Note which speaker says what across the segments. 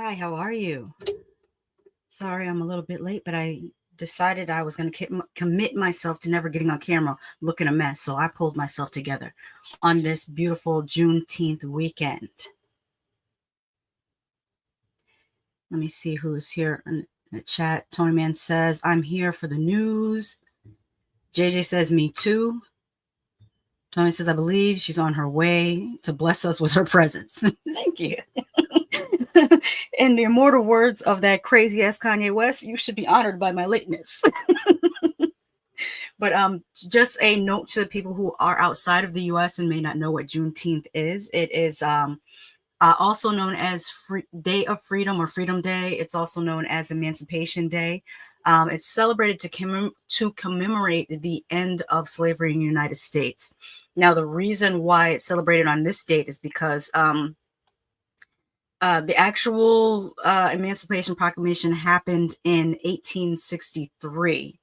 Speaker 1: Hi, how are you? Sorry, I'm a little bit late, but I decided I was going to commit myself to never getting on camera looking a mess. So I pulled myself together on this beautiful Juneteenth weekend. Let me see who is here in the chat. Tony Man says, I'm here for the news. JJ says, me too. Tony says, I believe she's on her way to bless us with her presence. Thank you. In the immortal words of that crazy ass Kanye West, you should be honored by my lateness. But just a note to the people who are outside of the U.S. and may not know what Juneteenth is. It is also known as Day of Freedom or Freedom Day. It's also known as Emancipation Day. It's celebrated to commemorate the end of slavery in the United States. Now, the reason why it's celebrated on this date is because the actual Emancipation Proclamation happened in 1863.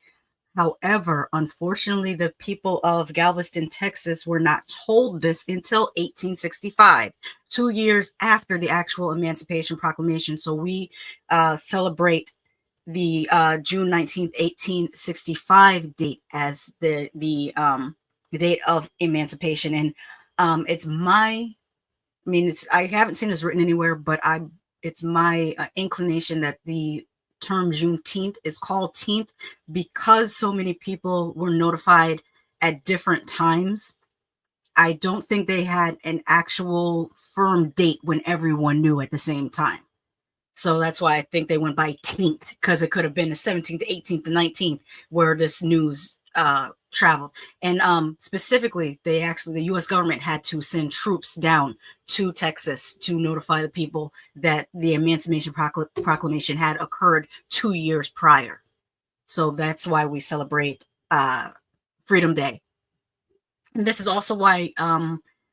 Speaker 1: However, unfortunately, the people of Galveston, Texas were not told this until 1865, 2 years after the actual Emancipation Proclamation. So we celebrate the June 19th, 1865 date as the date of emancipation. And I haven't seen this written anywhere, but it's my inclination that the term Juneteenth is called teenth because so many people were notified at different times. I don't think they had an actual firm date when everyone knew at the same time. So that's why I think they went by teenth, because it could have been the 17th, 18th, the 19th where this news traveled. And specifically, the U.S. government had to send troops down to Texas to notify the people that the Emancipation Proclamation had occurred 2 years prior. So that's why we celebrate Freedom Day. And this is also why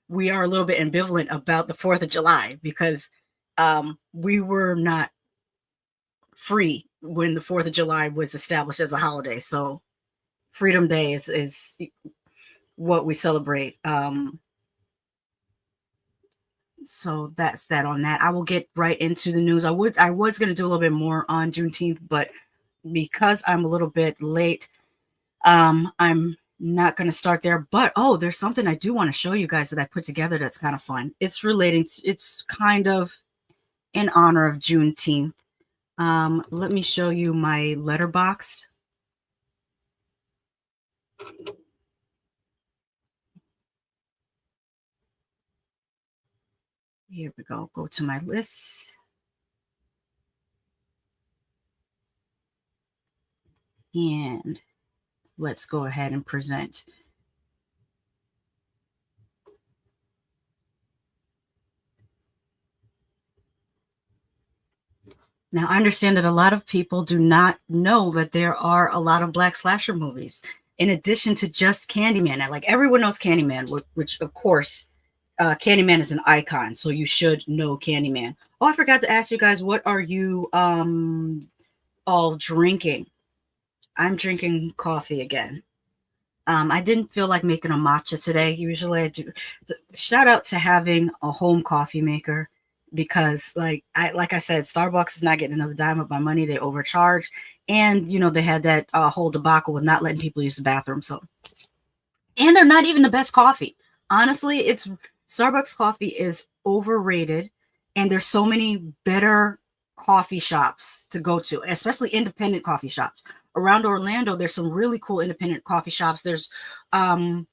Speaker 1: we are a little bit ambivalent about the 4th of July, because we were not free when the 4th of July was established as a holiday. So Freedom Day is what we celebrate. So that's that on that. I will get right into the news. I was going to do a little bit more on Juneteenth, but because I'm a little bit late, I'm not going to start there. But there's something I do want to show you guys that I put together that's kind of fun. It's kind of in honor of Juneteenth. Let me show you my Letterboxd. Here we go. Go to my list. And let's go ahead and present. Now, I understand that a lot of people do not know that there are a lot of Black slasher movies, in addition to just Candyman. Now, like, everyone knows Candyman, which of course, Candyman is an icon, so you should know Candyman. Oh, I forgot to ask you guys, what are you all drinking? I'm drinking coffee again. I didn't feel like making a matcha today. Usually I do. Shout out to having a home coffee maker, because like I said, Starbucks is not getting another dime of my money. They overcharge. And, they had that whole debacle with not letting people use the bathroom. And they're not even the best coffee. Honestly, Starbucks coffee is overrated. And there's so many better coffee shops to go to, especially independent coffee shops. Around Orlando, there's some really cool independent coffee shops. There's one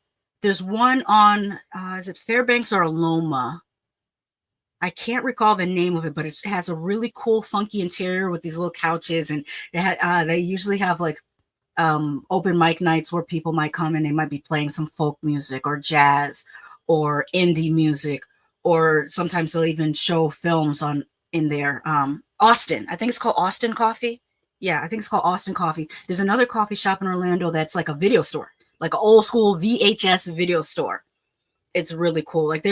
Speaker 1: on, is it Fairbanks or Loma? I can't recall the name of it, but it has a really cool, funky interior with these little couches, and they usually have like open mic nights where people might come and they might be playing some folk music or jazz or indie music, or sometimes they'll even show films in there. Austin, I think it's called Austin Coffee. Yeah, I think it's called Austin Coffee. There's another coffee shop in Orlando that's like a video store, like an old school VHS video store. It's really cool. Like,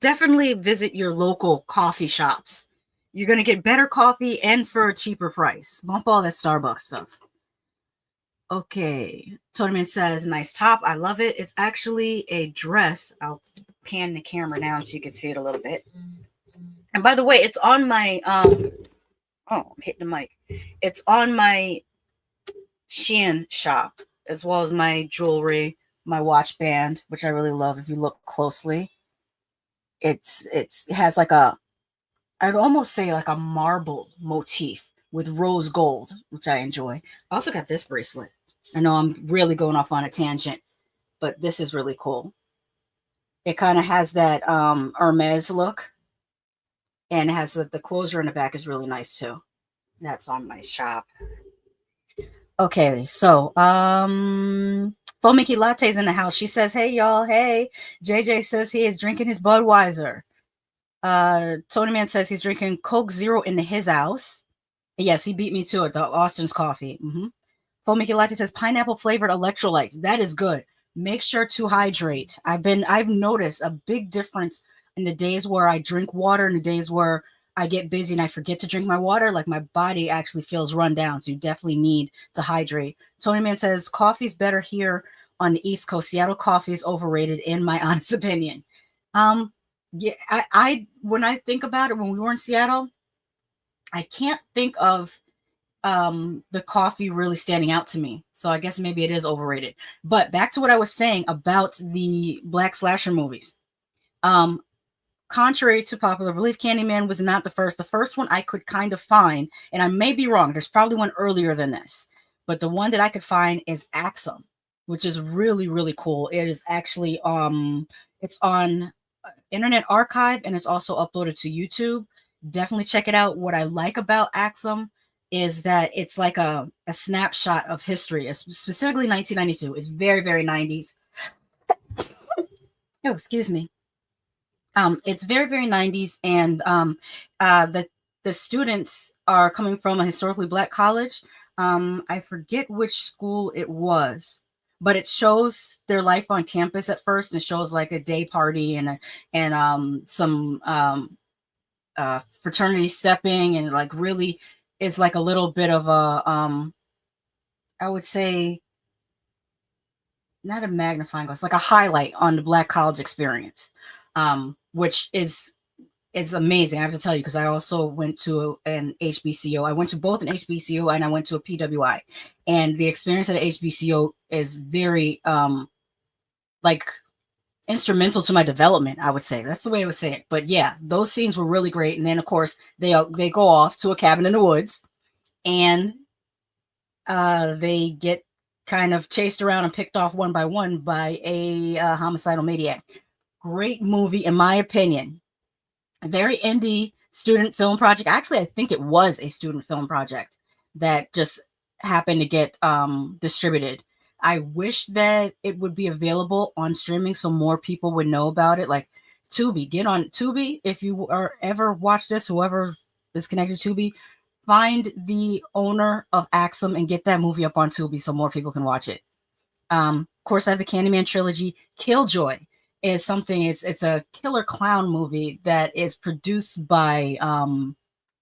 Speaker 1: definitely visit your local coffee shops. You're going to get better coffee and for a cheaper price. Bump all that Starbucks stuff. Okay. Tony Man says, nice top. I love it. It's actually a dress. I'll pan the camera down so you can see it a little bit. And by the way, it's on my oh, I'm hitting the mic. It's on my Shein shop, as well as my jewelry, my watch band, which I really love. If you look closely, it has like a, I'd almost say like a marble motif with rose gold, which I enjoy. I also got this bracelet. I know I'm really going off on a tangent, but this is really cool. It kind of has that Hermes look, and it has the closure in the back is really nice too. That's on my shop. Okay, so Mickey Latte's in the house. She says, "Hey y'all, hey." JJ says he is drinking his Budweiser. Tony Man says he's drinking Coke Zero in his house. Yes, he beat me to it. The Austin's coffee. Mickey Latte says pineapple flavored electrolytes. That is good. Make sure to hydrate. I've noticed a big difference in the days where I drink water and the days where I get busy and I forget to drink my water. Like my body actually feels run down. So you definitely need to hydrate. Tony Man says coffee's better here on the East Coast. Seattle coffee is overrated, in my honest opinion. Yeah, I when I think about it, when we were in Seattle, I can't think of the coffee really standing out to me. So I guess maybe it is overrated. But back to what I was saying about the black slasher movies. Um, Contrary to popular belief, Candyman was not the first. The first one I could kind of find, and I may be wrong, there's probably one earlier than this, but the one that I could find is Axum, which is really, really cool. It is actually it's on Internet Archive, and it's also uploaded to YouTube. Definitely check it out. What I like about Axum is that it's like a snapshot of history, specifically 1992. It's very, very 90s. Oh, excuse me. It's very, very 90s, and the students are coming from a historically black college. I forget which school it was, but it shows their life on campus at first, and it shows like a day party and some fraternity stepping, and like really is like a little bit of a I would say not a magnifying glass, like a highlight on the black college experience, which is amazing. I have to tell you, because I also went to an HBCU. I went to both an HBCU and I went to a PWI, and the experience at an HBCU is very like instrumental to my development. I would say that's the way I would say it. But yeah, those scenes were really great. And then of course they go off to a cabin in the woods, and they get kind of chased around and picked off one by one by a homicidal maniac. Great movie, in my opinion. A very indie student film project. Actually, I think it was a student film project that just happened to get distributed. I wish that it would be available on streaming so more people would know about it. Like Tubi, get on Tubi if you are ever watch this. Whoever is connected to Tubi, find the owner of Axum and get that movie up on Tubi so more people can watch it. Of course, I have the Candyman trilogy. Killjoy is something. It's a killer clown movie that is produced by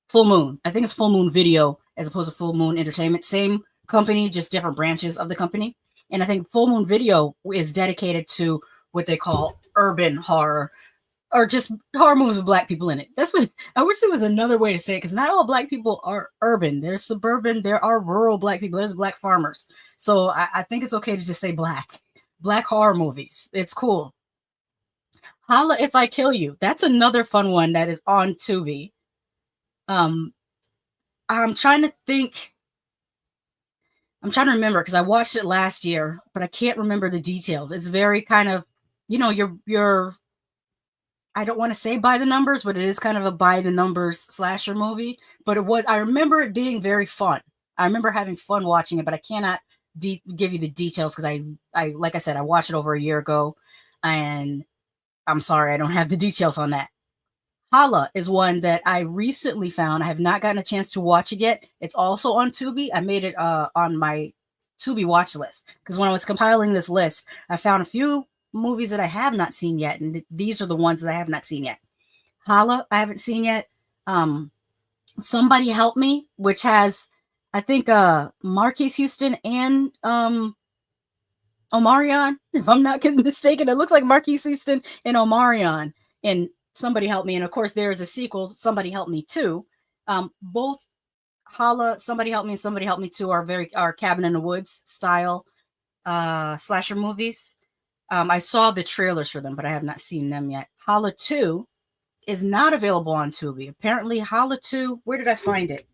Speaker 1: Full Moon. I think it's Full Moon Video as opposed to Full Moon Entertainment. Same company, just different branches of the company. And I think Full Moon Video is dedicated to what they call urban horror, or just horror movies with black people in it. That's what I wish there was another way to say it, because not all black people are urban. There's suburban, there are rural black people, there's black farmers. So I think it's okay to just say black. Black horror movies. It's cool. Holla If I Kill You. That's another fun one that is on Tubi. I'm trying to think. I'm trying to remember because I watched it last year, but I can't remember the details. It's very kind of, you're I don't want to say by the numbers, but it is kind of a by the numbers slasher movie. But I remember it being very fun. I remember having fun watching it, but I cannot give you the details because like I said, I watched it over a year ago, and I'm sorry, I don't have the details on that. Hala is one that I recently found. I have not gotten a chance to watch it yet. It's also on Tubi. I made it on my Tubi watch list because when I was compiling this list, I found a few movies that I have not seen yet, and these are the ones that I have not seen yet. Hala, I haven't seen yet. Somebody Help Me, which has, I think, Marquise Houston and Omarion, if I'm not mistaken. It looks like Marquise Houston and Omarion. And Somebody Help Me, and of course there is a sequel, Somebody Help Me Too. Both Somebody Help Me and Somebody Help Me Too are Cabin in the Woods style slasher movies. I saw the trailers for them, but I have not seen them yet. Hala 2 is not available on Tubi. Apparently, Hala 2, where did I find it?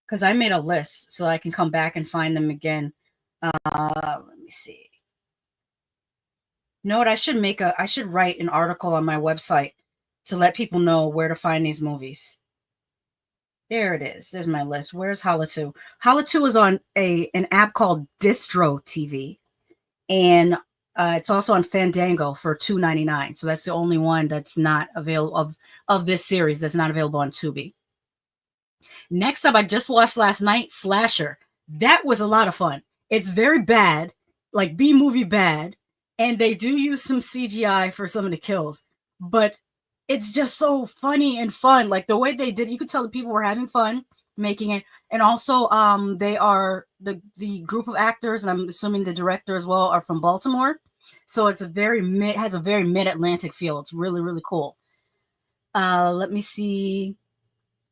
Speaker 1: Because I made a list so I can come back and find them again. Let me see. You know what? I should write an article on my website to let people know where to find these movies. There it is. There's my list. Where's Hala 2? Hala 2 is on an app called Distro TV, and it's also on Fandango for $2.99. So that's the only one that's not available of this series that's not available on Tubi. Next up, I just watched last night, Slasher. That was a lot of fun. It's very bad, like B-movie bad, and they do use some CGI for some of the kills, but it's just so funny and fun. Like the way they did it, you could tell the people were having fun making it. And also, they are the group of actors, and I'm assuming the director as well, are from Baltimore. So it's has a very mid-Atlantic feel. It's really, really cool. Let me see.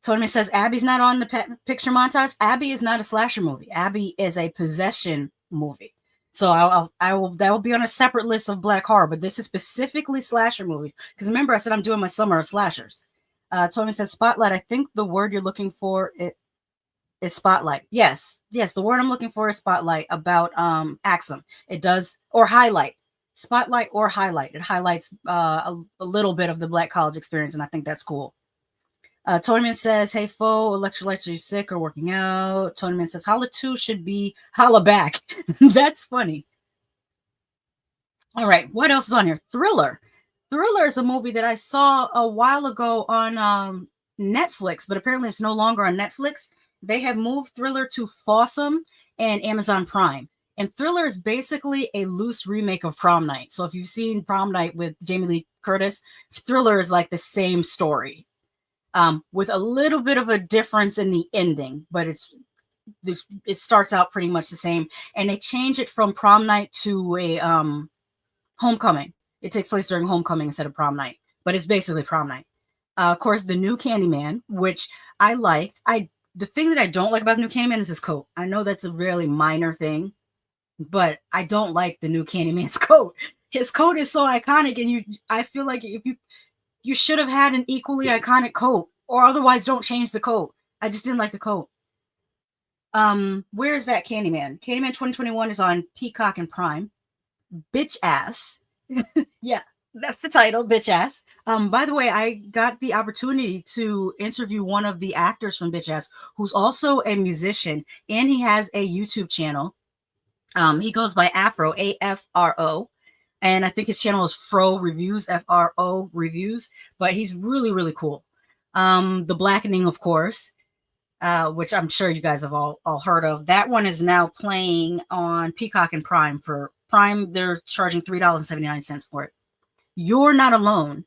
Speaker 1: Tony says Abby's not on the picture montage. Abby is not a slasher movie. Abby is a possession movie. So that will be on a separate list of black horror, but this is specifically slasher movies. Because remember, I said I'm doing my summer of slashers. Tony says Spotlight. I think the word you're looking for is Spotlight. Yes, the word I'm looking for is Spotlight about Axum. It does, or highlight. Spotlight or highlight. It highlights a little bit of the black college experience, and I think that's cool. Tonyman says, hey, Fo, electrolytes, are you sick or working out? Tonyman says, Hala 2 should be Hala back. That's funny. All right, what else is on here? Thriller. Thriller is a movie that I saw a while ago on Netflix, but apparently it's no longer on Netflix. They have moved Thriller to Fawsome and Amazon Prime. And Thriller is basically a loose remake of Prom Night. So if you've seen Prom Night with Jamie Lee Curtis, Thriller is like the same story. With a little bit of a difference in the ending, but it starts out pretty much the same. And they change it from Prom Night to a Homecoming. It takes place during Homecoming instead of Prom Night, but it's basically Prom Night. Of course, the new Candyman, which I liked. The thing that I don't like about the new Candyman is his coat. I know that's a really minor thing, but I don't like the new Candyman's coat. His coat is so iconic, and I feel like if you should have had an equally iconic coat, or otherwise don't change the coat. I just didn't like the coat. Where is that Candyman? Candyman 2021 is on Peacock and Prime. Bitch Ass. Yeah, that's the title, Bitch Ass. By the way, I got the opportunity to interview one of the actors from Bitch Ass, who's also a musician, and he has a YouTube channel. He goes by Afro, A-F-R-O. And I think his channel is Fro Reviews, F-R-O Reviews, but he's really, really cool. The Blackening, of course, which I'm sure you guys have all heard of. That one is now playing on Peacock and Prime. For Prime, they're charging $3.79 for it. You're Not Alone.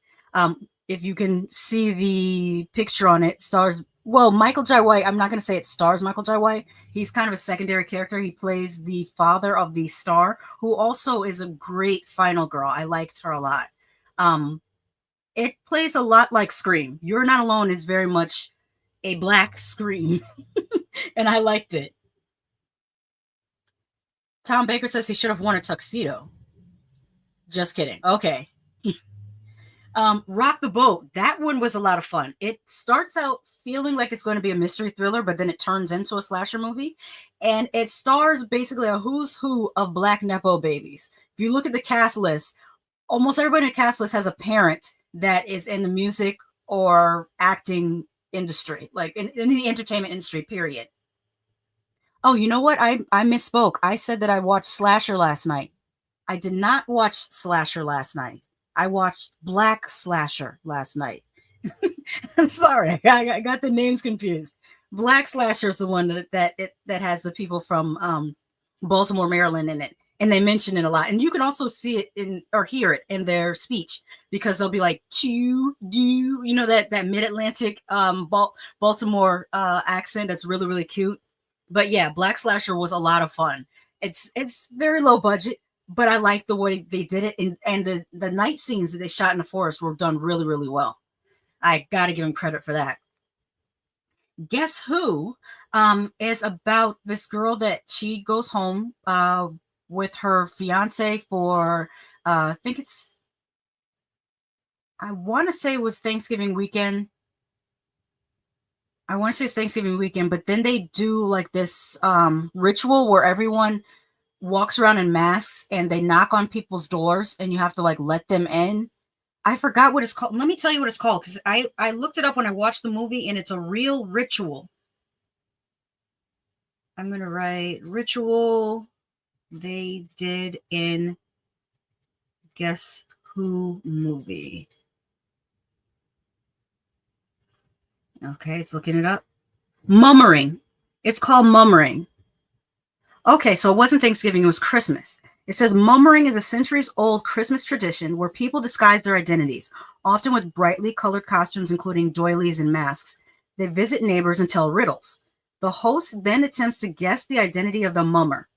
Speaker 1: If you can see the picture on it, stars, well, Michael Jai White. I'm not going to say it stars Michael Jai White. He's kind of a secondary character. He plays the father of the star, who also is a great final girl. I liked her a lot. It plays a lot like Scream. You're Not Alone is very much a black Scream, and I liked it. Tom Baker says he should have worn a tuxedo. Just kidding. Okay. Rock the Boat. That one was a lot of fun. It starts out feeling like it's going to be a mystery thriller, but then it turns into a slasher movie. And it stars basically a who's who of black Nepo babies. If you look at the cast list, almost everybody in the cast list has a parent that is in the music or acting industry, like in the entertainment industry, period. Oh, you know what? I misspoke. I said that I watched Slasher last night. I did not watch Slasher last night. I watched Black Slasher last night. I'm sorry. I got the names confused. Black Slasher is the one that has the people from Baltimore, Maryland in it. And they mention it a lot. And you can also see it or hear it in their speech, because they'll be like, chew, do, you know, that mid-Atlantic Baltimore accent that's really, really cute. But yeah, Black Slasher was a lot of fun. It's very low budget, but I like the way they did it. And the night scenes that they shot in the forest were done really, really well. I gotta give him credit for that. Guess Who is about this girl that she goes home with her fiance for I think it's I want to say it was Thanksgiving weekend. I want to say it's Thanksgiving weekend, but then they do like this ritual where everyone walks around in masks and they knock on people's doors and you have to like let them in. I forgot what it's called. Let me tell you what it's called because I looked it up when I watched the movie and it's a real ritual. I'm going to write ritual they did in Guess Who movie. Okay, it's looking it up. Mummering. It's called mummering. Okay, so it wasn't Thanksgiving, it was Christmas. It says mummering is a centuries-old Christmas tradition where people disguise their identities, often with brightly colored costumes including doilies and masks. They visit neighbors and tell riddles. The host then attempts to guess the identity of the mummer.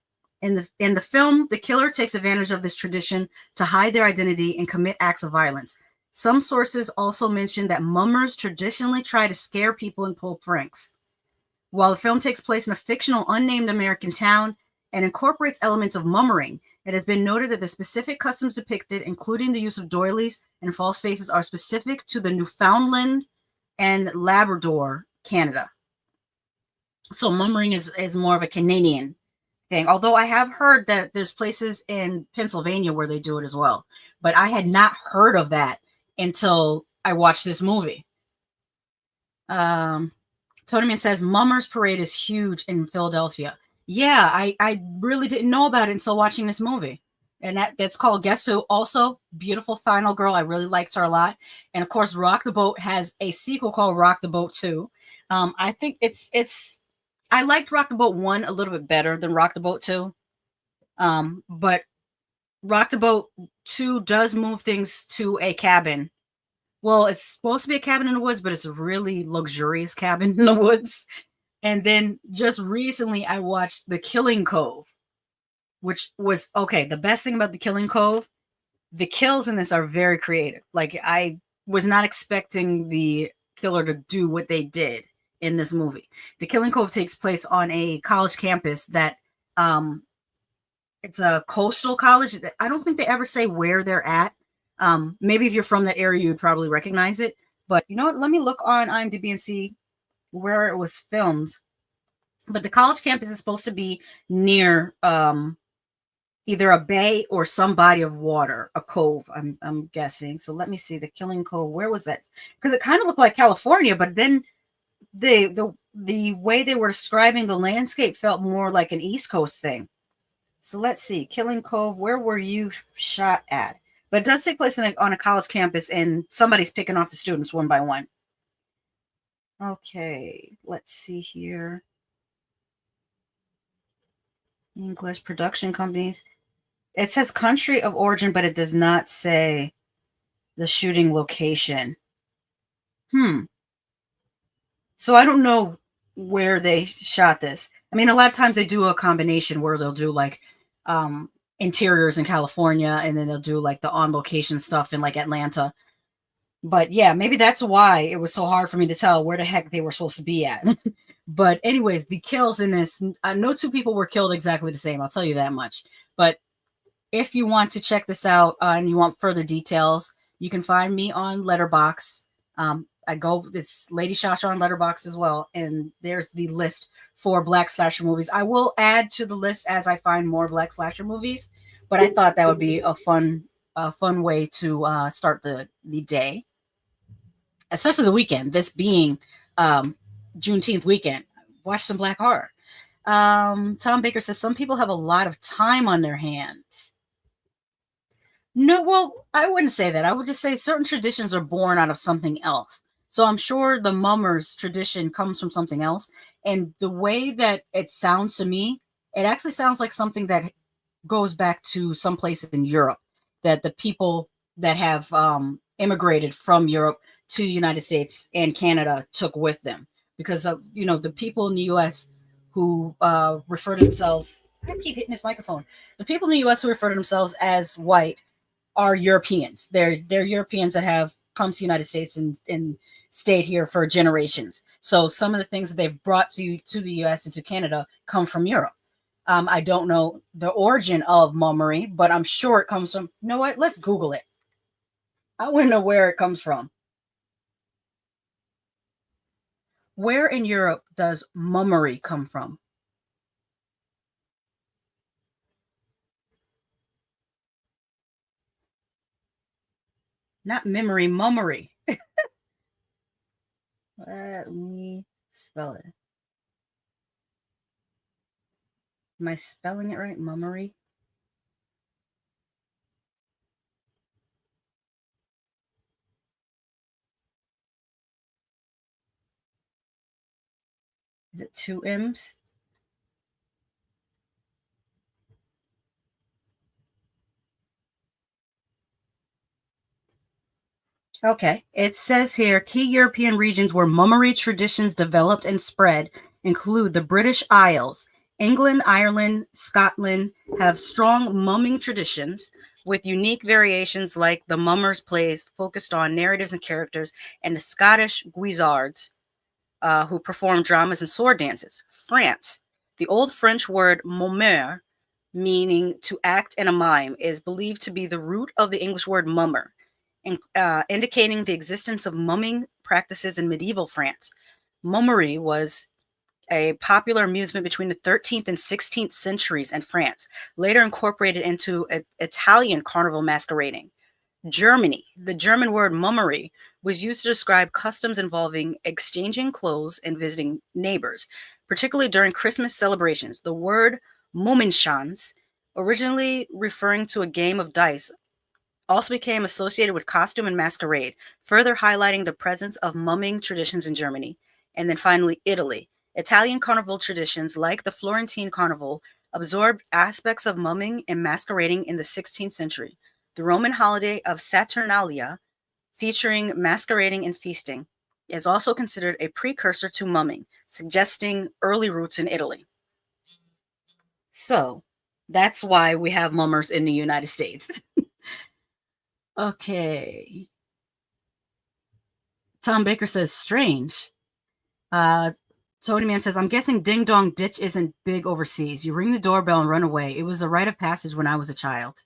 Speaker 1: In the film, the killer takes advantage of this tradition to hide their identity and commit acts of violence. Some sources also mention that mummers traditionally try to scare people and pull pranks. While the film takes place in a fictional unnamed American town and incorporates elements of mummering, it has been noted that the specific customs depicted, including the use of doilies and false faces, are specific to the Newfoundland and Labrador, Canada. So mummering is more of a Canadian thing. Although I have heard that there's places in Pennsylvania where they do it as well. But I had not heard of that until I watched this movie. Tonyman says Mummers Parade is huge in Philadelphia. Yeah, I really didn't know about it until watching this movie. And that's called Guess Who. Also, beautiful final girl. I really liked her a lot. And of course, Rock the Boat has a sequel called Rock the Boat 2. I think it's I liked Rock the Boat 1 a little bit better than Rock the Boat 2. But Rock the Boat 2 does move things to a cabin. Well, it's supposed to be a cabin in the woods, but it's a really luxurious cabin in the woods. And then just recently I watched The Killing Cove, which was okay. The best thing about The Killing Cove, the kills in this are very creative. Like I was not expecting the killer to do what they did in this movie. The Killing Cove takes place on a college campus that it's a coastal college. I don't think they ever say where they're at. Maybe if you're from that area, you'd probably recognize it. But you know what? Let me look on IMDb and see where it was filmed. But the college campus is supposed to be near either a bay or some body of water, a cove, I'm guessing. So let me see. The Killing Cove. Where was that? Because it kind of looked like California, but then the way they were describing the landscape felt more like an East Coast thing. So let's see. Killing Cove. Where were you shot at? But it does take place on a college campus, and somebody's picking off the students one by one. Okay, let's see here. English production companies. It says country of origin, but it does not say the shooting location. So I don't know where they shot this. I mean, a lot of times they do a combination where they'll do like interiors in California, and then they'll do like the on location stuff in like Atlanta. But yeah, maybe that's why it was so hard for me to tell where the heck they were supposed to be at. But anyways, the kills in this, no two people were killed exactly the same. I'll tell you that much. But if you want to check this out and you want further details, you can find me on Letterboxd. It's Lady Shasha on Letterboxd as well. And there's the list for Black slasher movies. I will add to the list as I find more Black slasher movies, but I thought that would be a fun way to start the day, especially the weekend. This being Juneteenth weekend, watch some Black horror. Tom Baker says some people have a lot of time on their hands. No, well, I wouldn't say that. I would just say certain traditions are born out of something else. So I'm sure the mummers tradition comes from something else. And the way that it sounds to me, it actually sounds like something that goes back to some place in Europe, that the people that have immigrated from Europe to the United States and Canada took with them. Because, the people in the U.S. who refer to themselves, I keep hitting this microphone. The people in the U.S. who refer to themselves as white are Europeans. They're Europeans that have come to the United States and stayed here for generations. So some of the things that they've brought to the US and to Canada come from Europe. I don't know the origin of mummery, but I'm sure it comes from, you know what? Let's Google it. I want to know where it comes from. Where in Europe does mummery come from? Not memory, mummery. Let me spell it. Am I spelling it right? Mummery? Is it two M's? Okay. It says here key European regions where mummery traditions developed and spread include the British Isles. England, Ireland, Scotland have strong mumming traditions with unique variations like the mummers' plays focused on narratives and characters, and the Scottish guisards who perform dramas and sword dances. France. The old French word mummer, meaning to act in a mime, is believed to be the root of the English word mummer, indicating the existence of mumming practices in medieval France. Mummery was a popular amusement between the 13th and 16th centuries in France, later incorporated into Italian carnival masquerading. Germany. The German word mummery was used to describe customs involving exchanging clothes and visiting neighbors, particularly during Christmas celebrations. The word Mummenschanz, originally referring to a game of dice, also became associated with costume and masquerade, further highlighting the presence of mumming traditions in Germany. And then finally, Italy. Italian carnival traditions, like the Florentine Carnival, absorbed aspects of mumming and masquerading in the 16th century. The Roman holiday of Saturnalia, featuring masquerading and feasting, is also considered a precursor to mumming, suggesting early roots in Italy. So, that's why we have mummers in the United States. Okay. Tom Baker says, strange. Tony Man says, I'm guessing Ding Dong Ditch isn't big overseas. You ring the doorbell and run away. It was a rite of passage when I was a child.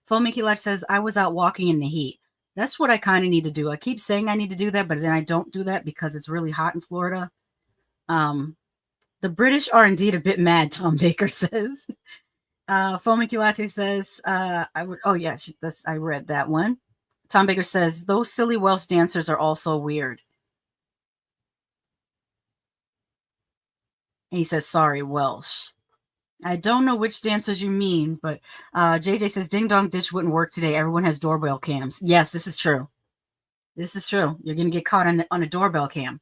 Speaker 1: Phil Mickey Life says, I was out walking in the heat. That's what I kind of need to do. I keep saying I need to do that, but then I don't do that because it's really hot in Florida. The British are indeed a bit mad, Tom Baker says. Fomicky Latte says, I would, oh yeah, I read that one. Tom Baker says, those silly Welsh dancers are also weird. And he says, sorry, Welsh. I don't know which dancers you mean, but JJ says, Ding Dong Ditch wouldn't work today. Everyone has doorbell cams. Yes, this is true. This is true. You're going to get caught on a doorbell cam.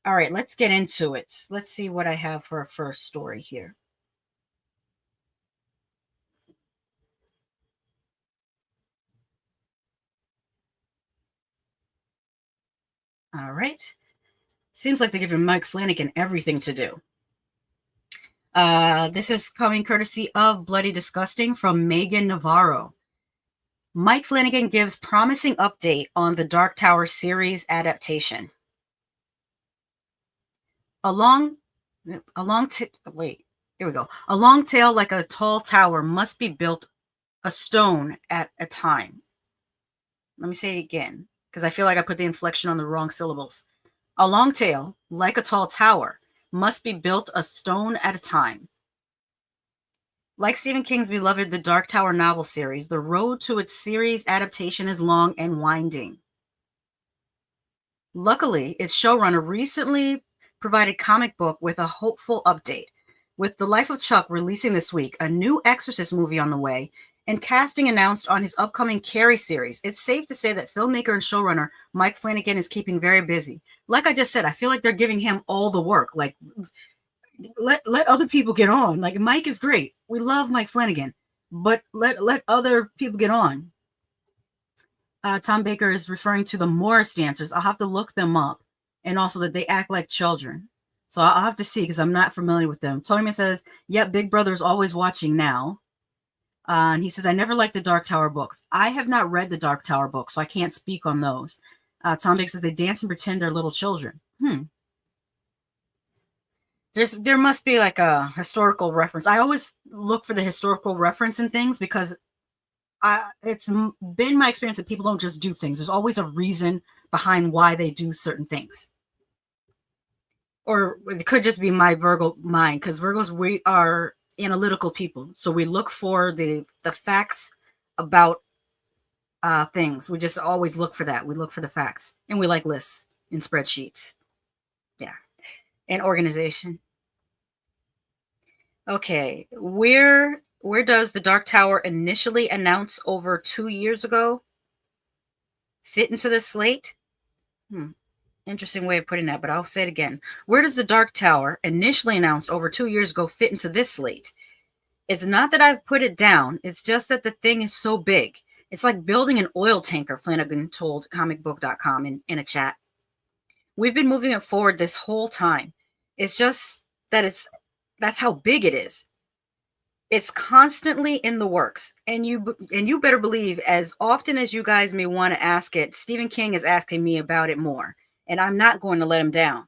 Speaker 1: All right, let's get into it. Let's see what I have for a first story here. All right. Seems like they're giving Mike Flanagan everything to do. This is coming courtesy of Bloody Disgusting from Megan Navarro. Mike Flanagan gives promising update on the Dark Tower series adaptation. A long tail like a tall tower must be built a stone at a time. Let me say it again, because I feel like I put the inflection on the wrong syllables. A long tail, like a tall tower, must be built a stone at a time. Like Stephen King's beloved The Dark Tower novel series, the road to its series adaptation is long and winding. Luckily, its showrunner recently provided comic book with a hopeful update. With The Life of Chuck releasing this week, a new Exorcist movie on the way, and casting announced on his upcoming Carrie series, it's safe to say that filmmaker and showrunner Mike Flanagan is keeping very busy. Like I just said, I feel like they're giving him all the work. Like, let other people get on. Like, Mike is great. We love Mike Flanagan, but let other people get on. Tom Baker is referring to the Morris dancers. I'll have to look them up, and also that they act like children. So I'll have to see because I'm not familiar with them. Tony says, yep, Big Brother is always watching now. And he says, I never liked the Dark Tower books. I have not read the Dark Tower books, so I can't speak on those. Tom Big says they dance and pretend they're little children. There must be like a historical reference. I always look for the historical reference in things because it's been my experience that people don't just do things. There's always a reason behind why they do certain things. Or it could just be my Virgo mind, because Virgos, we are analytical people. So we look for the facts about things. We just always look for that. We look for the facts. And we like lists and spreadsheets. Yeah. And organization. Okay. Where does the Dark Tower initially announce over 2 years ago fit into the slate? Interesting way of putting that, but I'll say it again. Where does the Dark Tower, initially announced over 2 years ago, fit into this slate? It's not that I've put it down. It's just that the thing is so big. It's like building an oil tanker, Flanagan told comicbook.com in a chat. We've been moving it forward this whole time. It's just that that's how big it is. It's constantly in the works. And you better believe, as often as you guys may want to ask it, Stephen King is asking me about it more. And I'm not going to let him down.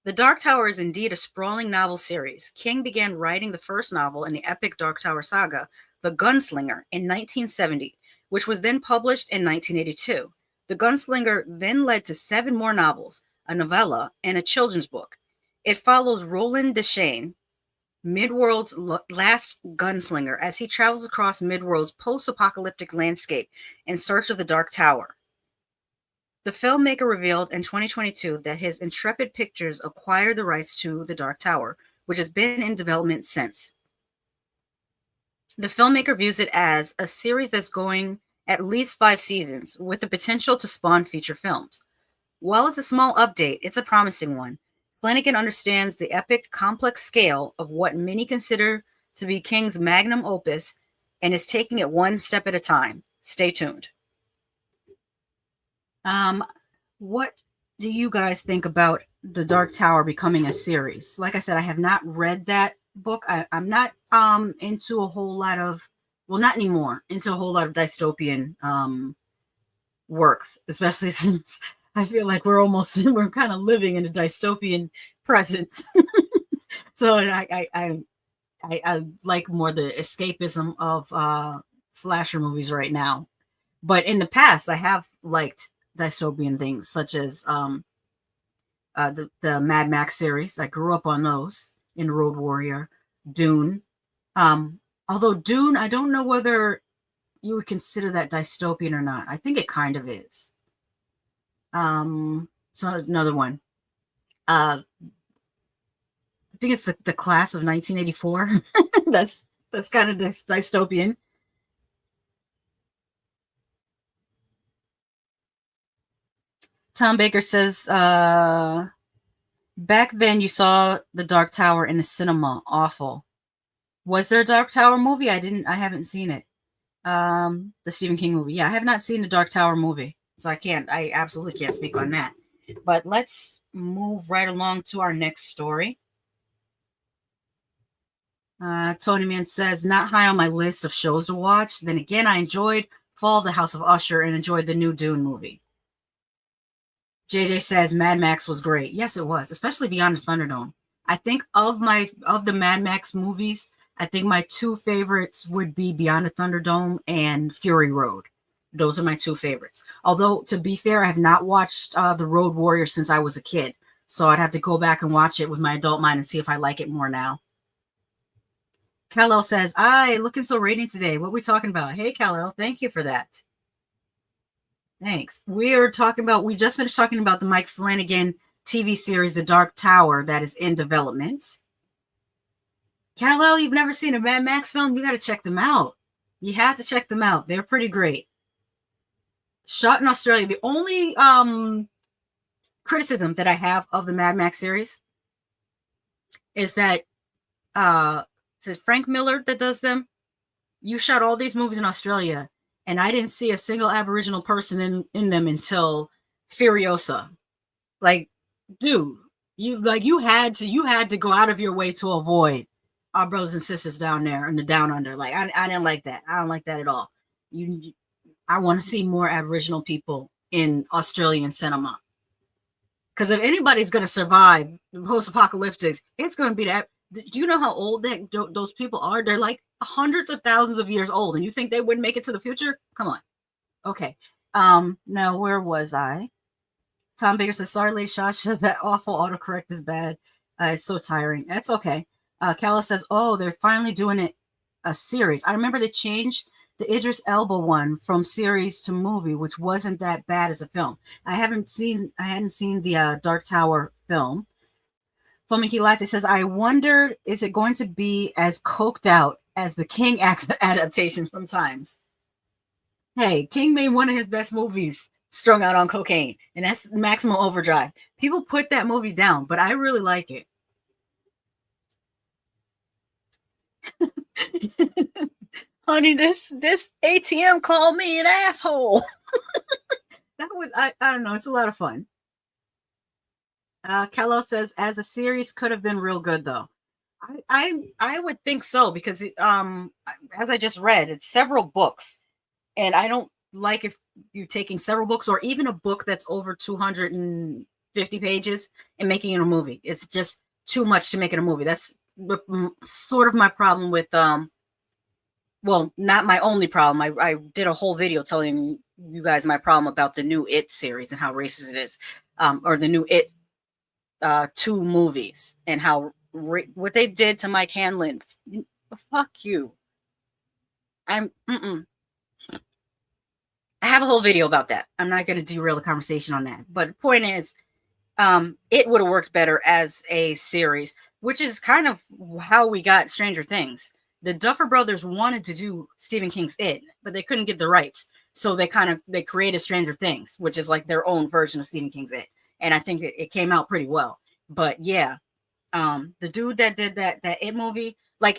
Speaker 1: The Dark Tower is indeed a sprawling novel series. King began writing the first novel in the epic Dark Tower saga, The Gunslinger, in 1970, which was then published in 1982. The Gunslinger then led to 7 more novels, a novella, and a children's book. It follows Roland Deschain, Midworld's last gunslinger, as he travels across Midworld's post-apocalyptic landscape in search of the Dark Tower. The filmmaker revealed in 2022 that his Intrepid Pictures acquired the rights to The Dark Tower, which has been in development since. The filmmaker views it as a series that's going at least 5 seasons, with the potential to spawn feature films. While it's a small update, it's a promising one. Flanagan understands the epic, complex scale of what many consider to be King's magnum opus and is taking it one step at a time. Stay tuned. What do you guys think about The Dark Tower becoming a series? Like I said, I have not read that book. I'm not into a whole lot of, well, not anymore, into a whole lot of dystopian works, especially since I feel like we're kind of living in a dystopian present. So I like more the escapism of slasher movies right now. But in the past, I have liked dystopian things such as the Mad Max series. I grew up on those, in Road Warrior, Dune. Although Dune, I don't know whether you would consider that dystopian or not. I think it kind of is. So another one. I think it's the Class of 1984. that's kind of dystopian. Tom Baker says, back then you saw The Dark Tower in a cinema. Awful. Was there a Dark Tower movie? I haven't seen it. The Stephen King movie. Yeah, I have not seen the Dark Tower movie. So I absolutely can't speak on that. But let's move right along to our next story. Tony Man says, not high on my list of shows to watch. Then again, I enjoyed Fall of the House of Usher and enjoyed the new Dune movie. JJ says Mad Max was great. Yes, it was, especially Beyond the Thunderdome. I think of the Mad Max movies, I think my 2 favorites would be Beyond the Thunderdome and Fury Road. Those are my 2 favorites. Although, to be fair, I have not watched The Road Warrior since I was a kid. So I'd have to go back and watch it with my adult mind and see if I like it more now. Kal-El says, looking so radiant today. What are we talking about? Hey, Kal-El, thank you for that. Thanks. We just finished talking about the Mike Flanagan TV series, The Dark Tower, that is in development. Kal-El, you've never seen a Mad Max film? You got to check them out. You have to check them out. They're pretty great. Shot in Australia. The only criticism that I have of the Mad Max series is that it's Frank Miller that does them. You shot all these movies in Australia, and I didn't see a single Aboriginal person in them until Furiosa. Like, dude, you had to go out of your way to avoid our brothers and sisters down there in the down under. Like I didn't like that. I don't like that at all. I want to see more Aboriginal people in Australian cinema. Because if anybody's going to survive post-apocalyptic, it's going to be that. Do you know how old those people are? They're like hundreds of thousands of years old, and you think they wouldn't make it to the future? Come on. Okay. Now where was I? Tom Baker says, "Sorry, Lady Shasha, that awful autocorrect is bad. It's so tiring." That's okay. Kala says, "Oh, they're finally doing it a series. I remember they changed the Idris Elba one from series to movie, which wasn't that bad as a film. I hadn't seen the Dark Tower film." Fomiki Latte says, "I wondered, is it going to be as coked out as the King adaptation sometimes?" Hey, King made one of his best movies strung out on cocaine, and that's Maximum Overdrive. People put that movie down, but I really like it. Honey, this ATM called me an asshole. That was I don't know. It's a lot of fun. Kello says, "As a series, could have been real good though." I would think so because as I just read, it's several books, and I don't like if you're taking several books or even a book that's over 250 pages and making it a movie. It's just too much to make it a movie. That's sort of my problem with well, not my only problem. I did a whole video telling you guys my problem about the new It series and how racist it is, or the new It 2 movies and how what they did to Mike Hanlon. Fuck you. I have a whole video about that. I'm not going to derail the conversation on that. But the point is, it would have worked better as a series, which is kind of how we got Stranger Things. The Duffer Brothers wanted to do Stephen King's It, but they couldn't get the rights. So they created Stranger Things, which is like their own version of Stephen King's It. And I think it came out pretty well. But yeah, the dude that did that It movie, like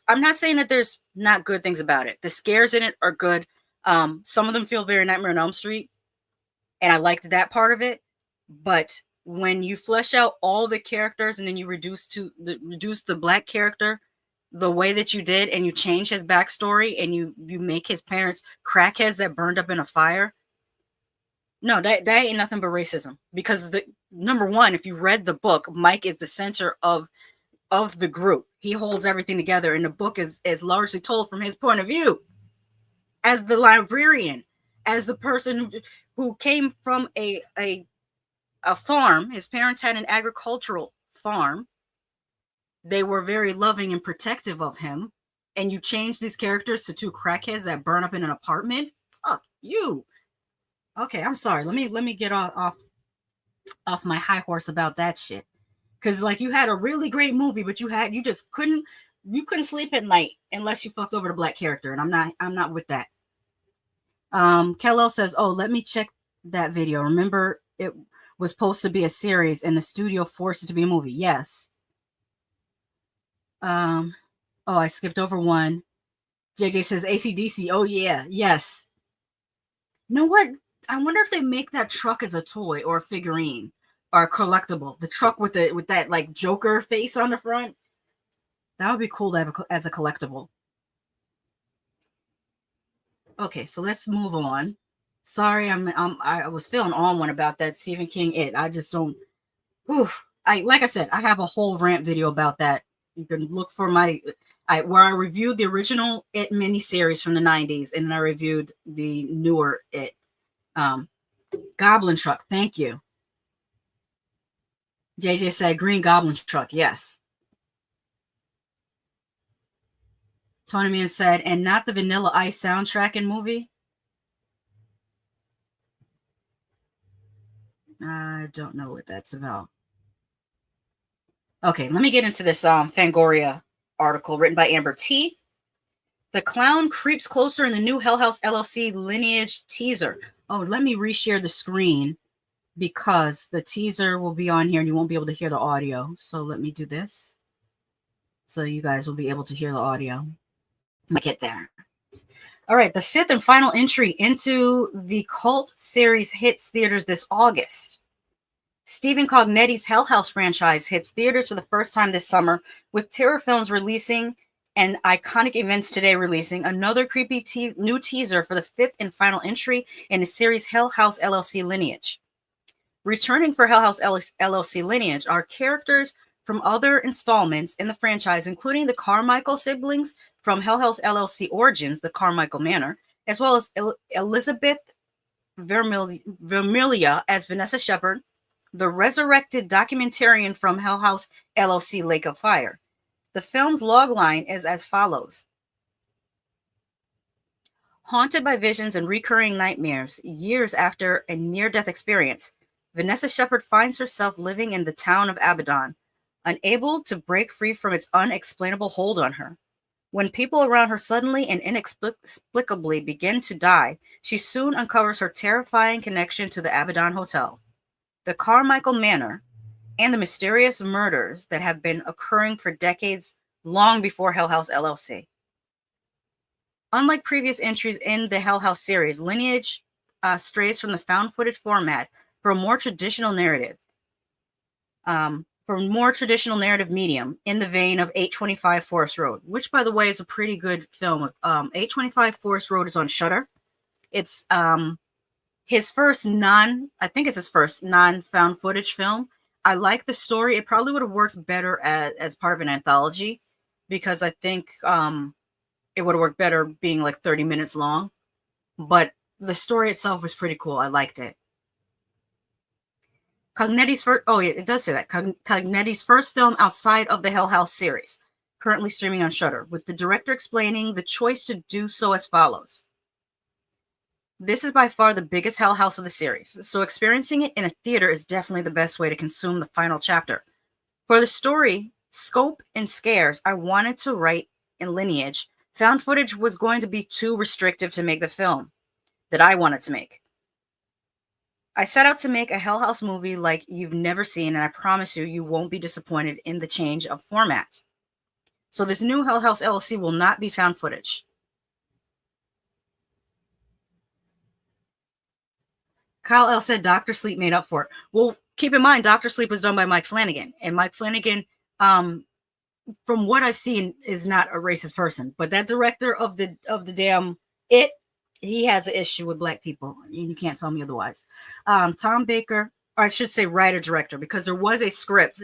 Speaker 1: I'm not saying that there's not good things about it. The scares in it are good. Some of them feel very Nightmare on Elm Street, and I liked that part of it. But when you flesh out all the characters and then you reduce the black character the way that you did, and you change his backstory and you make his parents crackheads that burned up in a fire. No, that ain't nothing but racism. Because number one, if you read the book, Mike is the center of the group. He holds everything together, and the book is largely told from his point of view as the librarian, as the person who came from a farm. His parents had an agricultural farm. They were very loving and protective of him. And you change these characters to two crackheads that burn up in an apartment? Fuck you. Okay, I'm sorry. Let me get off my high horse about that shit. Because like you had a really great movie, but you just couldn't sleep at night unless you fucked over the black character, and I'm not with that. Kello says, "Oh, let me check that video. Remember, it was supposed to be a series, and the studio forced it to be a movie." Yes. Oh, I skipped over one. JJ says AC/DC. Oh yeah, yes. You know what? I wonder if they make that truck as a toy or a figurine or a collectible. The truck with that like Joker face on the front. That would be cool to have as a collectible. Okay, so let's move on. Sorry, I was feeling on one about that Stephen King It. I just don't. Oof. Like I said, I have a whole rant video about that. You can look for where I reviewed the original It miniseries from the 90s, and then I reviewed the newer It. Goblin truck, thank you. JJ said Green Goblin truck, yes. Tony Man said, and not the Vanilla Ice soundtrack and movie. I don't know what that's about. Okay, let me get into this Fangoria article written by Amber T. The clown creeps closer in the new Hell House LLC lineage teaser. Oh, let me reshare the screen because the teaser will be on here and you won't be able to hear the audio. So let me do this. So you guys will be able to hear the audio. Might get there. All right, the fifth and final entry into the cult series hits theaters this August. Stephen Cognetti's Hell House franchise hits theaters for the first time this summer, with Terror Films releasing and Iconic Events Today releasing another creepy new teaser for the fifth and final entry in the series' Hell House LLC lineage. Returning for Hell House LLC lineage are characters from other installments in the franchise, including the Carmichael siblings from Hell House LLC Origins, the Carmichael Manor, as well as Elizabeth Vermilia as Vanessa Shepard, the resurrected documentarian from Hell House LLC Lake of Fire. The film's logline is as follows. Haunted by visions and recurring nightmares, years after a near-death experience, Vanessa Shepard finds herself living in the town of Abaddon, unable to break free from its unexplainable hold on her. When people around her suddenly and inexplicably begin to die, she soon uncovers her terrifying connection to the Abaddon Hotel, the Carmichael Manor, and the mysterious murders that have been occurring for decades, long before Hell House LLC. Unlike previous entries in the Hell House series, Lineage strays from the found footage format for a more traditional narrative. Medium in the vein of 825 Forest Road, which, by the way, is a pretty good film. 825 Forest Road is on Shudder. It's his first non-found footage film. I like the story. It probably would have worked better as part of an anthology, because I think it would have worked better being like 30 minutes long. But the story itself was pretty cool. I liked it. Cognetti's first, it does say that. Cognetti's first film outside of the Hell House series, currently streaming on Shudder, with the director explaining the choice to do so as follows. This is by far the biggest Hell House of the series, so experiencing it in a theater is definitely the best way to consume the final chapter. For the story, scope, and scares I wanted to write in Lineage, found footage was going to be too restrictive to make the film that I wanted to make. I set out to make a Hell House movie like you've never seen, and I promise you won't be disappointed in the change of format. So this new Hell House LLC will not be found footage. Kyle L. said Dr. Sleep made up for it. Well, keep in mind, Dr. Sleep was done by Mike Flanagan, and Mike Flanagan, from what I've seen, is not a racist person. But that director of the damn It, he has an issue with black people. You can't tell me otherwise. Tom Baker, or I should say writer-director, because there was a script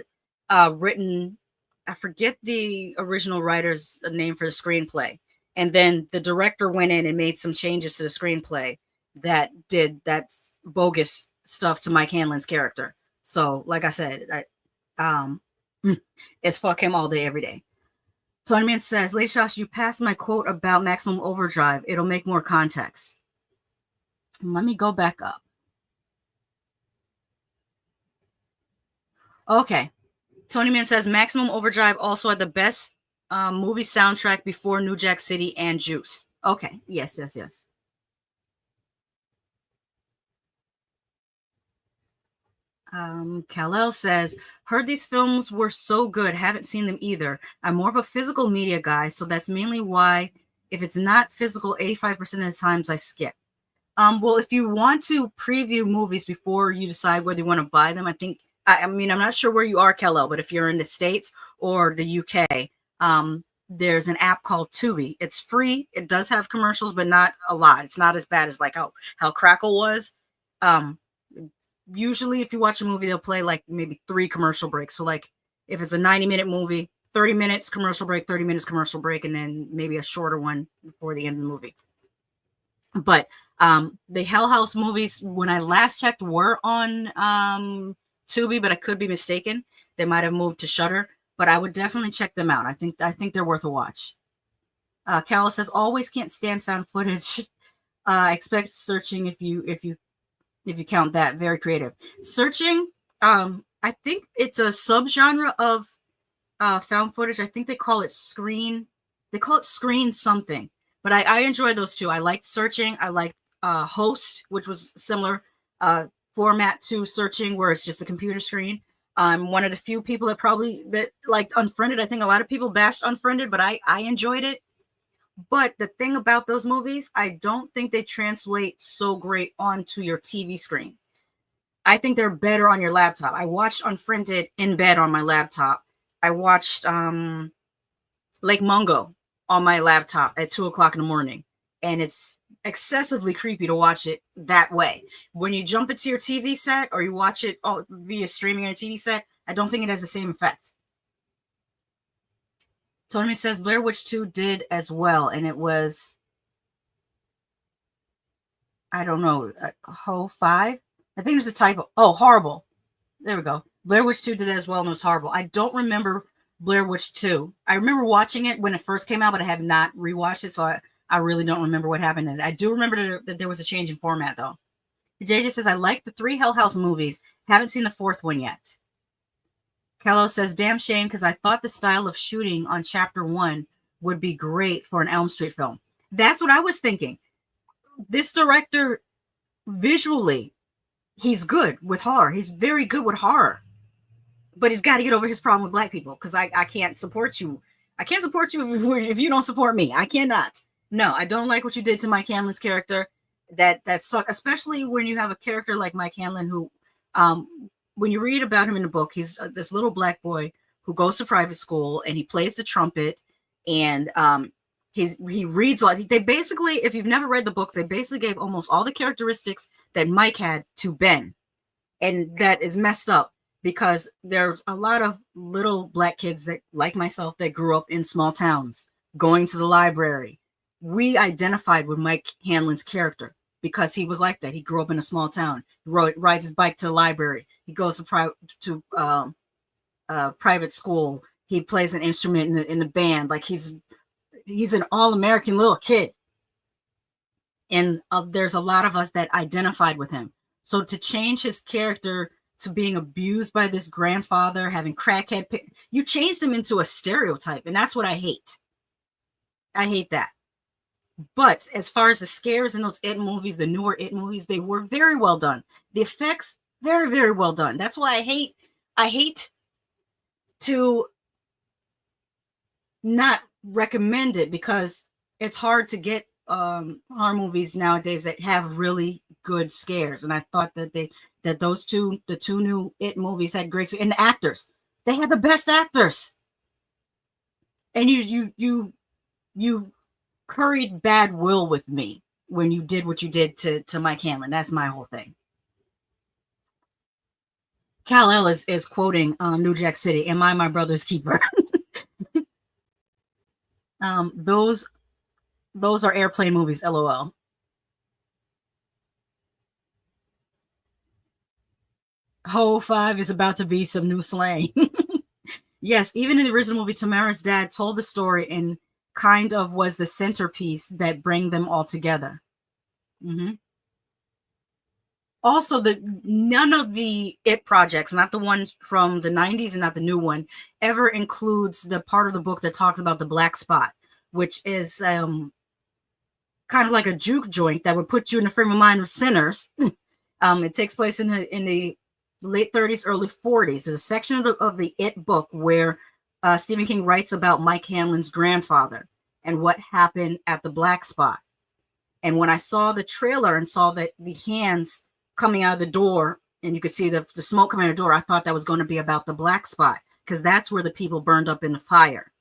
Speaker 1: written, I forget the original writer's name for the screenplay. And then the director went in and made some changes to the screenplay that did that bogus stuff to Mike Hanlon's character. So, like I said, it's fuck him all day, every day. Tony Man says, Lady Shasha, you passed my quote about Maximum Overdrive. It'll make more context. Let me go back up. Okay. Tony Man says, Maximum Overdrive also had the best movie soundtrack before New Jack City and Juice. Okay. Yes. Kal-El says, heard these films were so good, haven't seen them either. I'm more of a physical media guy, so that's mainly why if it's not physical, 85% of the times I skip. Well, if you want to preview movies before you decide whether you want to buy them, I'm not sure where you are, Kal-El, but if you're in the States or the UK, there's an app called Tubi. It's free. It does have commercials, but not a lot. It's not as bad as like how Crackle was. Usually if you watch a movie, they'll play like maybe 3 commercial breaks. So like if it's a 90-minute movie, 30 minutes commercial break, 30 minutes commercial break, and then maybe a shorter one before the end of the movie. But the Hell House movies, when I last checked, were on Tubi, but I could be mistaken. They might have moved to Shudder, but I would definitely check them out. I think they're worth a watch. Calla says, always can't stand found footage. Expect searching if you count that. Very creative. Searching, I think it's a subgenre of found footage. I think they call it screen something. But I enjoy those two. I liked Searching. I liked Host, which was similar format to Searching, where it's just a computer screen. I'm one of the few people that liked Unfriended. I think a lot of people bashed Unfriended, but I enjoyed it. But the thing about those movies, I don't think they translate so great onto your TV screen. I think they're better on your laptop. I watched Unfriended in bed on my laptop. I watched Lake Mungo on my laptop at 2 o'clock in the morning, and it's excessively creepy to watch it that way. When you jump into your TV set or you watch it via streaming on your TV set, I don't think it has the same effect. Tony says Blair Witch 2 did as well, and it was, I don't know, Ho 5? I think there's a typo. Oh, horrible. There we go. Blair Witch 2 did it as well, and it was horrible. I don't remember Blair Witch 2. I remember watching it when it first came out, but I have not rewatched it, so I really don't remember what happened in it. I do remember that there was a change in format, though. JJ says, I like the 3 Hell House movies. Haven't seen the 4th one yet. Kello says, damn shame, because I thought the style of shooting on Chapter 1 would be great for an Elm Street film. That's what I was thinking. This director, visually, he's good with horror. He's very good with horror. But he's got to get over his problem with black people, because I can't support you. I can't support you if you don't support me. I cannot. No, I don't like what you did to Mike Hanlon's character. That sucks, especially when you have a character like Mike Hanlon who, when you read about him in the book, he's this little black boy who goes to private school and he plays the trumpet, and he reads a lot. They basically, if you've never read the books, they basically gave almost all the characteristics that Mike had to Ben, and that is messed up because there's a lot of little black kids that, like myself, that grew up in small towns, going to the library. We identified with Mike Hanlon's character because he was like that. He grew up in a small town. He rides his bike to the library. He goes to private school. He plays an instrument in the band. Like he's an all-American little kid. And there's a lot of us that identified with him. So to change his character to being abused by this grandfather, having crackhead, you changed him into a stereotype. And that's what I hate. I hate that. But as far as the scares in those It movies, the newer It movies, they were very well done. The effects, very, very well done. That's why I hate to not recommend it, because it's hard to get horror movies nowadays that have really good scares. And I thought that the two new It movies had great, and the actors, they had the best actors. And you curried bad will with me when you did what you did to Mike Hanlon. That's my whole thing. Kal-El is quoting New Jack City. Am I my brother's keeper? Those are airplane movies, LOL. Ho 5 is about to be some new slang. Yes, even in the original movie, Tamara's dad told the story and kind of was the centerpiece that bring them all together. Mm-hmm. Also, none of the It projects, not the one from the 90s and not the new one, ever includes the part of the book that talks about the black spot, which is kind of like a juke joint that would put you in the frame of mind of sinners. It takes place in the late 30s, early 40s. There's a section of the It book where Stephen King writes about Mike Hanlon's grandfather and what happened at the black spot. And when I saw the trailer and saw that the hands coming out of the door, and you could see the smoke coming out of the door, I thought that was going to be about the black spot, because that's where the people burned up in the fire.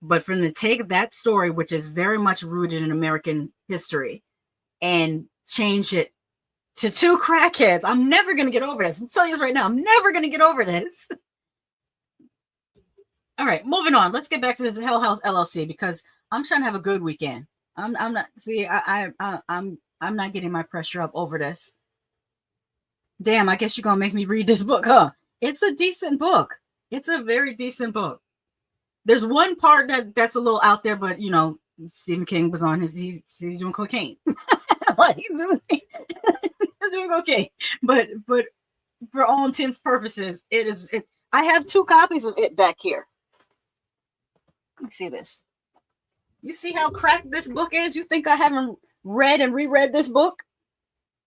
Speaker 1: But for them to take that story, which is very much rooted in American history, and change it to 2 crackheads, I'm never going to get over this. I'm telling you this right now. I'm never going to get over this. All right, moving on. Let's get back to this Hell House LLC, because I'm trying to have a good weekend. I'm not. See, I'm not getting my pressure up over this. Damn, I guess you're gonna make me read this book, huh? It's a decent book. It's a very decent book. There's one part that's a little out there, but you know, Stephen King was on he's doing cocaine. Like, he's doing cocaine. But for all intents and purposes, I have 2 copies of it back here. Let me see this. You see how cracked this book is? You think I haven't read and reread this book?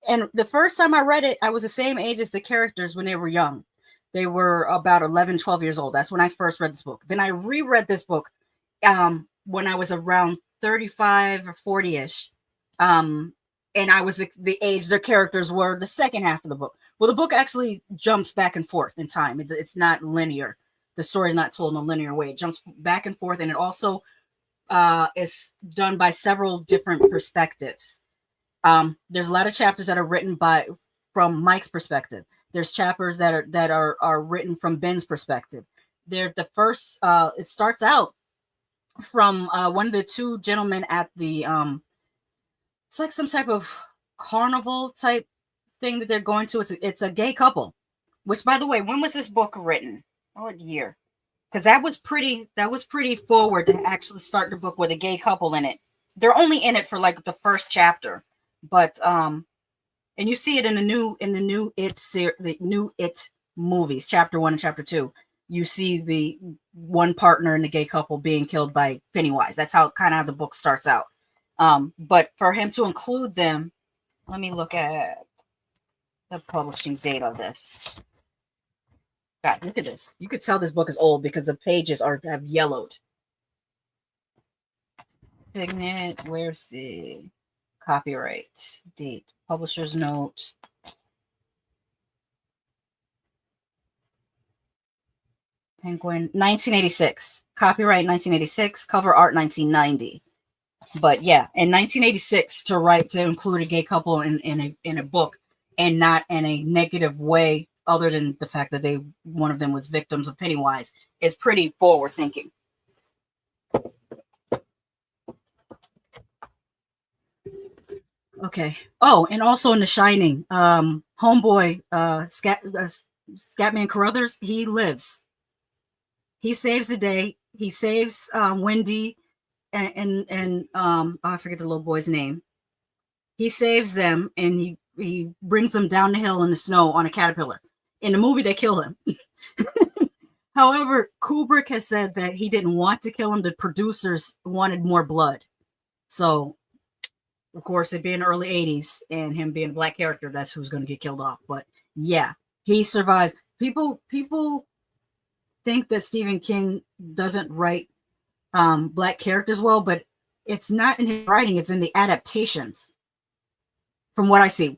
Speaker 1: And the first time I read it, I was the same age as the characters when they were young. They were about 11, 12 years old. That's when I first read this book. Then I reread this book when I was around 35 or 40-ish. and I was the age their characters were the second half of the book. Well, the book actually jumps back and forth in time. It's not linear. The story is not told in a linear way. It jumps back and forth, and it also is done by several different perspectives. There's a lot of chapters that are written from Mike's perspective. There's chapters that are written from Ben's perspective. They're the first. It starts out from one of the two gentlemen at the it's like some type of carnival type thing that they're going to. It's a gay couple. Which, by the way, when was this book written? What year? Because that was pretty forward to actually start the book with a gay couple in it. They're only in it for like the first chapter, but and you see it in the new the new It movies, chapter 1 and chapter 2. You see the one partner in the gay couple being killed by Pennywise. That's how kind of how the book starts out. But for him to include them, let me look at the publishing date of this. God, look at this. You could tell this book is old because the pages have yellowed. Signet, where's the copyright date? Publisher's note. Penguin, 1986. Copyright 1986. Cover art 1990. But yeah, in 1986 to include a gay couple in a book and not in a negative way, other than the fact that one of them was victims of Pennywise, is pretty forward thinking. Okay. Oh, and also in The Shining, homeboy, Scatman Carruthers, he lives. He saves the day. He saves Wendy and I forget the little boy's name. He saves them and he brings them down the hill in the snow on a caterpillar. In the movie, they kill him. However, Kubrick has said that he didn't want to kill him. The producers wanted more blood. So, of course, it being the early 80s and him being a black character, that's who's going to get killed off. But yeah, he survives. People think that Stephen King doesn't write black characters well, but it's not in his writing, it's in the adaptations from what I see.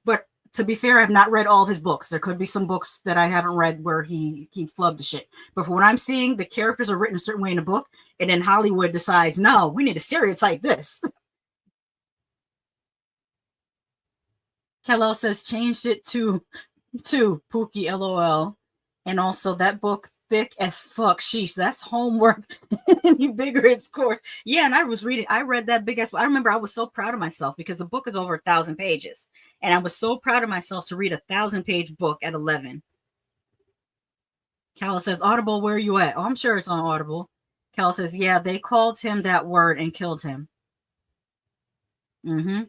Speaker 1: But to be fair, I've not read all of his books. There could be some books that I haven't read where he flubbed the shit. But from what I'm seeing, the characters are written a certain way in the book, and then Hollywood decides, no, we need to stereotype this. Kellel says changed it to Pookie LOL. And also that book thick as fuck. Sheesh, that's homework. Any bigger it's course. Yeah, and I read that big ass. I remember I was so proud of myself because the book is over 1,000 pages. And I was so proud of myself to read a 1,000-page book at 11. Calla says, Audible, where are you at? Oh, I'm sure it's on Audible. Calla says, yeah, they called him that word and killed him. Mm-hmm.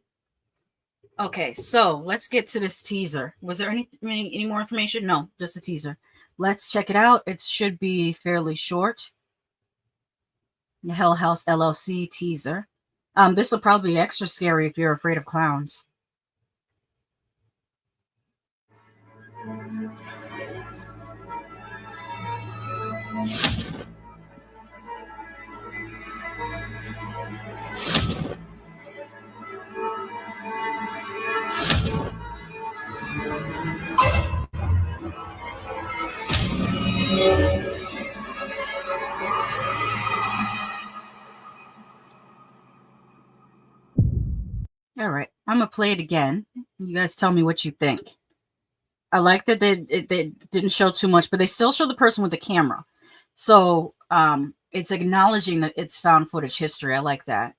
Speaker 1: Okay, so let's get to this teaser. Was there any more information? No, just a teaser. Let's check it out. It should be fairly short. The Hell House LLC teaser. This will probably be extra scary if you're afraid of clowns. All right, I'm gonna play it again. You guys tell me what you think. I like that they didn't show too much, but they still show the person with the camera. So it's acknowledging that it's found footage history. I like that.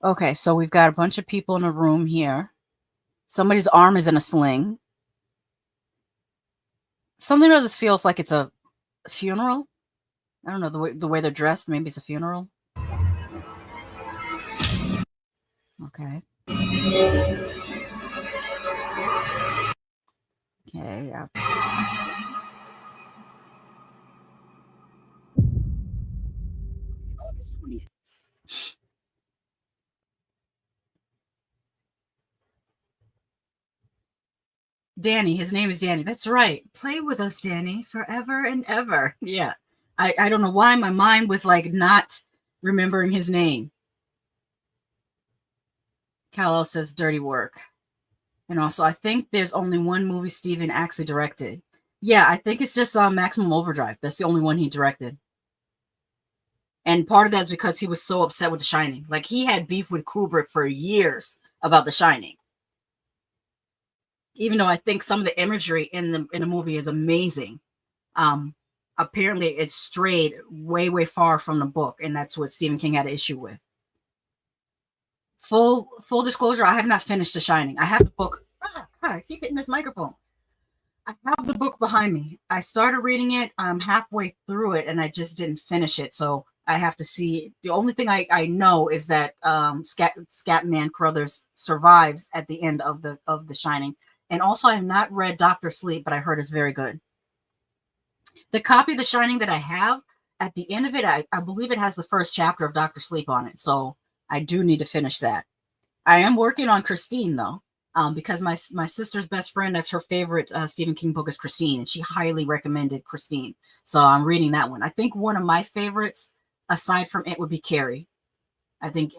Speaker 1: Okay, so we've got a bunch of people in a room here. Somebody's arm is in a sling. Something about this feels like it's a funeral. I don't know, the way they're dressed. Maybe it's a funeral. Okay. Okay. August 20th. Danny, his name is Danny. That's right. Play with us, Danny, forever and ever. Yeah. I don't know why my mind was like not remembering his name. Kal-El says dirty work. And also, I think there's only one movie Steven actually directed. Yeah, I think it's just Maximum Overdrive. That's the only one he directed. And part of that is because he was so upset with The Shining. Like, he had beef with Kubrick for years about The Shining. Even though I think some of the imagery in the movie is amazing, apparently it strayed way, way far from the book, and that's what Stephen King had an issue with. Full disclosure, I have not finished The Shining. I have the book. God, I keep hitting this microphone. I have the book behind me. I started reading it. I'm halfway through it, and I just didn't finish it. So I have to see. The only thing I know is that Scatman Crothers survives at the end of the Shining. And also, I have not read Doctor Sleep, but I heard it's very good. The copy of The Shining that I have, at the end of it, I believe it has the first chapter of Doctor Sleep on it. So I do need to finish that. I am working on Christine, though, because my sister's best friend, that's her favorite Stephen King book, is Christine, and she highly recommended Christine. So I'm reading that one. I think one of my favorites, aside from it, would be Carrie. I think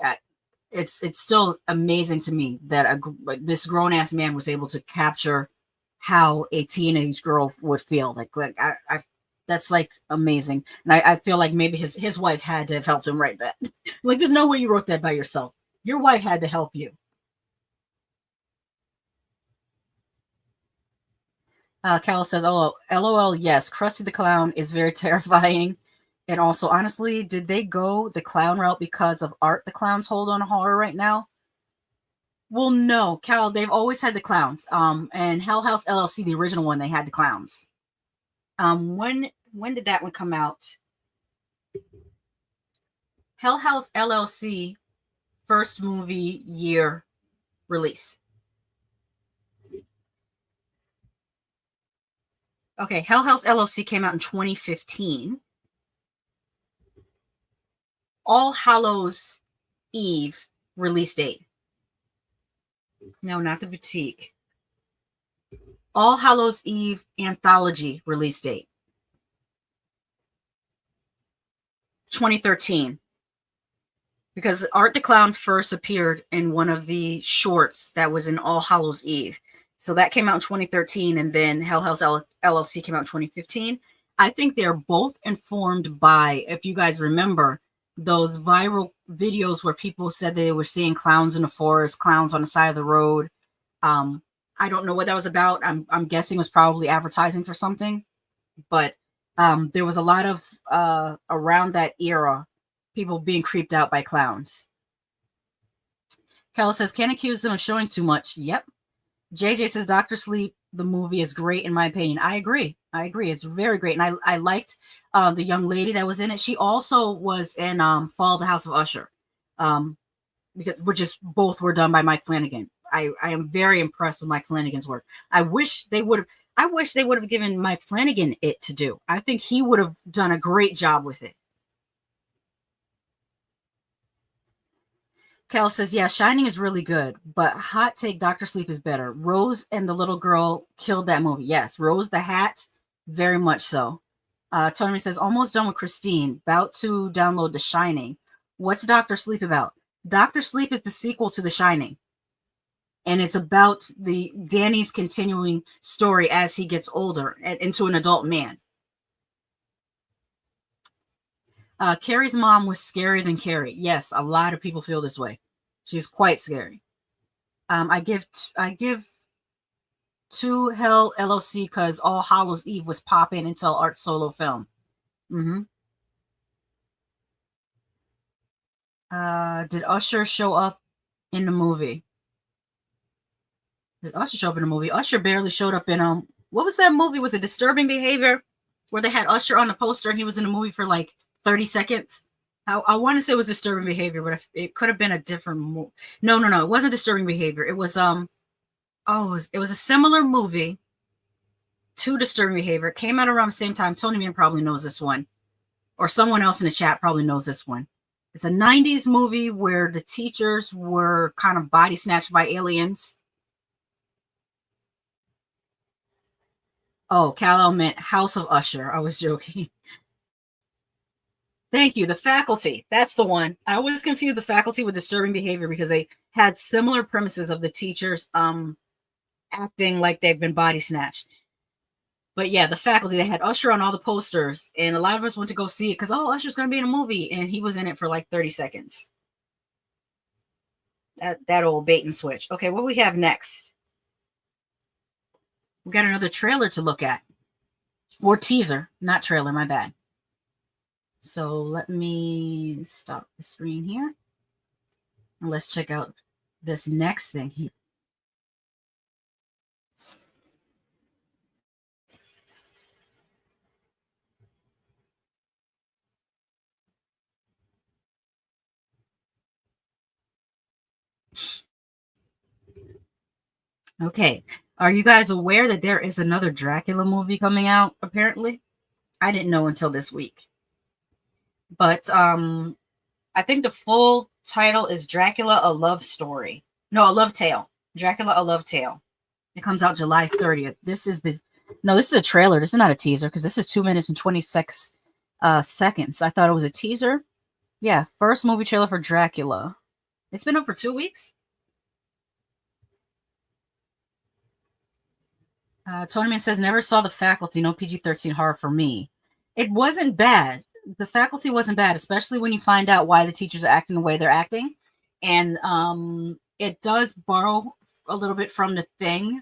Speaker 1: it's still amazing to me that this grown-ass man was able to capture how a teenage girl would feel. Like I that's like amazing. And I feel like maybe his wife had to have helped him write that. Like, there's no way you wrote that by yourself. Your wife had to help you. Cal says, "Oh, LOL, yes, Krusty the Clown is very terrifying." And also, honestly, did they go the clown route because of Art the Clown's hold on horror right now? Well, no, Cal, they've always had the clowns. And Hell House LLC, the original one, they had the clowns. When did that one come out? Hell House LLC, first movie year release. Okay, Hell House LLC came out in 2015. All Hallows Eve release date. No, not the boutique. All Hallows Eve anthology release date. 2013. Because Art the Clown first appeared in one of the shorts that was in All Hallows Eve. So that came out in 2013, and then Hell House LLC came out in 2015. I think they're both informed by, if you guys remember, those viral videos where people said they were seeing clowns in the forest, clowns on the side of the road. I don't know what that was about. I'm guessing it was probably advertising for something. But there was a lot of, around that era, people being creeped out by clowns. Kella says, can't accuse them of showing too much. Yep. JJ says, Dr. Sleep, the movie is great in my opinion. I agree. It's very great. And I liked the young lady that was in it. She also was in Fall of the House of Usher, which both were done by Mike Flanagan. I am very impressed with Mike Flanagan's work. I wish they would have given Mike Flanagan it to do. I think he would have done a great job with it. Kel says, yeah, Shining is really good, but hot take, Dr. Sleep is better. Rose and the little girl killed that movie. Yes, Rose the Hat, very much so. Tony says, almost done with Christine, about to download The Shining. What's Dr. Sleep about? Dr. Sleep is the sequel to The Shining. And it's about Danny's continuing story as he gets older and into an adult man. Carrie's mom was scarier than Carrie. Yes, a lot of people feel this way. She was quite scary. I give 2 Hell LOC because All Hallows Eve was popping until Art solo film. Did Usher show up in the movie? Usher barely showed up in what was that movie? Was it Disturbing Behavior? Where they had Usher on the poster and he was in the movie for like 30 seconds. I want to say it was Disturbing Behavior, but it could have been a different movie. No, it wasn't Disturbing Behavior. It was it was a similar movie to Disturbing Behavior. It came out around the same time. Tony Man probably knows this one, or someone else in the chat probably knows this one. It's a 90s movie where the teachers were kind of body snatched by aliens. Oh, Kal-El meant House of Usher. I was joking. Thank you. The Faculty. That's the one. I always confuse The Faculty with Disturbing Behavior because they had similar premises of the teachers acting like they've been body snatched. But yeah, The Faculty, they had Usher on all the posters, and a lot of us went to go see it because, oh, Usher's going to be in a movie, and he was in it for like 30 seconds. That old bait and switch. Okay, what we have next? We got another trailer to look at. Or teaser, not trailer, my bad. So let me stop the screen here. And let's check out this next thing here. Okay. Are you guys aware that there is another Dracula movie coming out, apparently? I didn't know until this week. But I think the full title is Dracula, A Love Story. No, A Love Tale. Dracula, A Love Tale. It comes out July 30th. This is a trailer. This is not a teaser because this is 2 minutes and 26 seconds. I thought it was a teaser. Yeah, first movie trailer for Dracula. It's been up for 2 weeks. Tony Man says, never saw The Faculty. No PG-13 horror for me. It wasn't bad. The Faculty wasn't bad, especially when you find out why the teachers are acting the way they're acting. And it does borrow a little bit from The Thing,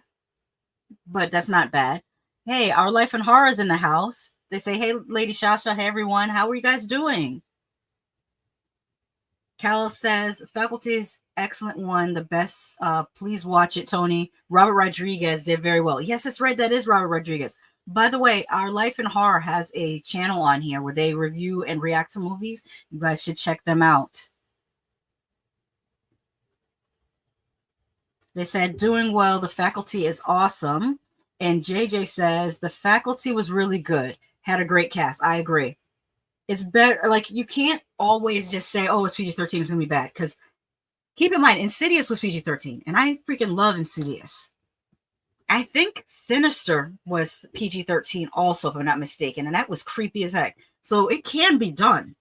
Speaker 1: but that's not bad. Hey, Our Life in Horror is in the house. They say, hey, Lady Shasha, hey, everyone. How are you guys doing? Cal says, Faculty's excellent one. The best. Please watch it, Tony. Robert Rodriguez did very well. Yes, that's right. That is Robert Rodriguez. By the way, Our Life in Horror has a channel on here where they review and react to movies. You guys should check them out. They said, doing well. The Faculty is awesome. And JJ says, The Faculty was really good. Had a great cast. I agree. It's better. Like, you can't always just say, oh, it's PG-13, it's going to be bad. Because keep in mind, Insidious was PG-13. And I freaking love Insidious. I think Sinister was PG-13 also, if I'm not mistaken. And that was creepy as heck. So it can be done.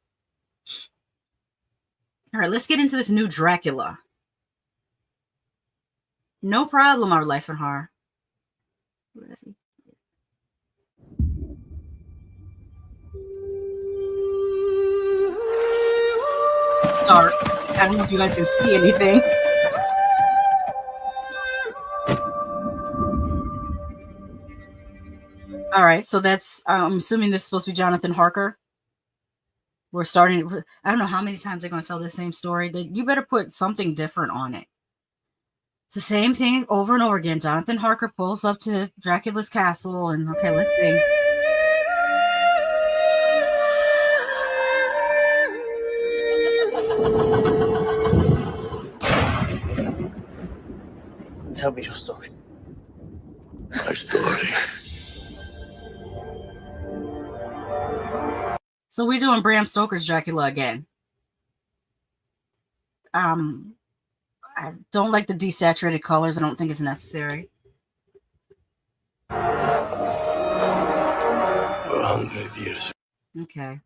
Speaker 1: All right, let's get into this new Dracula. No problem, Our Life in Horror. Let's see. Dark. I don't know if you guys can see anything. All right, so that's, I'm assuming this is supposed to be Jonathan Harker. We're starting, I don't know how many times they're going to tell the same story. You better put something different on it. It's the same thing over and over again. Jonathan Harker pulls up to Dracula's castle, and okay, let's see.
Speaker 2: Tell me your story.
Speaker 3: My story.
Speaker 1: So we're doing Bram Stoker's Dracula again. I don't like the desaturated colors. I don't think it's necessary.
Speaker 3: For 100 years
Speaker 1: Okay.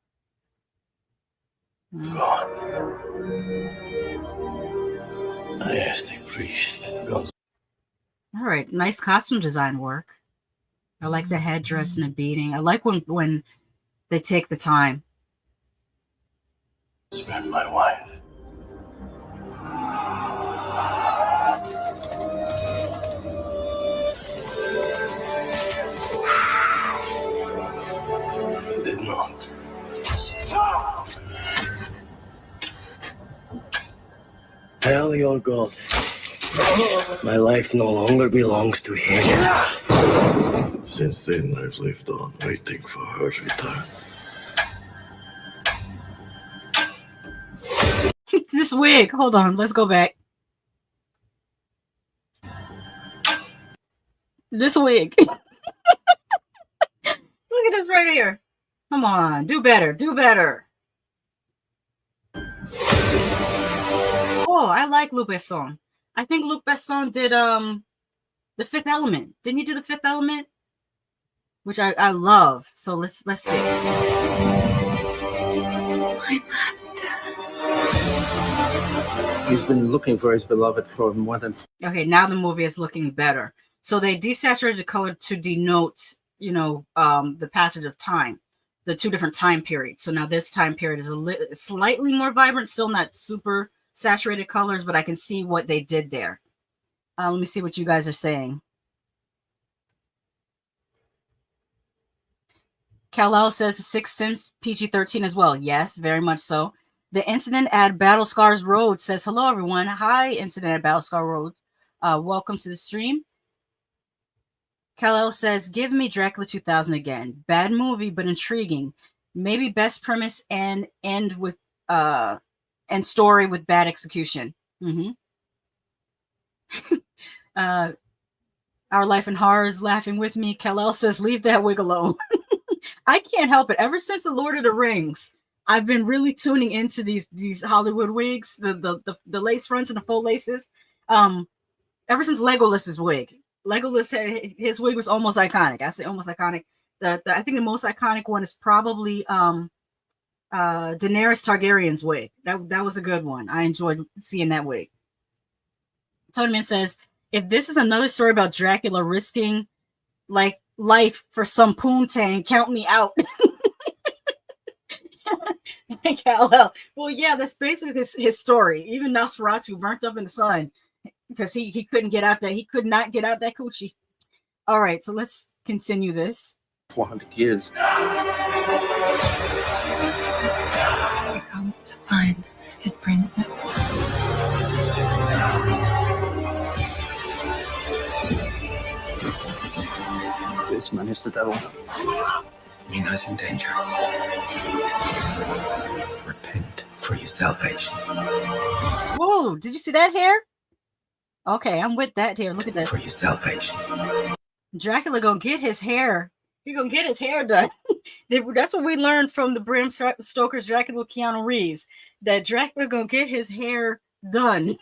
Speaker 3: gone, I asked the priest that goes.
Speaker 1: All right, nice costume design work. I like the headdress and the beading. I like when they take the time.
Speaker 3: Spend my wife. Did not.
Speaker 2: Tell your God, my life no longer belongs to him.
Speaker 3: Since then, I've lived on, waiting for her return.
Speaker 1: This wig. Hold on. Let's go back. This wig. Look at this right here. Come on. Do better. Do better. Oh, I like Luc Besson. I think Luc Besson did The Fifth Element. Didn't you do The Fifth Element? Which I love. So let's see.
Speaker 4: My master.
Speaker 5: He's been looking for his beloved for more than.
Speaker 1: Okay, now the movie is looking better. So they desaturated the color to denote, the passage of time, the two different time periods. So now this time period is slightly more vibrant, still not super saturated colors, but I can see what they did there. Let me see what you guys are saying. Kal-El says The Sixth Sense PG-13 as well. Yes, very much so. The Incident at Battle Scars Road says, hello, everyone. Hi, Incident at Battle Scar Road. Welcome to the stream. Kal-El says, give me Dracula 2000 again. Bad movie, but intriguing. Maybe best premise and end with and story with bad execution. Mm-hmm. Our Life in Horror is laughing with me. Kal-El says, leave that wig alone. I can't help it. Ever since The Lord of the Rings, I've been really tuning into these Hollywood wigs, the lace fronts and the faux laces. Ever since Legolas's wig. Legolas, his wig was almost iconic. I say almost iconic. I think the most iconic one is probably Daenerys Targaryen's wig. That was a good one. I enjoyed seeing that wig. Toadman says, if this is another story about Dracula risking like life for some poontang, count me out. Kal-El. Well, yeah, that's basically his story. Even Nosferatu burnt up in the sun because he couldn't get out there. He could not get out that coochie. All right, so let's continue this.
Speaker 5: 400 years.
Speaker 4: He comes to find his princess.
Speaker 5: This man is the devil.
Speaker 6: Nina's in danger. Repent for your salvation.
Speaker 1: Whoa, did you see that hair? Okay, I'm with that here. Look at that.
Speaker 6: For your salvation.
Speaker 1: Dracula gonna get his hair. He gonna get his hair done. That's what we learned from the Bram Stoker's Dracula with Keanu Reeves. That Dracula gonna get his hair done.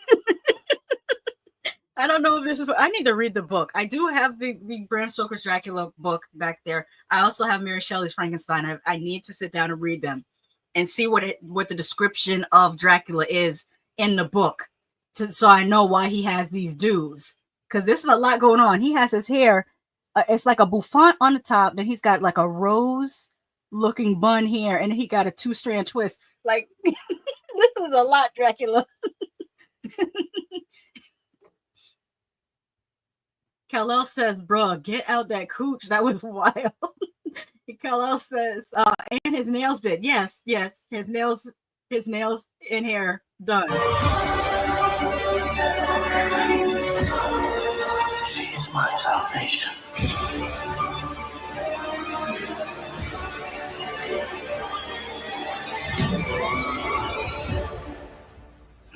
Speaker 1: I don't know if this is. I need to read the book. I do have the Bram Stoker's Dracula book back there. I also have Mary Shelley's Frankenstein. I need to sit down and read them, and see what the description of Dracula is in the book, so I know why he has these dues. Because there's a lot going on. He has his hair. It's like a bouffant on the top. Then he's got like a rose-looking bun here, and he got a 2-strand twist. Like this is a lot, Dracula. Kal-El says, bruh, get out that cooch. That was wild. Kal-El says, and his nails did. Yes. His nails in hair done.
Speaker 6: She is my salvation.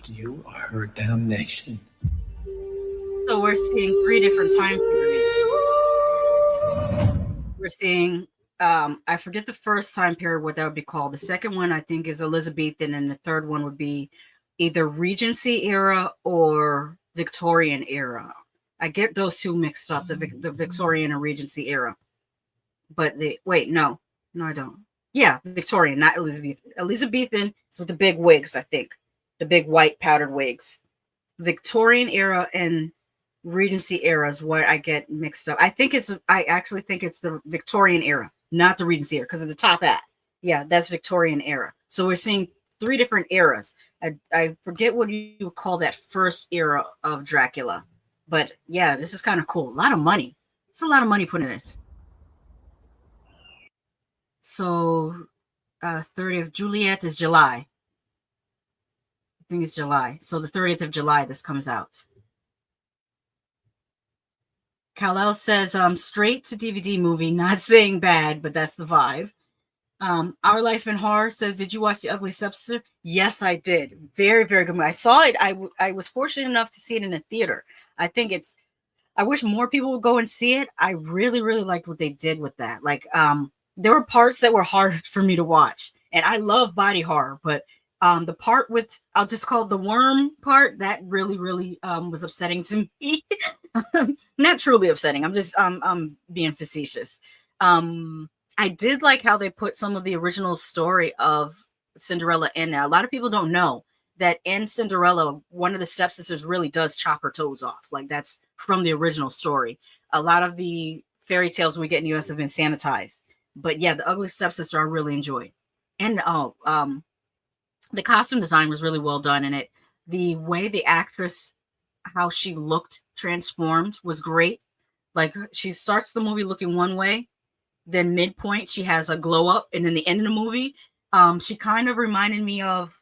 Speaker 6: You are her damnation.
Speaker 1: So we're seeing 3 different time periods. We're seeing, I forget the first time period, what that would be called. The second one, I think, is Elizabethan, and the third one would be either Regency era or Victorian era. I get those two mixed up, the Victorian and Regency era. But no, I don't. Yeah, Victorian, not Elizabethan. Elizabethan is with the big wigs, I think. The big white powdered wigs. Victorian era and Regency era is what I get mixed up. I actually think it's the Victorian era, not the Regency era, because of the top hat. Yeah, that's Victorian era. So we're seeing 3 different eras. I forget what you would call that first era of Dracula. But yeah, this is kind of cool. A lot of money. It's a lot of money put in this. So 30th Juliet is July. I think it's July. So the 30th of July, this comes out. Kal-El says, straight to DVD movie, not saying bad, but that's the vibe. Our Life in Horror says, did you watch The Ugly Stepsister? Yes, I did. Very, very good movie. I saw it. I was fortunate enough to see it in a theater. I wish more people would go and see it. I really, really liked what they did with that. Like, there were parts that were hard for me to watch. And I love body horror, but The part with, I'll just call it the worm part, that really, really was upsetting to me. Not truly upsetting. I'm being facetious. I did like how they put some of the original story of Cinderella in there. A lot of people don't know that in Cinderella, one of the stepsisters really does chop her toes off. Like, that's from the original story. A lot of the fairy tales we get in the US have been sanitized. But yeah, the ugly stepsister I really enjoyed. And the costume design was really well done in it. The way the actress, how she looked transformed was great. Like, she starts the movie looking one way, then midpoint she has a glow up, and then the end of the movie, she kind of reminded me of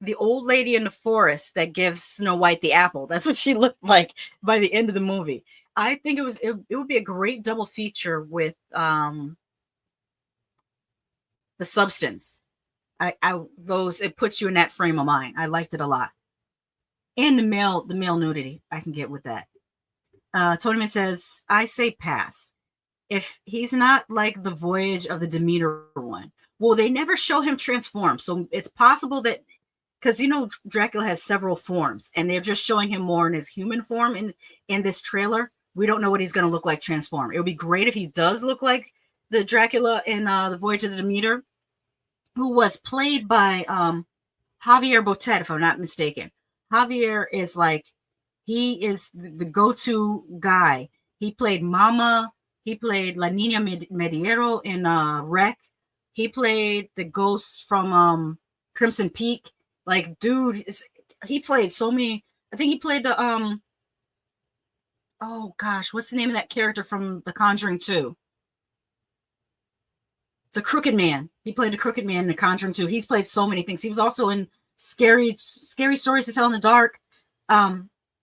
Speaker 1: the old lady in the forest that gives Snow White the apple. That's what she looked like by the end of the movie. I think it would be a great double feature with the Substance. It puts you in that frame of mind. I liked it a lot. And the male nudity, I can get with that. Tonyman says, I say pass. If he's not like the Voyage of the Demeter one. Well, they never show him transform. So it's possible that, because Dracula has several forms, and they're just showing him more in his human form in this trailer. We don't know what he's going to look like transform. It would be great if he does look like the Dracula in the Voyage of the Demeter, who was played by Javier Botet, if I'm not mistaken. Javier is he is the go-to guy. He played Mama. He played La Niña Mediero in Rec. He played the ghost from Crimson Peak. Like, dude, he played so many. I think he played the oh gosh, what's the name of that character from The Conjuring 2? The Crooked Man. He played the Crooked Man in The Conjuring 2. He's played so many things. He was also in Scary Stories to Tell in the Dark.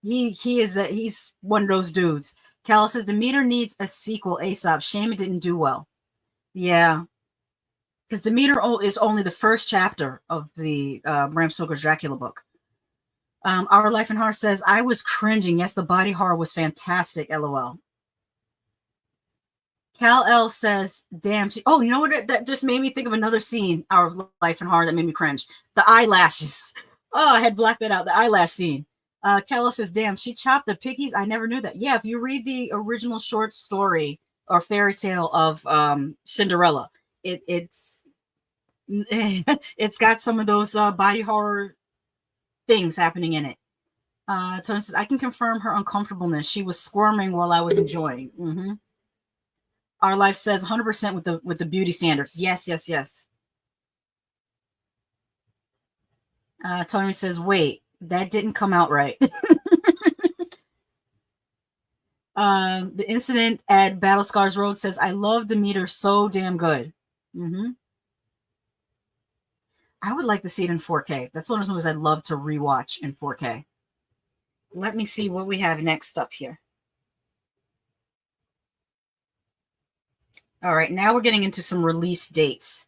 Speaker 1: He's one of those dudes. Cal says Demeter needs a sequel ASAP. Shame it didn't do well. Yeah, because Demeter is only the first chapter of the Bram Stoker's Dracula book. Our Life in Horror says, I was cringing. Yes, the body horror was fantastic. LOL. Cal L says, damn. Oh, you know what? That just made me think of another scene, Our Life in Horror, that made me cringe. The eyelashes. Oh, I had blacked that out. The eyelash scene. Cal L says, damn, she chopped the piggies. I never knew that. Yeah, if you read the original short story or fairy tale of Cinderella, it's got some of those body horror things happening in it. Tony says, I can confirm her uncomfortableness. She was squirming while I was enjoying. Mm-hmm. Our Life says 100% with the beauty standards. Yes. Tony says, wait, that didn't come out right. The Incident at Battle Scars Road says, I love Demeter so damn good. Mm-hmm. I would like to see it in 4K. That's one of those movies I'd love to rewatch in 4K. Let me see what we have next up here. All right, now we're getting into some release dates.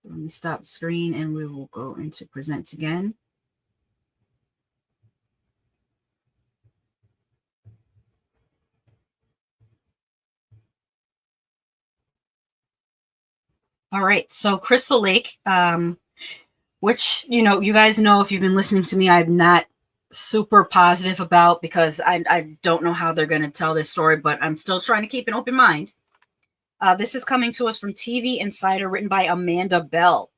Speaker 1: Let me stop the screen and we will go into presents again. All right, so Crystal Lake, which, you guys know, if you've been listening to me, I'm not super positive about, because I don't know how they're going to tell this story, but I'm still trying to keep an open mind. This is coming to us from TV Insider, written by Amanda Bell.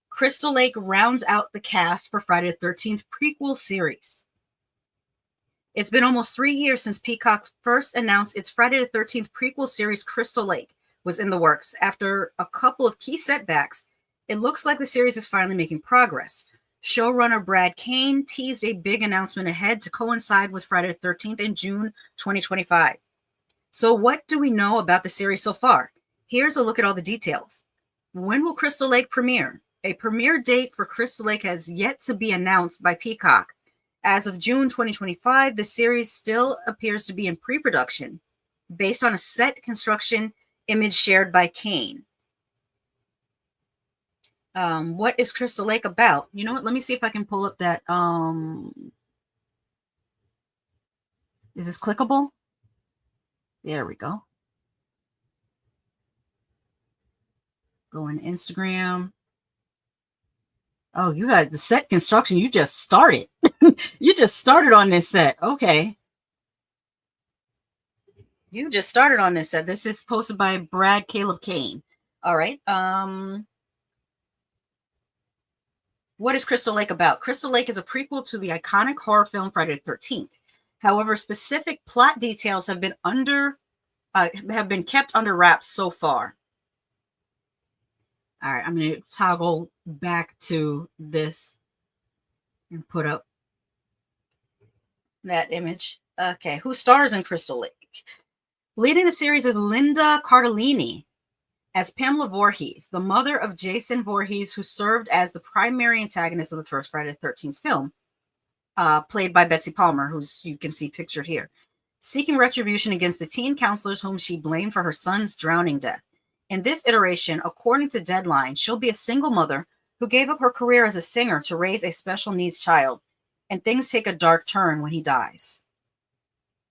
Speaker 1: Crystal Lake rounds out the cast for Friday the 13th prequel series. It's been almost 3 years since Peacock first announced its Friday the 13th prequel series, Crystal Lake, was in the works. After a couple of key setbacks, it looks like the series is finally making progress. Showrunner Brad Kane teased a big announcement ahead to coincide with Friday the 13th in June 2025. So what do we know about the series so far? Here's a look at all the details. When will Crystal Lake premiere? A premiere date for Crystal Lake has yet to be announced by Peacock. As of June 2025, the series still appears to be in pre-production, based on a set construction image shared by Kane. What is Crystal Lake about? You know what? Let me see if I can pull up that. Is this clickable? There we go. Go on Instagram. Oh, you got the set construction. You just started. You just started on this set. Okay. You just started on this set. This is posted by Brad Caleb Kane. All right. What is Crystal Lake about? Crystal Lake is a prequel to the iconic horror film Friday the 13th. However, specific plot details have been kept under wraps so far. All right, I'm going to toggle back to this and put up that image. Okay, who stars in Crystal Lake? Leading the series is Linda Cardellini as Pamela Voorhees, the mother of Jason Voorhees, who served as the primary antagonist of the first Friday the 13th film, played by Betsy Palmer, who's you can see pictured here, seeking retribution against the teen counselors whom she blamed for her son's drowning death. In this iteration, according to Deadline, she'll be a single mother who gave up her career as a singer to raise a special needs child, and things take a dark turn when he dies.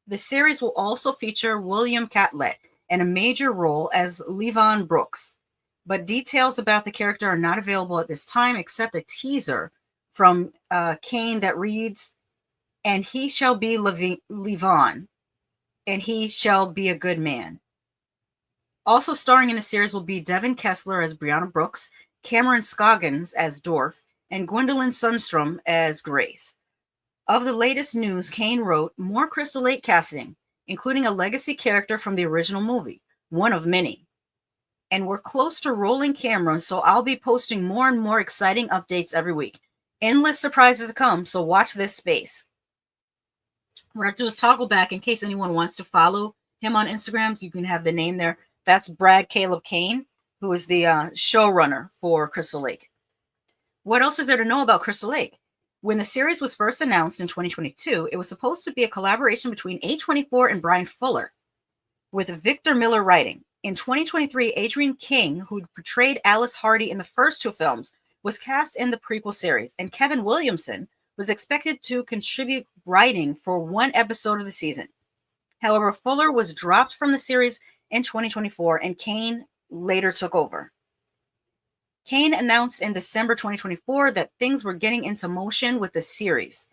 Speaker 1: The series will also feature William Catlett in a major role as Levon Brooks, but details about the character are not available at this time except a teaser from Kane that reads, "And he shall be Levon, and he shall be a good man." Also starring in the series will be Devin Kessler as Brianna Brooks, Cameron Scoggins as Dorf, and Gwendolyn Sundstrom as Grace. Of the latest news, Kane wrote, "More Crystal Lake casting, including a legacy character from the original movie, one of many. And we're close to rolling cameras, so I'll be posting more and more exciting updates every week. Endless surprises to come, so watch this space." What I do is toggle back in case anyone wants to follow him on Instagram, so you can have the name there. That's Brad Caleb Kane, who is the showrunner for Crystal Lake. What else is there to know about Crystal Lake? When the series was first announced in 2022, it was supposed to be a collaboration between A24 and Brian Fuller, with Victor Miller writing. In 2023, Adrienne King, who portrayed Alice Hardy in the first two films, was cast in the prequel series, and Kevin Williamson was expected to contribute writing for one episode of the season. However, Fuller was dropped from the series in 2024, and Kane later took over. Kane announced in December 2024 that things were getting into motion with the series.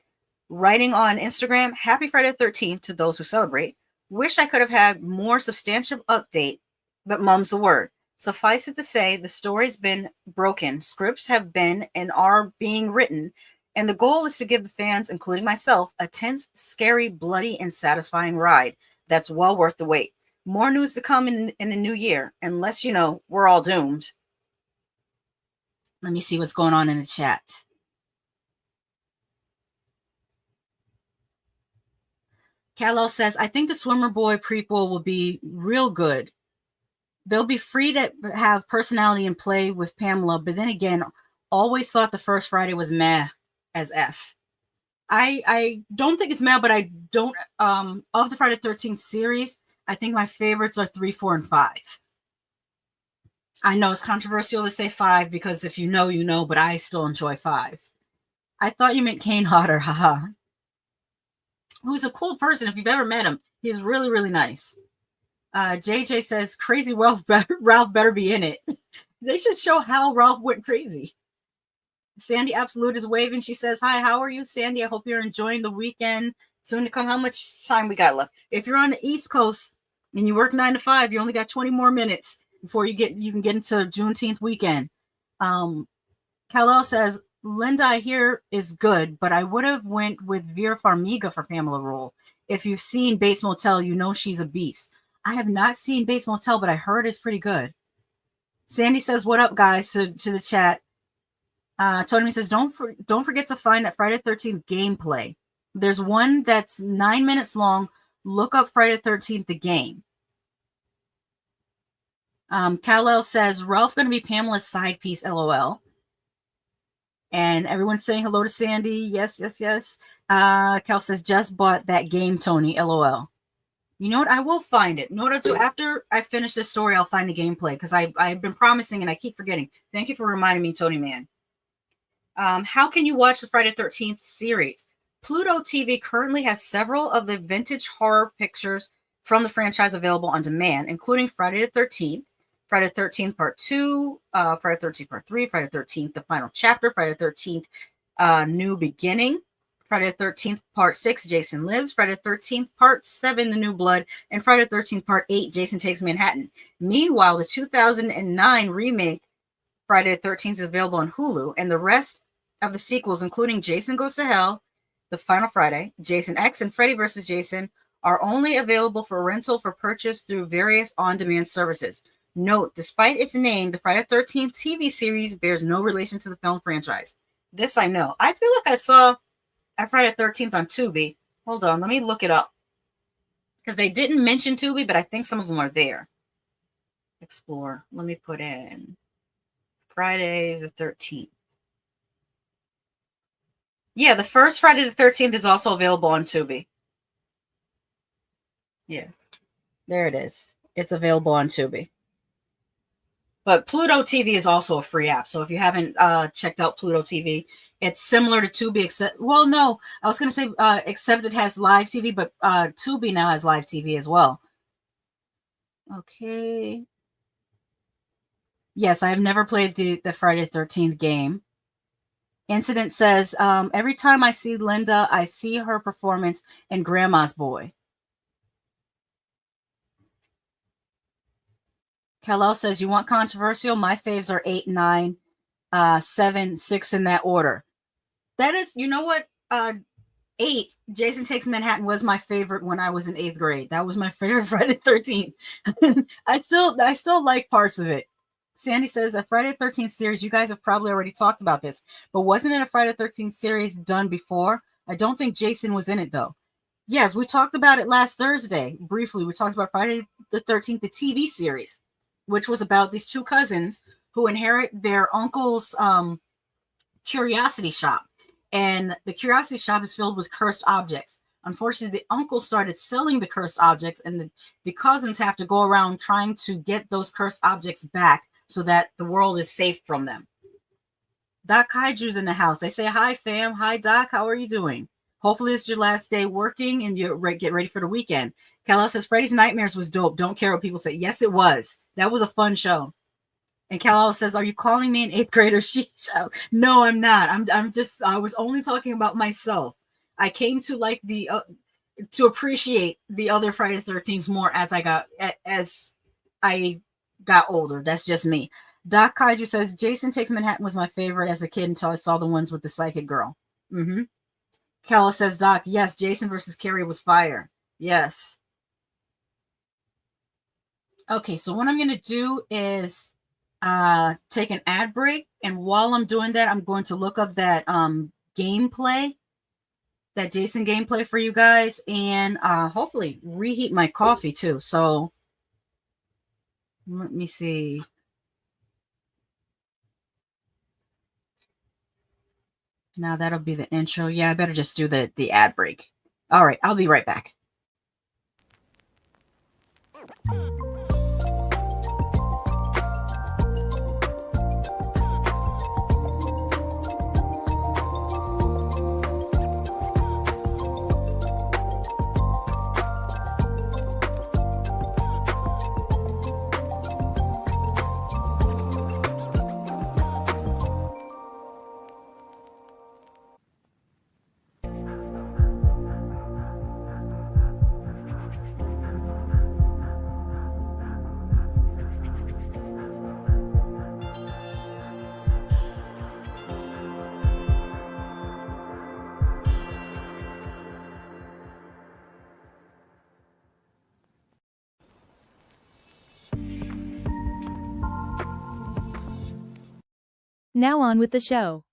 Speaker 1: Writing on Instagram, "Happy Friday the 13th to those who celebrate. Wish I could have had more substantial update, but mum's the word. Suffice it to say, the story's been broken. Scripts have been and are being written, and the goal is to give the fans, including myself, a tense, scary, bloody, and satisfying ride that's well worth the wait. More news to come in the new year, unless, we're all doomed." Let me see what's going on in the chat. Kal-El says, "I think the Swimmer Boy prequel will be real good. They'll be free to have personality and play with Pamela, but then again, always thought the first Friday was meh as F." I don't think it's meh, but I don't, of the Friday the 13th series, I think my favorites are 3, 4, and 5. I know it's controversial to say 5 because if you know, you know, but I still enjoy 5. I thought you meant Kane Hodder, haha. Who's a cool person if you've ever met him. He's really, really nice. JJ says, "Crazy Ralph better be in it." They should show how Ralph went crazy. Sandy Absolute is waving. She says, "Hi, how are you, Sandy? I hope you're enjoying the weekend. Soon to come." How much time we got left? If you're on the East Coast and you work 9 to 5, you only got 20 more minutes before you can get into Juneteenth weekend. Kal-El says, "Linda, I hear is good, but I would have went with Vera Farmiga for Pamela role. If you've seen Bates Motel, you know she's a beast." I have not seen Bates Motel, but I heard it's pretty good. Sandy says, "What up, guys?" to the chat. Tony says, don't forget to find that Friday the 13th gameplay. There's one that's 9 minutes long. Look up Friday the 13th, the game. Kal-El says, "Ralph going to be Pamela's side piece, LOL." And everyone's saying hello to Sandy. Yes, yes, yes. Cal says, "Just bought that game, Tony, LOL." You know what? I will find it. You know what I'll do? After I finish this story, I'll find the gameplay because I've been promising and I keep forgetting. Thank you for reminding me, Tony Man. How can you watch the Friday the 13th series? Pluto TV currently has several of the vintage horror pictures from the franchise available on demand, including Friday the 13th, Friday the 13th Part 2, Friday the 13th Part 3, Friday the 13th The Final Chapter, Friday the 13th New Beginning, Friday the 13th Part 6 Jason Lives, Friday the 13th Part 7 The New Blood, and Friday the 13th Part 8 Jason Takes Manhattan. Meanwhile, the 2009 remake Friday the 13th is available on Hulu, and the rest of the sequels, including Jason Goes to Hell, The Final Friday, Jason X, and Freddy vs. Jason, are only available for rental for purchase through various on-demand services. Note, despite its name, the Friday the 13th TV series bears no relation to the film franchise. This I know. I feel like I saw a Friday the 13th on Tubi. Hold on, let me look it up. Because they didn't mention Tubi, but I think some of them are there. Explore. Let me put in Friday the 13th. Yeah, the first Friday the 13th is also available on Tubi. Yeah, there it is. It's available on Tubi. But Pluto TV is also a free app. So if you haven't checked out Pluto TV, it's similar to Tubi, except, well, no, I was going to say, except it has live TV, but Tubi now has live TV as well. Okay. Yes, I've never played the Friday the 13th game. Incident says, every time I see Linda, I see her performance in Grandma's Boy. Kellel says, you want controversial? My faves are 8, 9, 7, 6 in that order. That is, you know what? 8, Jason Takes Manhattan was my favorite when I was in 8th grade. That was my favorite Friday the 13th. I still like parts of it. Sandy says, a Friday the 13th series, you guys have probably already talked about this, but wasn't it a Friday the 13th series done before? I don't think Jason was in it, though. Yes, we talked about it last Thursday. Briefly, we talked about Friday the 13th, the TV series, which was about these two cousins who inherit their uncle's curiosity shop. And the curiosity shop is filled with cursed objects. Unfortunately, the uncle started selling the cursed objects, and the cousins have to go around trying to get those cursed objects back so that the world is safe from them. Doc Kaiju's in the house. They say, hi, fam. Hi, Doc. How are you doing? Hopefully it's your last day working and you get ready for the weekend. Kal says, Freddy's Nightmares was dope. Don't care what people say. Yes, it was. That was a fun show. And Kal says, are you calling me an 8th grader? No, I'm not. I was only talking about myself. I came to like to appreciate the other Friday the 13th more as I got older. That's just me. Doc Kaiju says, Jason Takes Manhattan was my favorite as a kid until I saw the ones with the psychic girl. Mm-hmm. Kella says, Doc, yes, Jason versus Carrie was fire. Yes. Okay, so what I'm going to do is take an ad break. And while I'm doing that, I'm going to look up that gameplay, that Jason gameplay for you guys, and hopefully reheat my coffee too. So let me see. Now that'll be the intro. Yeah, I better just do the ad break. All right, I'll be right back.
Speaker 7: Now on with the show.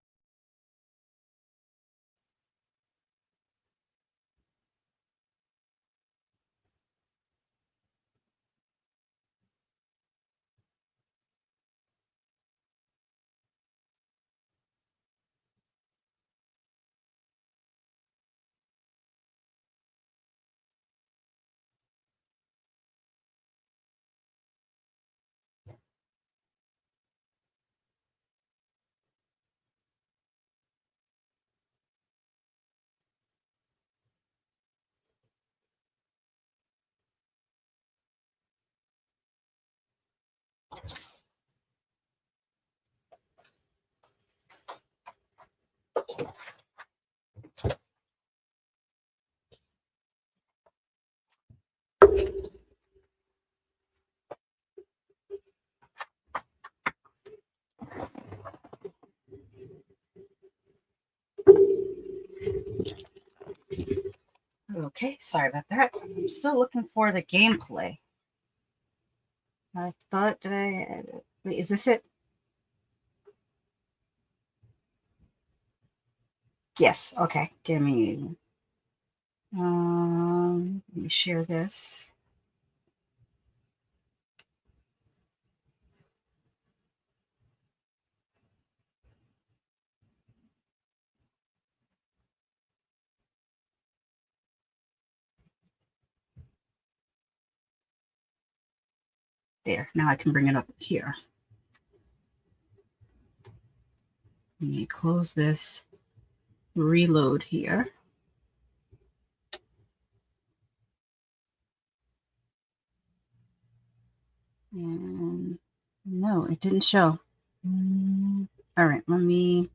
Speaker 1: Okay, sorry about that. I'm still looking for the gameplay. I thought wait, is this it? Yes, okay. Give me let me share this. There, now I can bring it up here. Let me close this, reload here. And no, it didn't show. All right, let me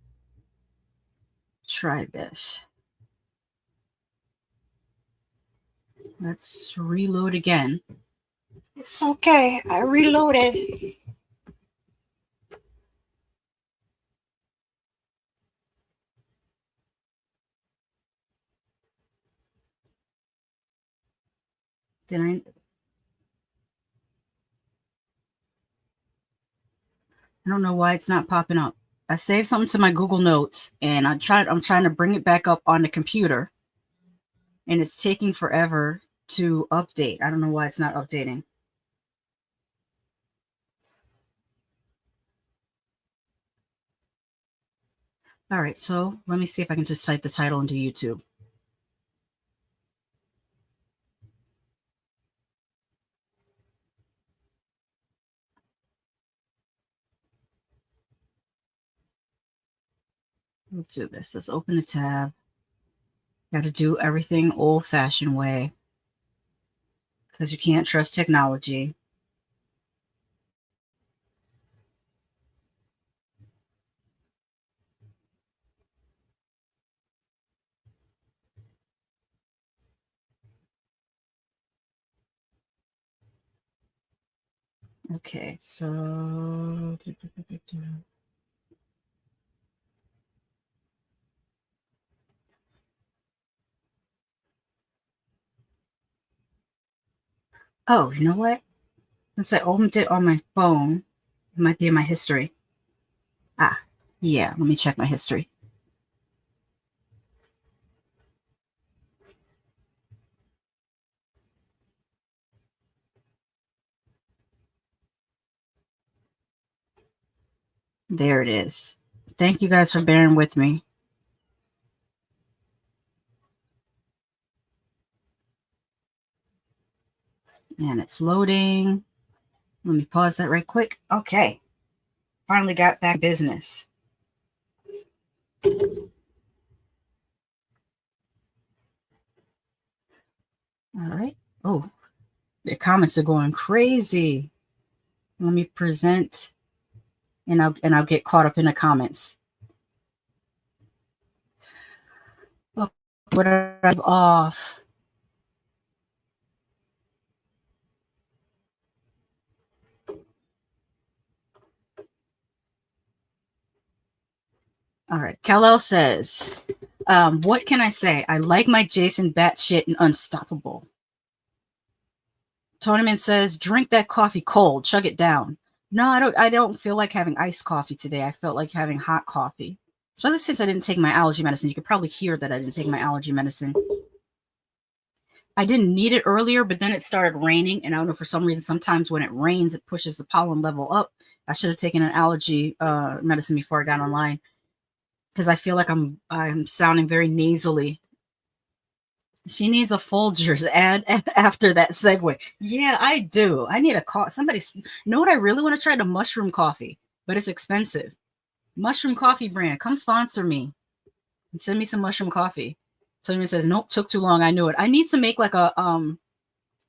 Speaker 1: try this. Let's reload again. It's okay, I reloaded. I don't know why it's not popping up. I saved something to my Google Notes and I'm trying to bring it back up on the computer and it's taking forever to update. I don't know why it's not updating. All right, so let me see if I can just type the title into YouTube. Let's do this. Let's open a tab. Got to do everything old-fashioned way because you can't trust technology. Okay, so oh, you know what? Since I opened it on my phone, it might be in my history. Ah, yeah, let me check my history. There it is. Thank you guys for bearing with me. And it's loading. Let me pause that right quick. Okay. Finally got back business. All right. Oh, the comments are going crazy. Let me present and I'll get caught up in the comments. Oh, what are I off? All right. Kal-El says, what can I say? I like my Jason batshit and unstoppable. Tonyman says, drink that coffee cold, chug it down. No, I don't feel like having iced coffee today. I felt like having hot coffee. Especially since I didn't take my allergy medicine. You could probably hear that I didn't take my allergy medicine. I didn't need it earlier, but then it started raining. And I don't know, for some reason, sometimes when it rains, it pushes the pollen level up. I should have taken an allergy medicine before I got online. Because I feel like I'm sounding very nasally. She needs a Folgers ad after that segue. Yeah, I do. I need a coffee. Somebody, know what I really want to try? The mushroom coffee, but it's expensive. Mushroom coffee brand, come sponsor me and send me some mushroom coffee. Someone says, nope, took too long. I knew it. I need to make like a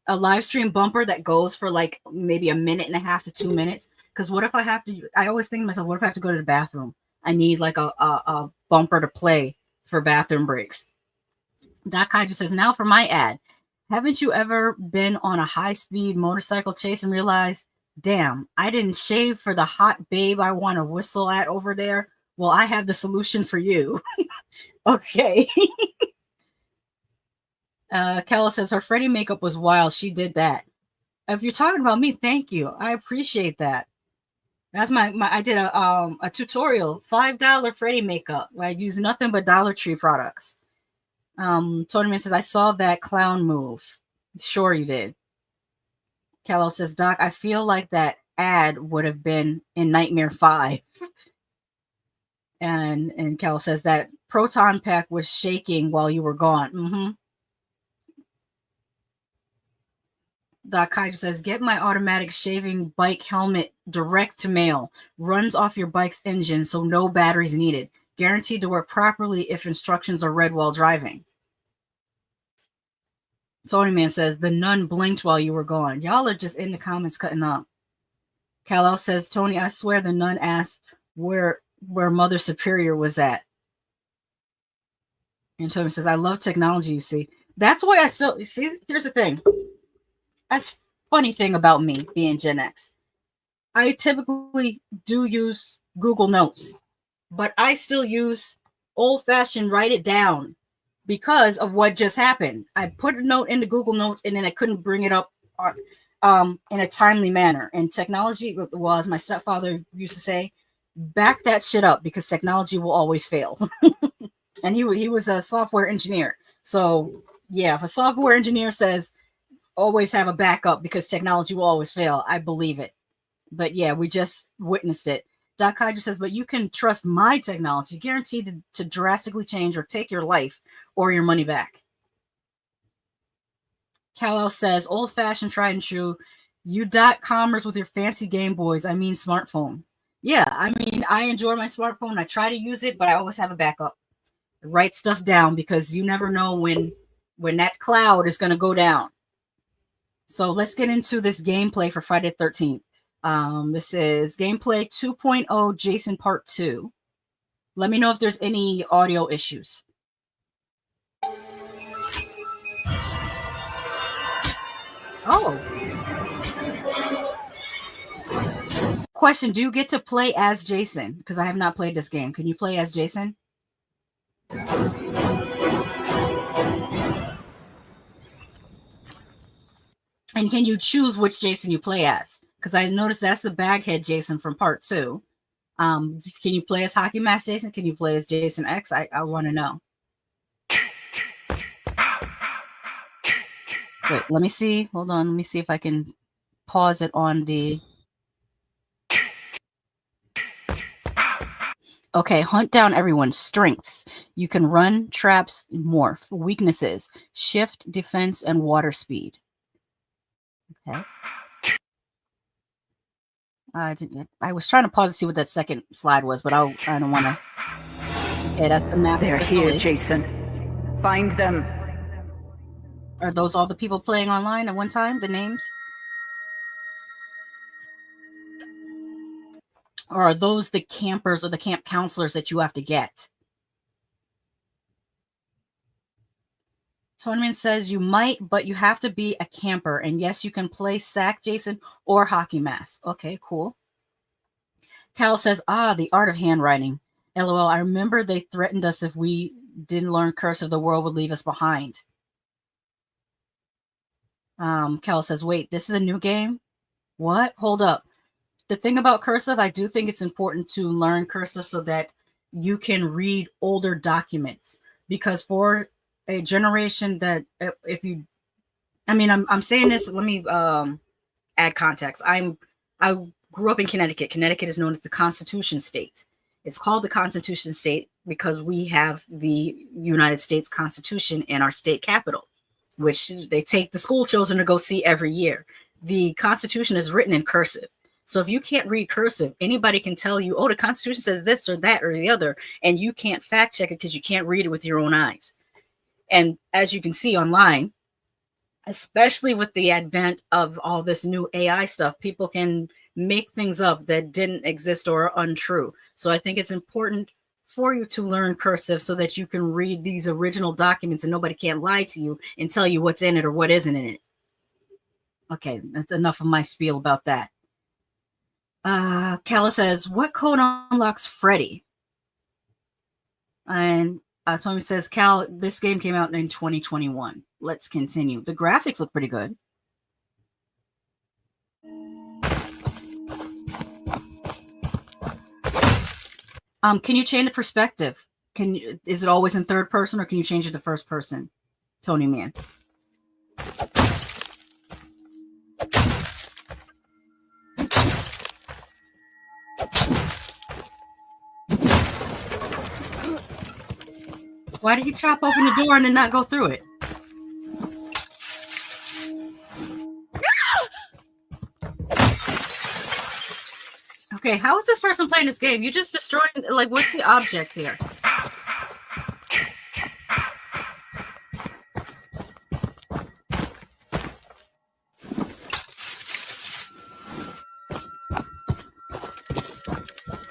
Speaker 1: live stream bumper that goes for like maybe 1.5 to 2 minutes. Because what if I have to? I always think to myself, what if I have to go to the bathroom? I need like a bumper to play for bathroom breaks. Doc Kaiju says, now for my ad. Haven't you ever been on a high-speed motorcycle chase and realized, damn, I didn't shave for the hot babe I want to whistle at over there? Well, I have the solution for you. Okay. Kella says her Freddy makeup was wild. She did that. If you're talking about me, thank you. I appreciate that. That's my I did a tutorial, $5 Freddy makeup. Where I use nothing but Dollar Tree products. Tony Man says, I saw that clown move. Sure you did. Kella says, Doc, I feel like that ad would have been in Nightmare 5. And Kella says that proton pack was shaking while you were gone. Mm-hmm. Doc Kaiju says, get my automatic shaving bike helmet direct to mail. Runs off your bike's engine, so no batteries needed. Guaranteed to work properly if instructions are read while driving. Tony Man says, the nun blinked while you were gone. Y'all are just in the comments cutting up. Kal-El says, Tony, I swear the nun asked where Mother Superior was at. And Tony says, I love technology, you see. That's why I still, you see, here's the thing. That's funny thing about me being Gen X. I typically do use Google Notes, but I still use old-fashioned write it down because of what just happened. I put a note into Google Notes and then I couldn't bring it up in a timely manner. And technology, well, as my stepfather used to say, back that shit up because technology will always fail. And he was a software engineer. So yeah, if a software engineer says always have a backup because technology will always fail, I believe it. But yeah, we just witnessed it. Doc Kaiju says, but you can trust my technology, guaranteed to drastically change or take your life or your money back. Kal-El says, old-fashioned, tried and true. You dot commerce with your fancy Game Boys. I mean smartphone. Yeah, I mean, I enjoy my smartphone. I try to use it, but I always have a backup. Write stuff down because you never know when that cloud is going to go down. So let's get into this gameplay for Friday the 13th. This is gameplay 2.0 Jason Part 2. Let me know if there's any audio issues. Oh. Question, do you get to play as Jason? Because I have not played this game. Can you play as Jason? And can you choose which Jason you play as? Because I noticed that's the Baghead Jason from Part 2. Can you play as Hockey Mask Jason? Can you play as Jason X? I want to know. Wait, let me see. Hold on. Let me see if I can pause it on the... Okay, hunt down everyone's strengths. You can run, traps, morph. Weaknesses, shift, defense, and water speed. Okay. I was trying to pause to see what that second slide was, but I don't want to. Okay, that's the map.
Speaker 8: They're here, Jason. Find them.
Speaker 1: Are those all the people playing online at one time? The names? Or are those the campers or the camp counselors that you have to get? Tournament says you might, but you have to be a camper. And yes, you can play Sack Jason or Hockey Mask. Okay, cool. Cal says, the art of handwriting. LOL, I remember they threatened us if we didn't learn Cursive, the world would leave us behind. Cal says, wait, this is a new game? What? Hold up. The thing about Cursive, I do think it's important to learn Cursive so that you can read older documents. Because for a generation that I'm saying this, let me add context. I grew up in Connecticut. Connecticut is known as the Constitution State. It's called the Constitution State because we have the United States Constitution in our state capital, which they take the school children to go see every year. The Constitution is written in cursive. So if you can't read cursive, anybody can tell you, the Constitution says this or that or the other, and you can't fact check it because you can't read it with your own eyes. And as you can see online, especially with the advent of all this new AI stuff, people can make things up that didn't exist or are untrue. So I think it's important for you to learn cursive so that you can read these original documents and nobody can't lie to you and tell you what's in it or what isn't in it. Okay, that's enough of my spiel about that. Kala says, what code unlocks Freddy? And Tommy says, Cal, this game came out in 2021. let's continue. The graphics look pretty good. Can you change the perspective? Is it always in third person, or can you change it to first person? Tony Man. Why did he chop open the door and then not go through it? Okay, how is this person playing this game? You just destroying, like, what's the object here?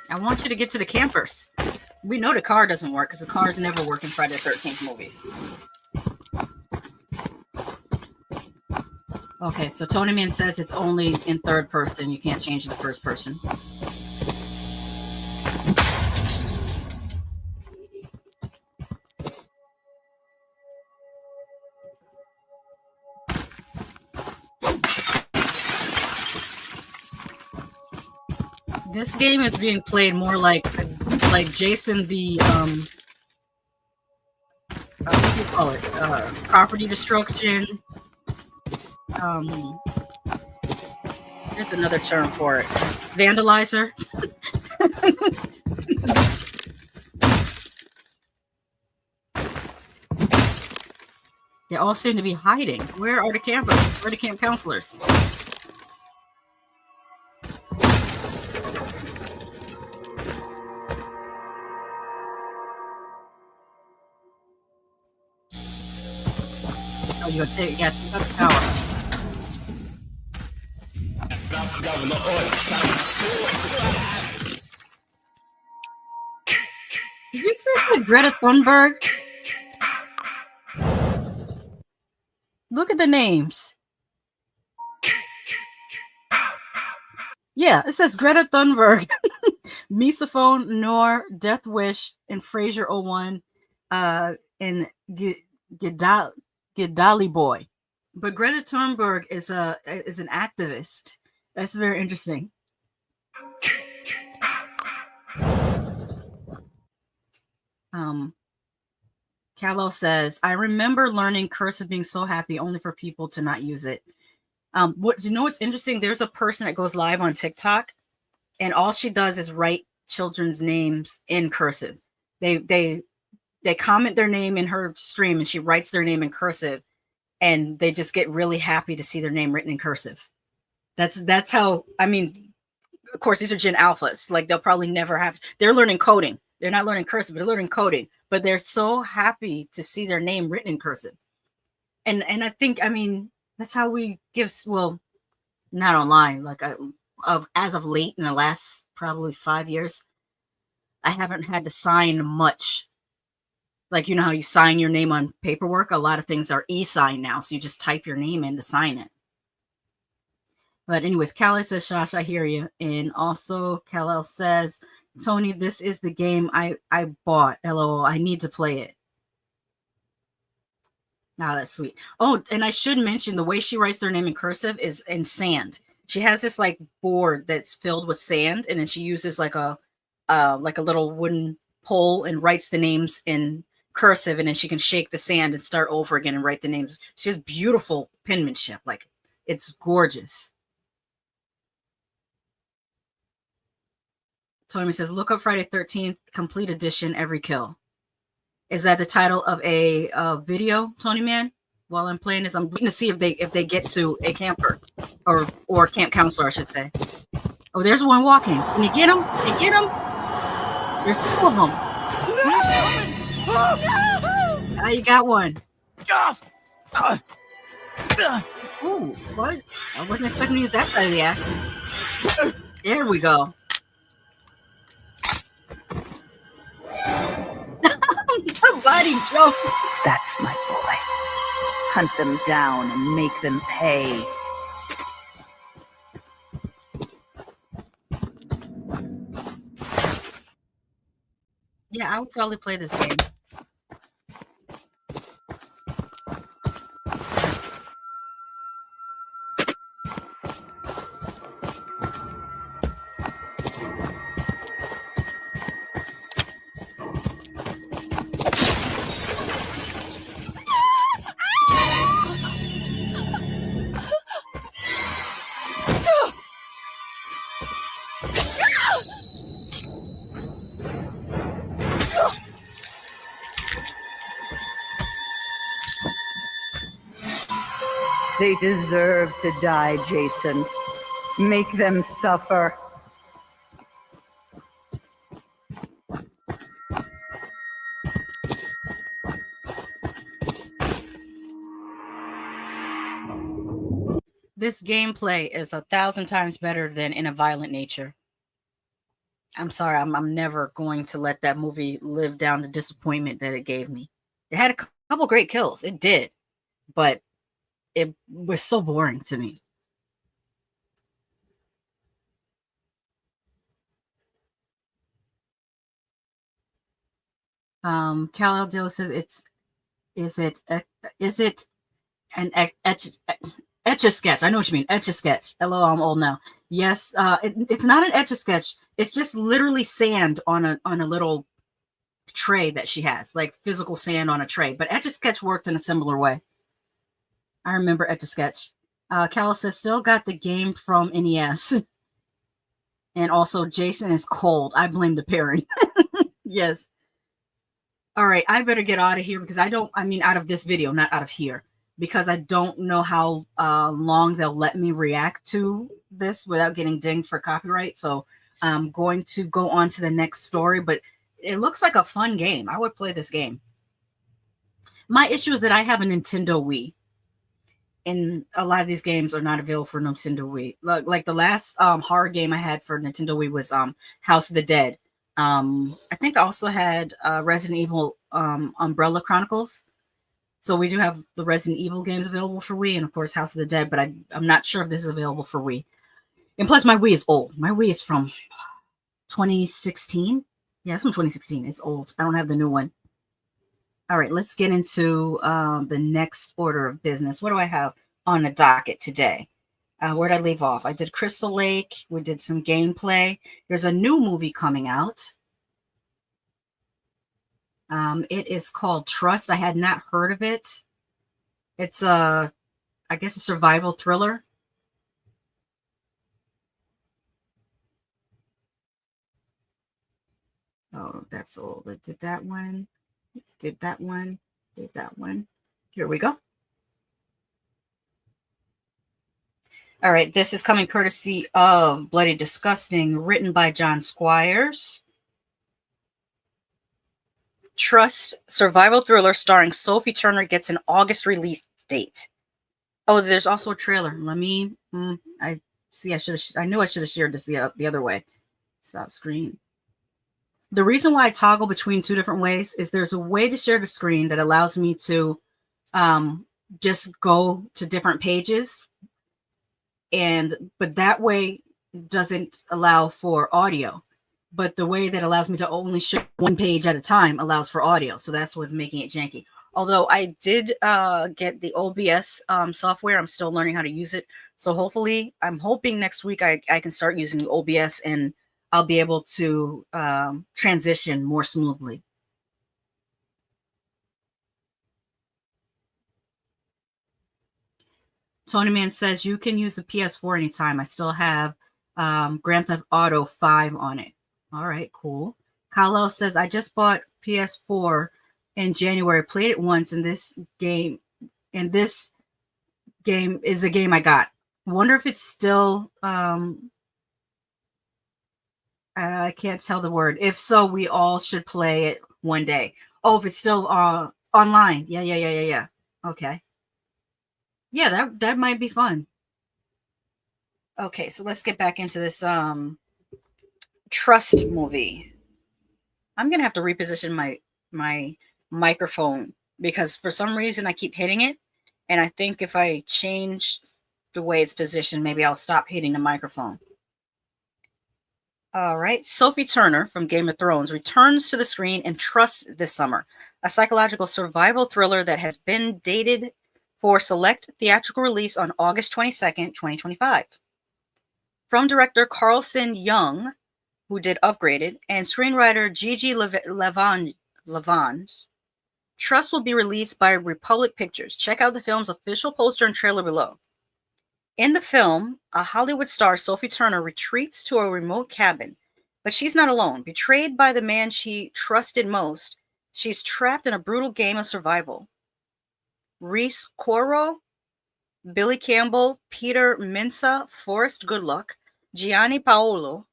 Speaker 1: I want you to get to the campers. We know the car doesn't work because the cars never work in Friday the 13th movies. Okay, so Tony Man says it's only in third person. You can't change it to first person. This game is being played more like Jason the what do you call it? Property destruction. There's another term for it. Vandalizer. They all seem to be hiding. Where are the campers? Where are the camp counselors? Oh, you gotta take out the power. Did you say it's like Greta Thunberg? Look at the names. Yeah, it says Greta Thunberg, Misophone, Noor, Death Wish, and Fraser 01, and Gedali Boy. But Greta Thunberg is an activist. That's very interesting. Kal-El says, I remember learning cursive being so happy only for people to not use it. You know what's interesting? There's a person that goes live on TikTok, and all she does is write children's names in cursive. They comment their name in her stream, and she writes their name in cursive, and they just get really happy to see their name written in cursive. That's how, I mean, of course, these are Gen Alphas. Like, they'll probably never have, they're learning coding. They're not learning cursive, but they're learning coding. But they're so happy to see their name written in cursive. And I think, I mean, that's how we give, well, not online, like as of late in the last probably 5 years, I haven't had to sign much. Like, you know how you sign your name on paperwork? A lot of things are e-sign now, so you just type your name in to sign it. But anyways, Kal-El says, Shasha, I hear you. And also Kal-El says, Tony, this is the game I bought. LOL, I need to play it. Now that's sweet. Oh, and I should mention the way she writes their name in cursive is in sand. She has this like board that's filled with sand, and then she uses like a little wooden pole and writes the names in cursive, and then she can shake the sand and start over again and write the names. She has beautiful penmanship. Like, it's gorgeous. Tony says, look up Friday 13th, complete edition, every kill. Is that the title of a video, Tony Man? While I'm playing this, I'm waiting to see if they get to a camper or camp counselor, I should say. Oh, there's one walking. Can you get him? Can you get him? There's two of them. Now you got one. Ooh, what? I wasn't expecting to use that side of the axe. There we go. Body joke.
Speaker 8: That's my boy. Hunt them down and make them pay.
Speaker 1: Yeah, I would probably play this game.
Speaker 8: They deserve to die, Jason. Make them suffer.
Speaker 1: This gameplay is 1,000 times better than In a Violent Nature. I'm sorry, I'm never going to let that movie live down the disappointment that it gave me. It had a couple great kills, it did, but it was so boring to me. Cal Aldil says is it an etch-a-sketch? I know what you mean, etch-a-sketch. Hello, I'm old now. Yes, it's not an etch-a-sketch. It's just literally sand on a little tray that she has, like physical sand on a tray. But Etch-a-Sketch worked in a similar way. I remember Etch-a-Sketch. Cal says still got the game from NES. And also Jason is cold. I blame the pairing. Yes. All right, I better get out of here because out of this video, not out of here, because I don't know how long they'll let me react to this without getting dinged for copyright. So I'm going to go on to the next story, but it looks like a fun game. I would play this game. My issue is that I have a Nintendo Wii, and a lot of these games are not available for Nintendo Wii. Like the last horror game I had for Nintendo Wii was House of the Dead. I think I also had Resident Evil Umbrella Chronicles. So we do have the Resident Evil games available for Wii, and of course House of the Dead, but I'm not sure if this is available for Wii. And plus my Wii is old. My Wii is from 2016. Yeah, it's from 2016. It's old. I don't have the new one. All right, let's get into the next order of business. What do I have on the docket today? Where did I leave off? I did Crystal Lake. We did some gameplay. There's a new movie coming out. It is called Trust. I had not heard of it. It's I guess a survival thriller. Oh, that's old. I did that one. Did that one. Did that one. Here we go. All right, this is coming courtesy of Bloody Disgusting, written by John Squires. Trust survival thriller starring Sophie Turner gets an August release date. Oh, there's also a trailer. Let me. I see. I knew I should have shared this the other way. Stop screen. The reason why I toggle between two different ways is there's a way to share the screen that allows me to just go to different pages, but that way doesn't allow for audio. But the way that allows me to only show one page at a time allows for audio. So that's what's making it janky. Although I did get the OBS software, I'm still learning how to use it. So hopefully, I'm hoping next week I can start using the OBS and I'll be able to transition more smoothly. Tony Man says you can use the PS4 anytime. I still have Grand Theft Auto 5 on it. All right, cool. Kyle says I just bought PS4 in January, played it once, and this game is a game I got. Wonder if it's still I can't tell the word. If so, we all should play it one day. Oh, if it's still online. Yeah. Okay. Yeah, that might be fun. Okay, so let's get back into this Trust movie. I'm gonna have to reposition my microphone because for some reason I keep hitting it, and I think if I change the way it's positioned, maybe I'll stop hitting the microphone. All right, Sophie Turner from Game of Thrones returns to the screen in Trust this summer, a psychological survival thriller that has been dated for select theatrical release on August 22nd, 2025. From director Carlson Young, who did Upgraded, and screenwriter Gigi Lavand, Trust will be released by Republic Pictures. Check out the film's official poster and trailer below. In the film, a Hollywood star, Sophie Turner, retreats to a remote cabin, but she's not alone. Betrayed by the man she trusted most, she's trapped in a brutal game of survival. Reese Coro, Billy Campbell, Peter Minsa, Forrest Goodluck, Gianni Paolo,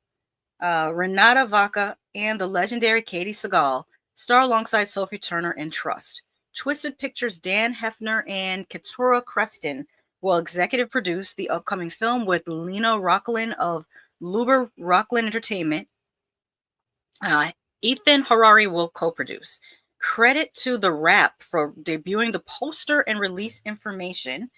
Speaker 1: Renata Vaca, and the legendary Katie Seagal star alongside Sophie Turner in Trust. Twisted Pictures' Dan Hefner and Keturah Creston will executive produce the upcoming film with Lena Rocklin of Luber Rocklin Entertainment. Ethan Harari will co-produce. Credit to The Wrap for debuting the poster and release information.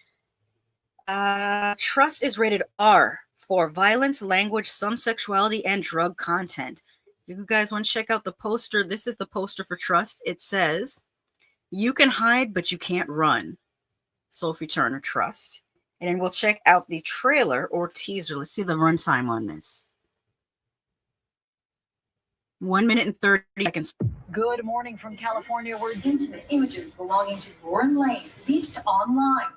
Speaker 1: Trust is rated R for violence, language, some sexuality, and drug content. If you guys want to check out the poster, this is the poster for Trust. It says, "You can hide, but you can't run." Sophie Turner, Trust. And then we'll check out the trailer or teaser. Let's see the runtime on this. 1 minute and 30 seconds.
Speaker 9: Good morning from California, where intimate images belonging to Lauren Lane leaked online.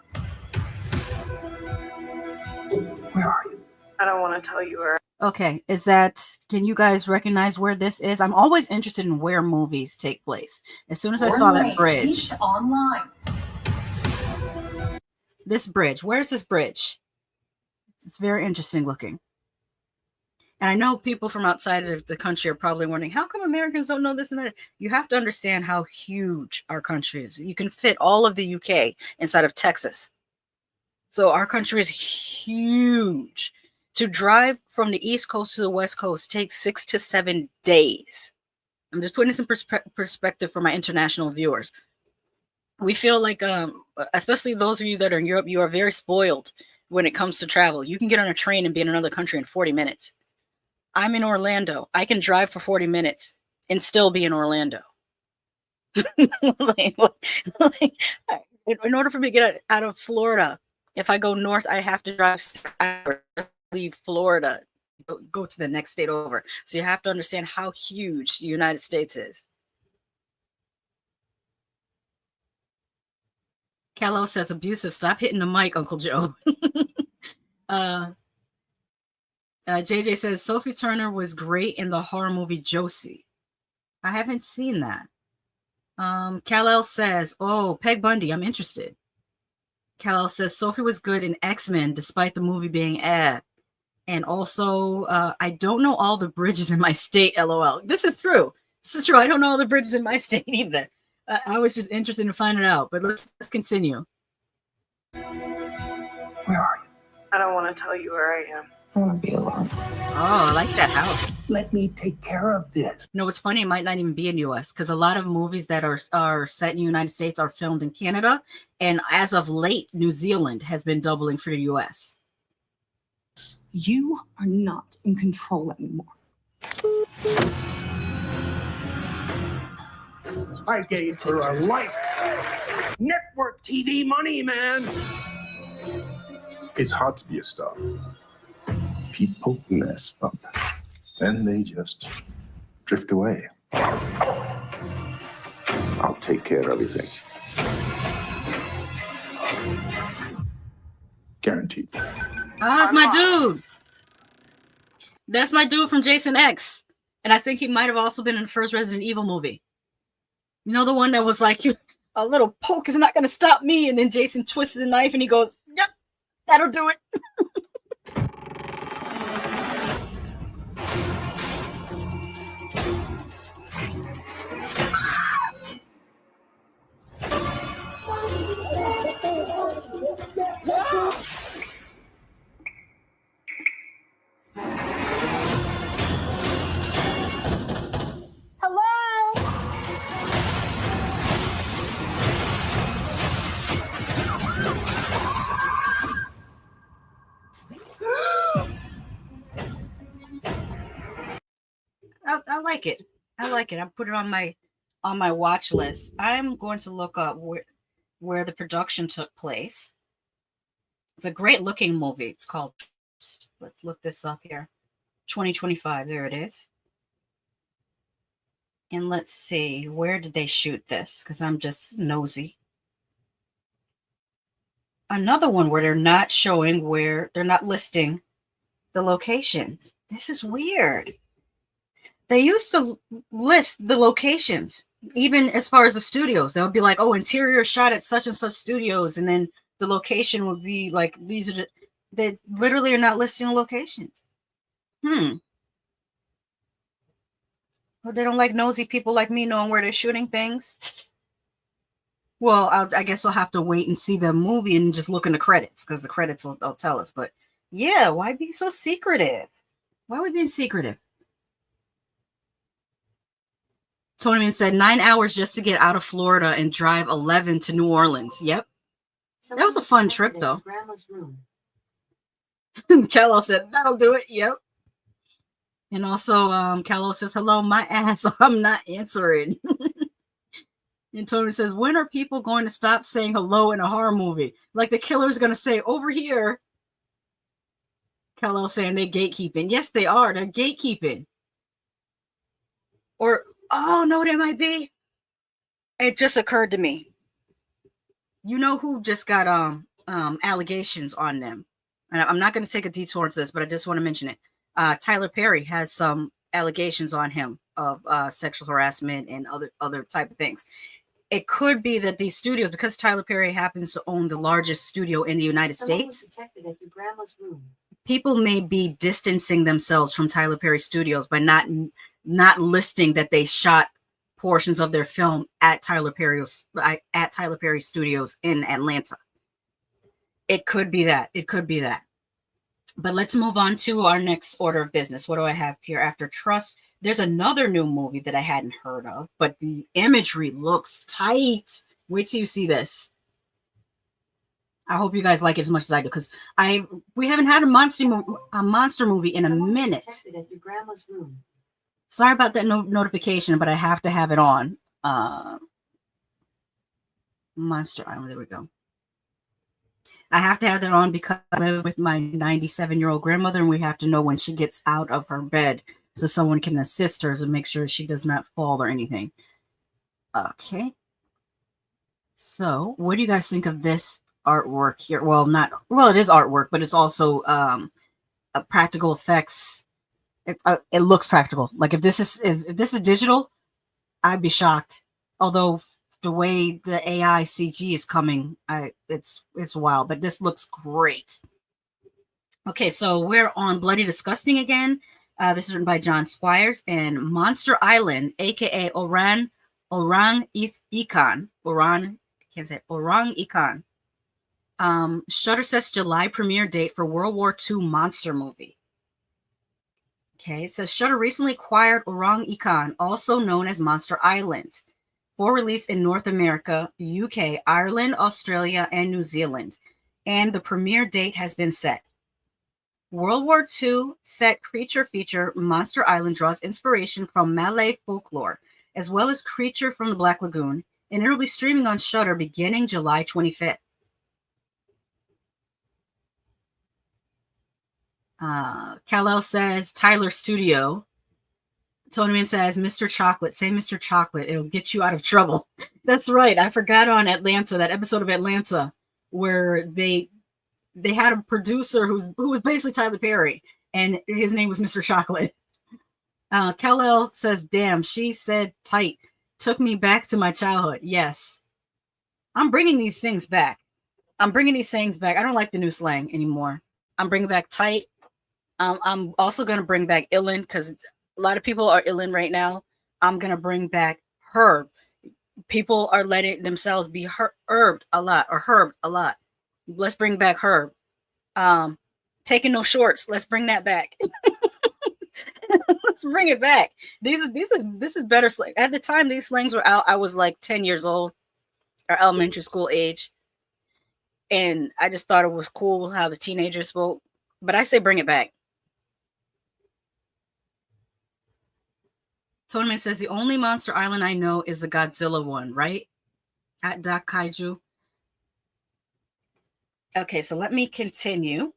Speaker 6: Where are you?
Speaker 9: I don't want to tell you where.
Speaker 1: Okay, can you guys recognize where this is? I'm always interested in where movies take place. As soon as I saw that bridge.
Speaker 9: Online.
Speaker 1: This bridge, where's this bridge? It's very interesting looking. And I know people from outside of the country are probably wondering, how come Americans don't know this and that? You have to understand how huge our country is. You can fit all of the UK inside of Texas. So our country is huge. To drive from the East Coast to the West Coast takes 6 to 7 days. I'm just putting this in perspective for my international viewers. We feel like, especially those of you that are in Europe, you are very spoiled when it comes to travel. You can get on a train and be in another country in 40 minutes. I'm in Orlando. I can drive for 40 minutes and still be in Orlando. In order for me to get out of Florida, if I go north, I have to drive leave Florida, go to the next state over. So you have to understand how huge the United States is. Kello says, abusive. Stop hitting the mic, Uncle Joe. JJ says, Sophie Turner was great in the horror movie Josie. I haven't seen that. Kal-El says, oh, Peg Bundy, I'm interested. Kal-El says, Sophie was good in X-Men despite the movie being ad. And also, I don't know all the bridges in my state, LOL. This is true. This is true. I don't know all the bridges in my state either. I was just interested in finding it out. But let's continue.
Speaker 6: Where are you?
Speaker 9: I don't want to tell you where I am.
Speaker 6: I want to be alone.
Speaker 1: Oh, I like that house.
Speaker 6: Let me take care of this.
Speaker 1: No, what's funny, it might not even be in U.S. because a lot of movies that are set in the United States are filmed in Canada. And as of late, New Zealand has been doubling for the U.S.
Speaker 10: You are not in control anymore.
Speaker 3: I gave her a life. Network TV money, man.
Speaker 11: It's hard to be a star. People mess up. Then they just drift away. I'll take care of everything. Guaranteed.
Speaker 1: Ah, that's my dude. That's my dude from Jason X. And I think he might have also been in the first Resident Evil movie. You know, the one that was like, a little poke is not going to stop me. And then Jason twisted the knife and he goes, yep, that'll do it. I like it. I like it. I put it on my watch list. I'm going to look up where the production took place. It's a great looking movie. It's called, let's look this up here. 2025. There it is. And let's see, where did they shoot this? Because I'm just nosy. Another one where they're not showing they're not listing the locations. This is weird. They used to list the locations, even as far as the studios. They'll be like, oh, interior shot at such and such studios. And then the location would be like these are they literally are not listing the locations. Well, they don't like nosy people like me knowing where they're shooting things. Well, I guess I'll have to wait and see the movie and just look in the credits, because the credits will tell us. But yeah, why be so secretive? Why are we being secretive? Tony said 9 hours just to get out of Florida and drive 11 to New Orleans. Yep. That was a fun trip, though. Kello said, that'll do it. Yep. And also, Kello says, hello, my ass. I'm not answering. And Tony says, when are people going to stop saying hello in a horror movie? Like the killer's going to say, over here. Kello saying they're gatekeeping. Yes, they are. They're gatekeeping. Or, oh, no, they might be. It just occurred to me. You know who just got allegations on them? And I'm not going to take a detour into this, but I just want to mention it. Tyler Perry has some allegations on him of sexual harassment and other type of things. It could be that these studios, because Tyler Perry happens to own the largest studio in the United States,
Speaker 9: detected at your grandma's room.
Speaker 1: People may be distancing themselves from Tyler Perry Studios by not listing that they shot portions of their film at Tyler Perry Studios in Atlanta. It could be that. It could be that. But let's move on to our next order of business. What do I have here after Trust? There's another new movie that I hadn't heard of, but the imagery looks tight. Wait till you see this. I hope you guys like it as much as I do, because we haven't had a monster movie in a minute.
Speaker 9: At your grandma's room.
Speaker 1: Sorry about that notification, but I have to have it on. Monster Island. There we go. I have to have that on because I live with my 97-year-old grandmother, and we have to know when she gets out of her bed so someone can assist her to make sure she does not fall or anything. Okay. So, what do you guys think of this artwork here? Well, it is artwork, but it's also practical effects. It looks practical. Like if this is digital, I'd be shocked. Although the way the AI CG is coming, it's wild. But this looks great. Okay, so we're on Bloody Disgusting again. This is written by John Squires, and Monster Island, aka Orang Ikan. Shudder sets July premiere date for World War II monster movie. Okay, it says Shudder recently acquired Orang Ikan, also known as Monster Island, for release in North America, UK, Ireland, Australia, and New Zealand, and the premiere date has been set. World War II set creature feature Monster Island draws inspiration from Malay folklore, as well as Creature from the Black Lagoon, and it will be streaming on Shudder beginning July 25th. Kal-El says Tyler Studio. Tony says Mr. Chocolate. Say Mr. Chocolate. It'll get you out of trouble. That's right. I forgot on Atlanta, that episode of Atlanta, where they had a producer who was basically Tyler Perry, and his name was Mr. Chocolate. Kal-El says, damn, she said tight. Took me back to my childhood. Yes. I'm bringing these things back. I don't like the new slang anymore. I'm bringing back tight. I'm also going to bring back illin, because a lot of people are illin right now. I'm going to bring back herb. People are letting themselves be herbed a lot. Let's bring back herb. Taking no shorts. Let's bring that back. Let's bring it back. This is better slang. At the time these slangs were out, I was like 10 years old, or elementary school age. And I just thought it was cool how the teenagers spoke. But I say bring it back. Tournament says the only Monster Island I know is the Godzilla one, right? At Doc Kaiju. Okay, so let me continue.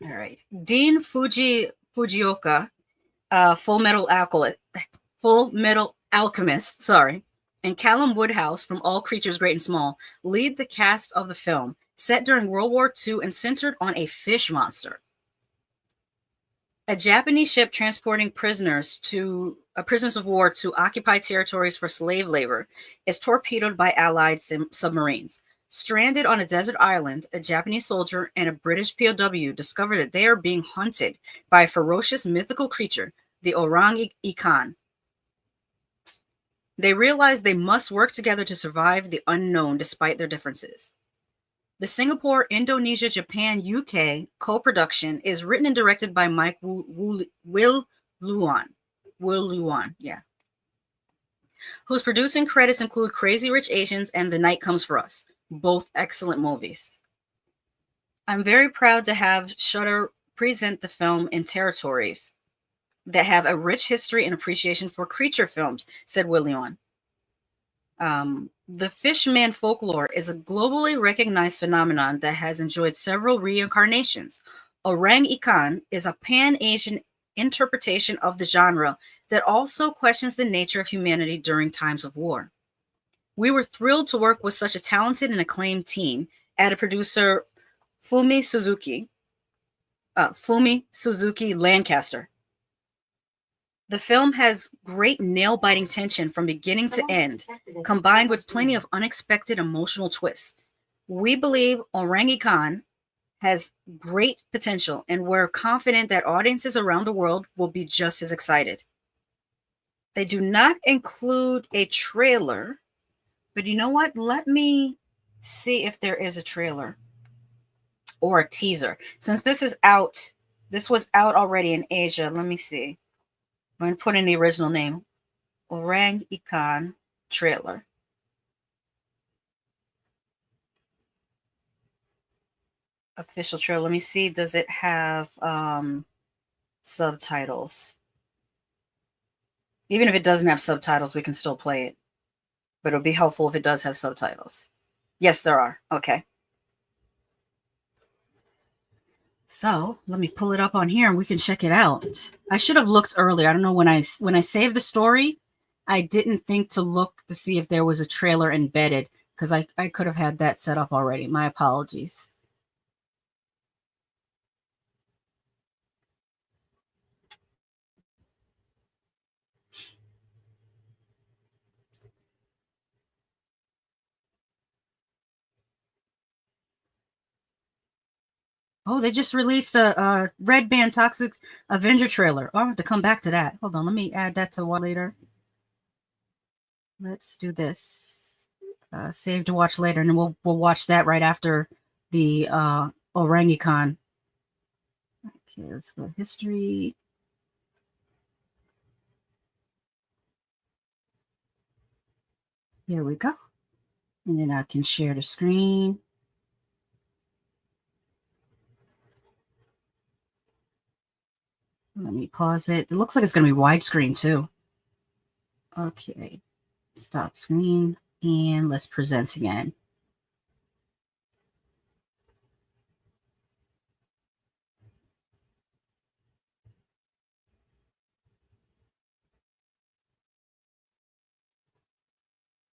Speaker 1: All right. Dean Fujioka, Full Metal Alchemist, and Callum Woodhouse from All Creatures Great and Small lead the cast of the film, set during World War II and centered on a fish monster. A Japanese ship transporting prisoners of war to occupied territories for slave labor is torpedoed by Allied submarines. Stranded on a desert island, a Japanese soldier and a British POW discover that they are being hunted by a ferocious mythical creature, the orang-ikan. They realize they must work together to survive the unknown despite their differences. The Singapore, Indonesia, Japan, UK co-production is written and directed by Mike Will Luan, whose producing credits include Crazy Rich Asians and The Night Comes for Us, both excellent movies. I'm very proud to have Shudder present the film in territories that have a rich history and appreciation for creature films, said Willian. The Fishman folklore is a globally recognized phenomenon that has enjoyed several reincarnations. Orang-ikan is a pan-Asian interpretation of the genre that also questions the nature of humanity during times of war. We were thrilled to work with such a talented and acclaimed team, added producer Fumi Suzuki Lancaster. The film has great nail-biting tension from beginning to end, combined with plenty of unexpected emotional twists. We believe Orang-ikan has great potential, and we're confident that audiences around the world will be just as excited. They do not include a trailer, but you know what? Let me see if there is a trailer or a teaser. Since this was out already in Asia, let me see. I'm going to put in the original name, Orang-ikan trailer. Official trailer. Let me see. Does it have subtitles? Even if it doesn't have subtitles, we can still play it. But it'll be helpful if it does have subtitles. Yes, there are. Okay. So let me pull it up on here and we can check it out. I should have looked earlier. I don't know, when I saved the story, I didn't think to look to see if there was a trailer embedded, because I could have had that set up already. My apologies. Oh, they just released a Red Band Toxic Avenger trailer. Oh, I have to come back to that. Hold on, let me add that to one later. Let's do this. Save to watch later, and then we'll watch that right after the Orang-ikan. Okay, let's go history. Here we go. And then I can share the screen. Let me pause it. It looks like it's going to be widescreen too. Okay. Stop screen. And let's present again.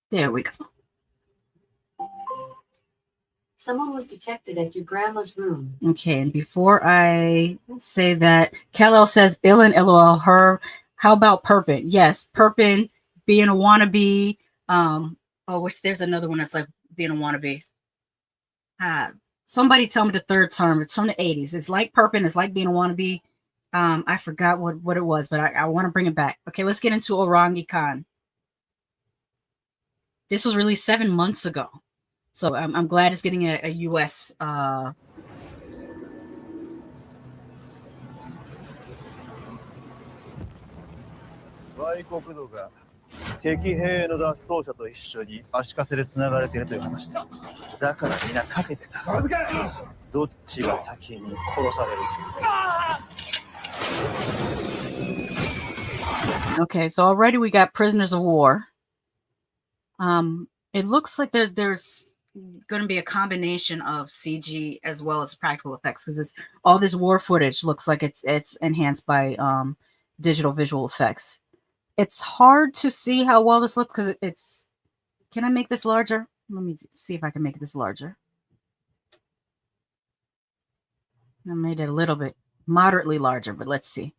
Speaker 1: There we go.
Speaker 12: Someone was detected at your grandma's room.
Speaker 1: Okay, and before I say that, Kal-El says, Ilan LOL, her. How about Perpin? Yes, Perpin, being a wannabe. There's another one that's like being a wannabe. Somebody tell me the third term. It's from the 80s. It's like Perpin. It's like being a wannabe. I forgot what it was, but I want to bring it back. Okay, let's get into Orang-ikan. This was released 7 months ago. So I'm glad it's getting a U.S. Okay, so already we got prisoners of war. It looks like there's going to be a combination of CG as well as practical effects, because all this war footage looks like it's enhanced by digital visual effects. It's hard to see how well this looks because it's. Can I make this larger? Let me see if I can make this larger. I made it a little bit moderately larger, but let's see.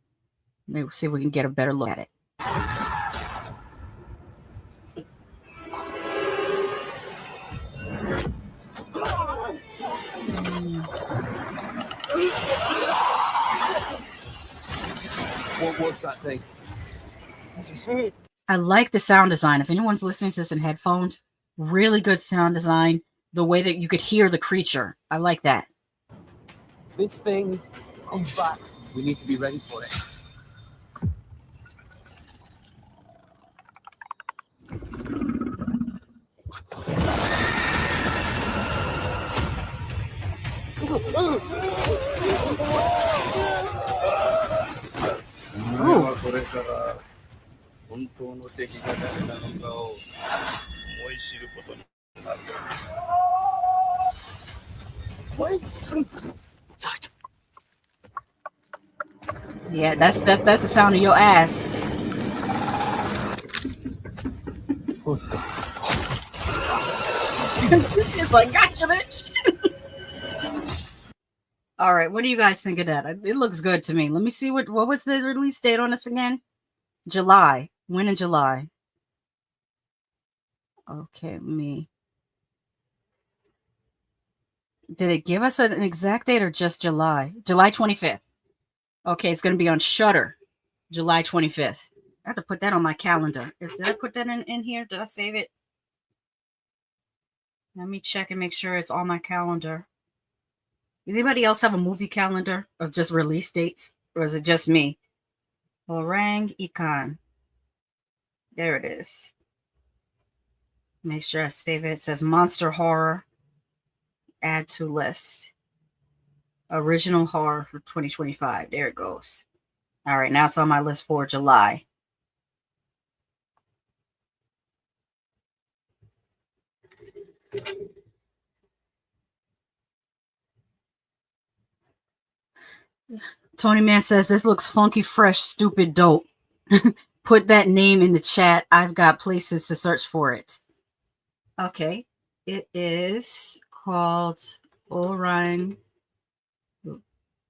Speaker 1: Maybe see if we can get a better look at it.
Speaker 5: What was that thing?
Speaker 1: I like the sound design. If anyone's listening to this in headphones, really good sound design. The way that you could hear the creature. I like that.
Speaker 5: This thing comes back. We need to be ready for it.
Speaker 1: Yeah, that's the sound of your ass. It's like, gotcha, bitch. All right, what do you guys think of that? It looks good to me. Let me see what was the release date on this again? July. When in July? Okay, did it give us an exact date or just July? July 25th. Okay, it's going to be on Shudder, July 25th. I have to put that on my calendar. Did I put that in here? Did I save it? Let me check and make sure it's on my calendar. Anybody else have a movie calendar of just release dates? Or is it just me? Orang Ikan. There it is. Make sure I save it. It says Monster Horror. Add to list. Original Horror for 2025. There it goes. All right, now it's on my list for July. Tony Man says, this looks funky, fresh, stupid, dope. Put that name in the chat. I've got places to search for it. Okay. It is called Orang.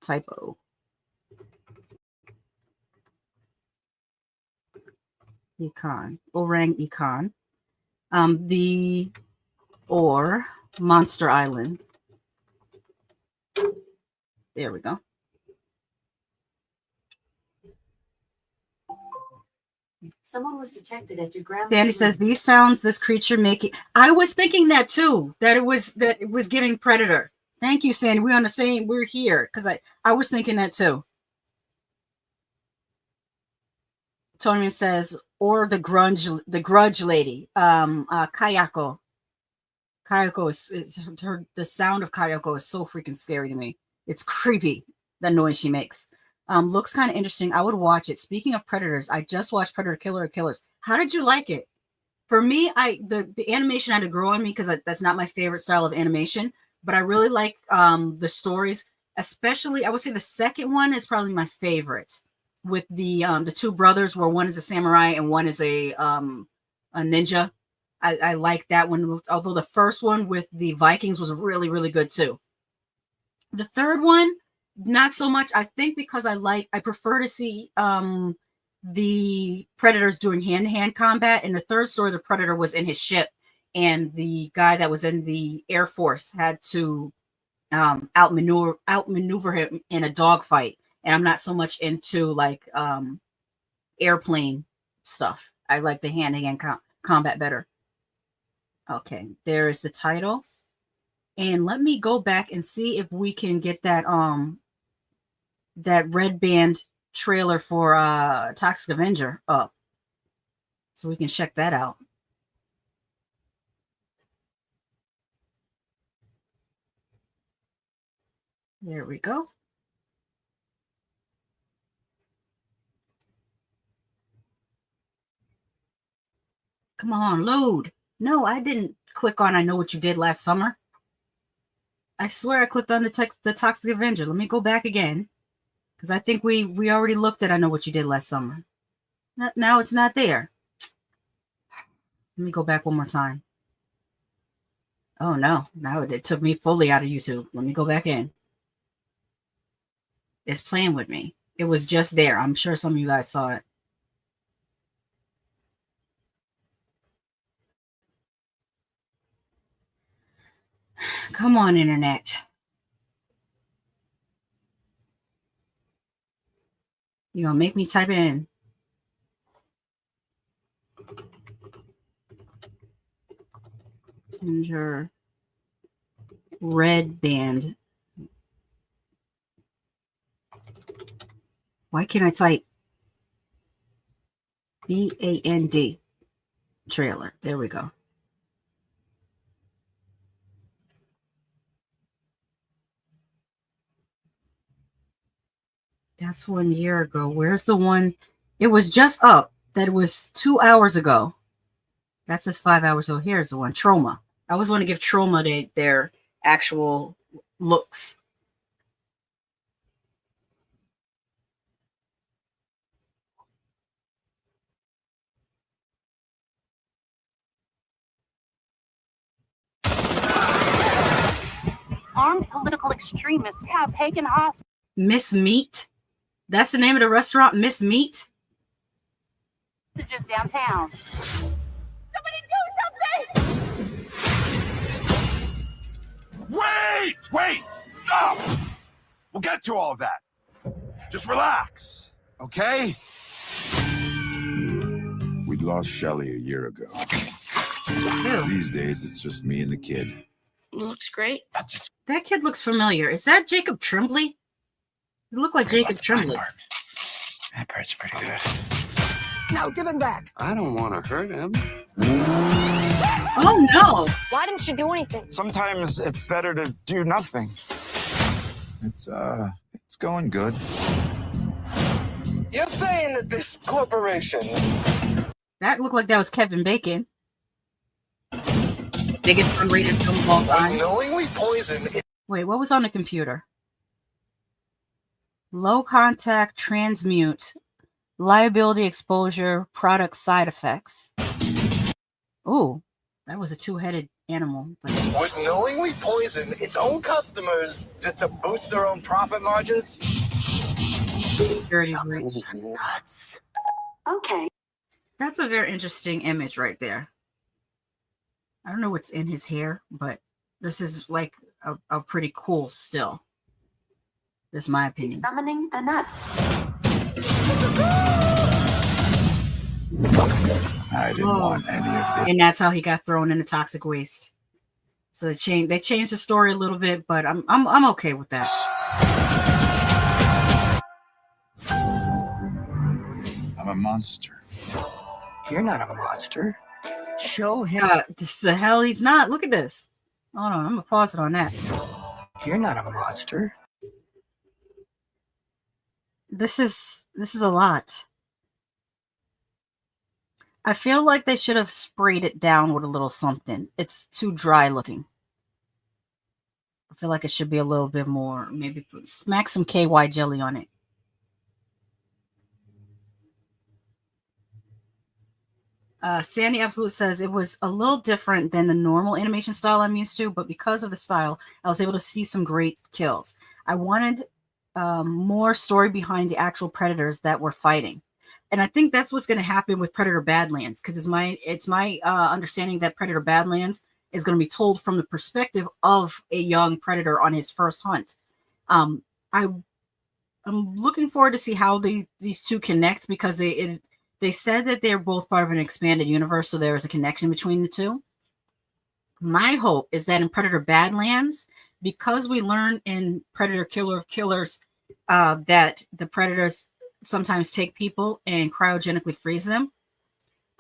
Speaker 1: Typo. Ikan. Orang Ikan. Or Monster Island. There we go.
Speaker 12: Someone was detected at your grandma's.
Speaker 1: Sandy says these sounds this creature making. I was thinking that too. That it was giving Predator. Thank you, Sandy. We're on the same. We're here because I was thinking that too. Tony says, or the grudge lady. Kayako. Kayako is her. The sound of Kayako is so freaking scary to me. It's creepy. The noise she makes. Looks kind of interesting. I would watch it. Speaking of Predators, I just watched Predator Killer Killers. How did you like it? For me, the animation had to grow on me because that's not my favorite style of animation. But I really like the stories, especially I would say the second one is probably my favorite. With the two brothers, where one is a samurai and one is a ninja. I like that one. Although the first one with the Vikings was really, really good too. The third one, not so much. I think because I prefer to see the Predators doing hand-to-hand combat. In the third story, the Predator was in his ship, and the guy that was in the Air Force had to outmaneuver him in a dogfight. And I'm not so much into like airplane stuff. I like the hand-to-hand combat better. Okay, there is the title. And let me go back and see if we can get that Red Band trailer for Toxic Avenger up. So we can check that out. There we go. Come on, load. No, I didn't click on I Know What You Did Last Summer. I swear I clicked on the Toxic Avenger. Let me go back again. Because I think we already looked at I Know What You Did Last Summer. Now it's not there. Let me go back one more time. Oh, no. Now it took me fully out of YouTube. Let me go back in. It's playing with me. It was just there. I'm sure some of you guys saw it. Come on, internet. You gonna make me type in. Ginger Red Band. Why can't I type BAND trailer? There we go. That's 1 year ago. Where's the one? It was just up. That was 2 hours ago. That's just 5 hours ago. Here's the one. Trauma. I always want to give Trauma their actual looks.
Speaker 8: Armed political extremists have taken hostage.
Speaker 1: Miss Meat? That's the name of the restaurant? Miss Meat?
Speaker 8: Just downtown. Somebody do something!
Speaker 13: Wait! Stop! We'll get to all of that. Just relax, okay?
Speaker 14: We'd lost Shelley a year ago. These days, it's just me and the kid.
Speaker 12: Looks great.
Speaker 1: That kid looks familiar. Is that Jacob Tremblay? You look like Jacob Tremblay.
Speaker 15: That part's pretty good.
Speaker 6: No, give him back.
Speaker 15: I don't want to hurt him.
Speaker 1: Oh no!
Speaker 12: Why didn't you do anything?
Speaker 13: Sometimes it's better to do nothing.
Speaker 14: It's going good.
Speaker 2: You're saying that this corporation...
Speaker 1: That looked like that was Kevin Bacon. Biggest unrated film of all time.
Speaker 2: Knowingly poison...
Speaker 1: Wait, what was on the computer? Low contact, transmute, liability exposure, product side effects. Ooh, that was a two-headed animal. But...
Speaker 2: would knowingly poison its own customers just to boost their own profit margins?
Speaker 1: Dirty rich.
Speaker 12: Nuts. Okay.
Speaker 1: That's a very interesting image right there. I don't know what's in his hair, but this is like a pretty cool still. That's my opinion.
Speaker 12: Summoning the nuts.
Speaker 14: I didn't want any of this.
Speaker 1: And that's how he got thrown into toxic waste. So they changed the story a little bit, but I'm okay with that.
Speaker 14: I'm a monster.
Speaker 6: You're not a monster. Show him.
Speaker 1: The hell he's not. Look at this. Hold on, I'm gonna pause it on that.
Speaker 6: You're not a monster.
Speaker 1: This is a lot. I feel like they should have sprayed it down with a little something. It's too dry looking. I feel like it should be a little bit more. Maybe smack some KY jelly on it. Sandy Absolute says it was a little different than the normal animation style I'm used to, but because of the style, I was able to see some great kills. I wanted more story behind the actual predators that were fighting. And I think that's what's going to happen with Predator Badlands, because it's my understanding that Predator Badlands is going to be told from the perspective of a young predator on his first hunt. I'm looking forward to see how these two connect, because they said that they're both part of an expanded universe, so there is a connection between the two. My hope is that in Predator Badlands, because we learn in Predator Killer of Killers that the predators sometimes take people and cryogenically freeze them,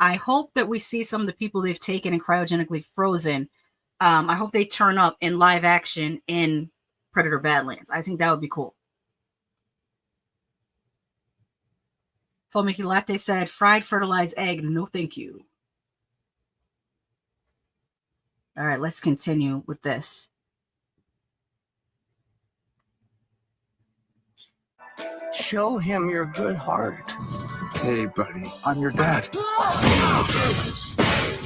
Speaker 1: I hope that we see some of the people they've taken and cryogenically frozen. I hope they turn up in live action in Predator Badlands. I think that would be cool. Full Mickey Latte said, fried fertilized egg, no thank you. All right, let's continue with this.
Speaker 6: Show him your good heart.
Speaker 14: Hey, buddy, I'm your dad.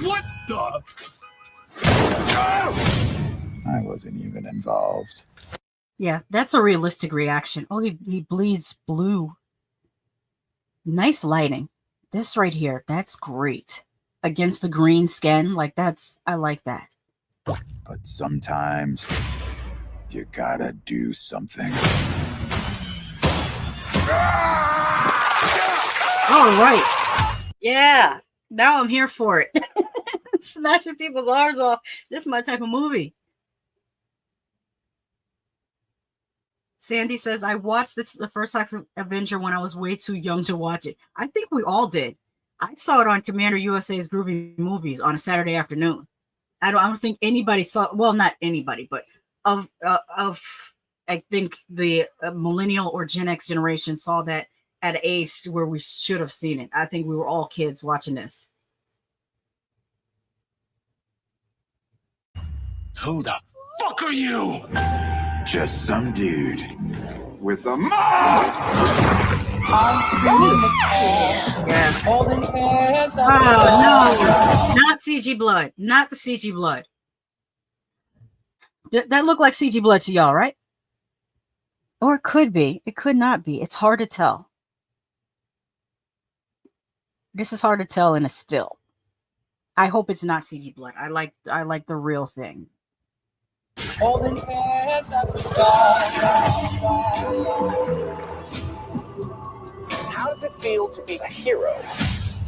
Speaker 13: What the?
Speaker 14: I wasn't even involved.
Speaker 1: Yeah, that's a realistic reaction. Oh, he bleeds blue. Nice lighting. This right here, that's great. Against the green skin, like I like that.
Speaker 14: But sometimes you gotta do something.
Speaker 1: All right. Yeah. Now I'm here for it. Smashing people's arms off. This is my type of movie. Sandy says, I watched the first Toxic Avenger when I was way too young to watch it. I think we all did. I saw it on Commander USA's Groovy Movies on a Saturday afternoon. I don't think anybody saw, well, not anybody, but of I think the millennial or Gen X generation saw that at an age where we should have seen it. I think we were all kids watching this.
Speaker 13: Who the fuck are you?
Speaker 14: Just some dude with a
Speaker 1: Yeah. Oh, no. Not CG blood. Not the CG blood. That looked like CG blood to y'all, right? Or it could be. It could not be. It's hard to tell. This is hard to tell in a still. I hope it's not CG blood. I like the real thing.
Speaker 16: Holding hands after
Speaker 5: How does it feel to be a hero?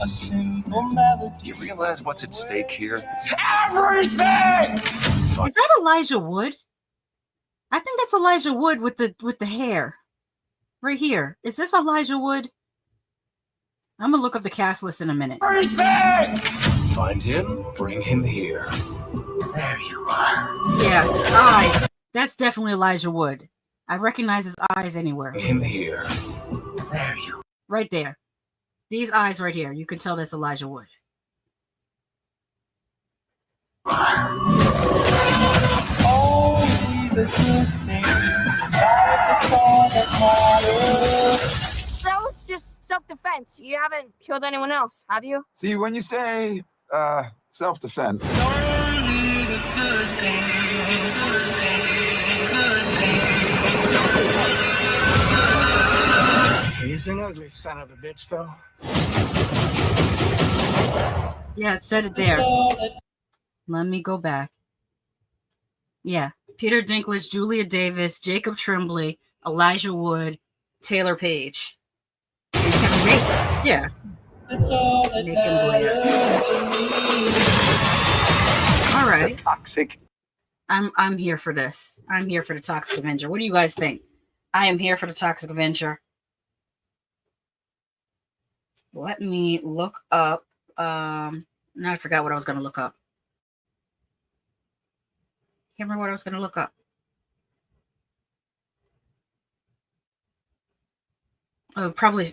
Speaker 16: a simple melody.
Speaker 15: Do you realize what's at stake here?
Speaker 13: Everything!
Speaker 1: Is that Elijah Wood? I think that's Elijah Wood with the hair. Right here. Is this Elijah Wood? I'm gonna look up the cast list in a minute.
Speaker 13: Everything!
Speaker 15: Find him, bring him here.
Speaker 13: There you are.
Speaker 1: Yeah, eyes. That's definitely Elijah Wood. I recognize his eyes anywhere.
Speaker 15: Bring him here.
Speaker 13: There you are.
Speaker 1: Right there. These eyes right here. You can tell that's Elijah Wood.
Speaker 16: Only the good things in life, that's all that matters.
Speaker 17: That was just self-defense. You haven't killed anyone else, have you?
Speaker 14: See, when you say self-defense,
Speaker 16: Only the good things, good things, good things.
Speaker 6: He's an ugly son of a bitch, though.
Speaker 1: Yeah, it said it there. Let me go back. Yeah. Peter Dinklage, Julia Davis, Jacob Tremblay, Elijah Wood, Taylor Page. And Kevin Bacon. Yeah.
Speaker 16: That's all that matters to me.
Speaker 1: All right.
Speaker 15: Toxic.
Speaker 1: I'm here for this. I'm here for the Toxic Avenger. What do you guys think? I am here for the Toxic Avenger. Let me look up. Now I forgot what I was going to look up. Can't remember what I was going to look up. It'll probably,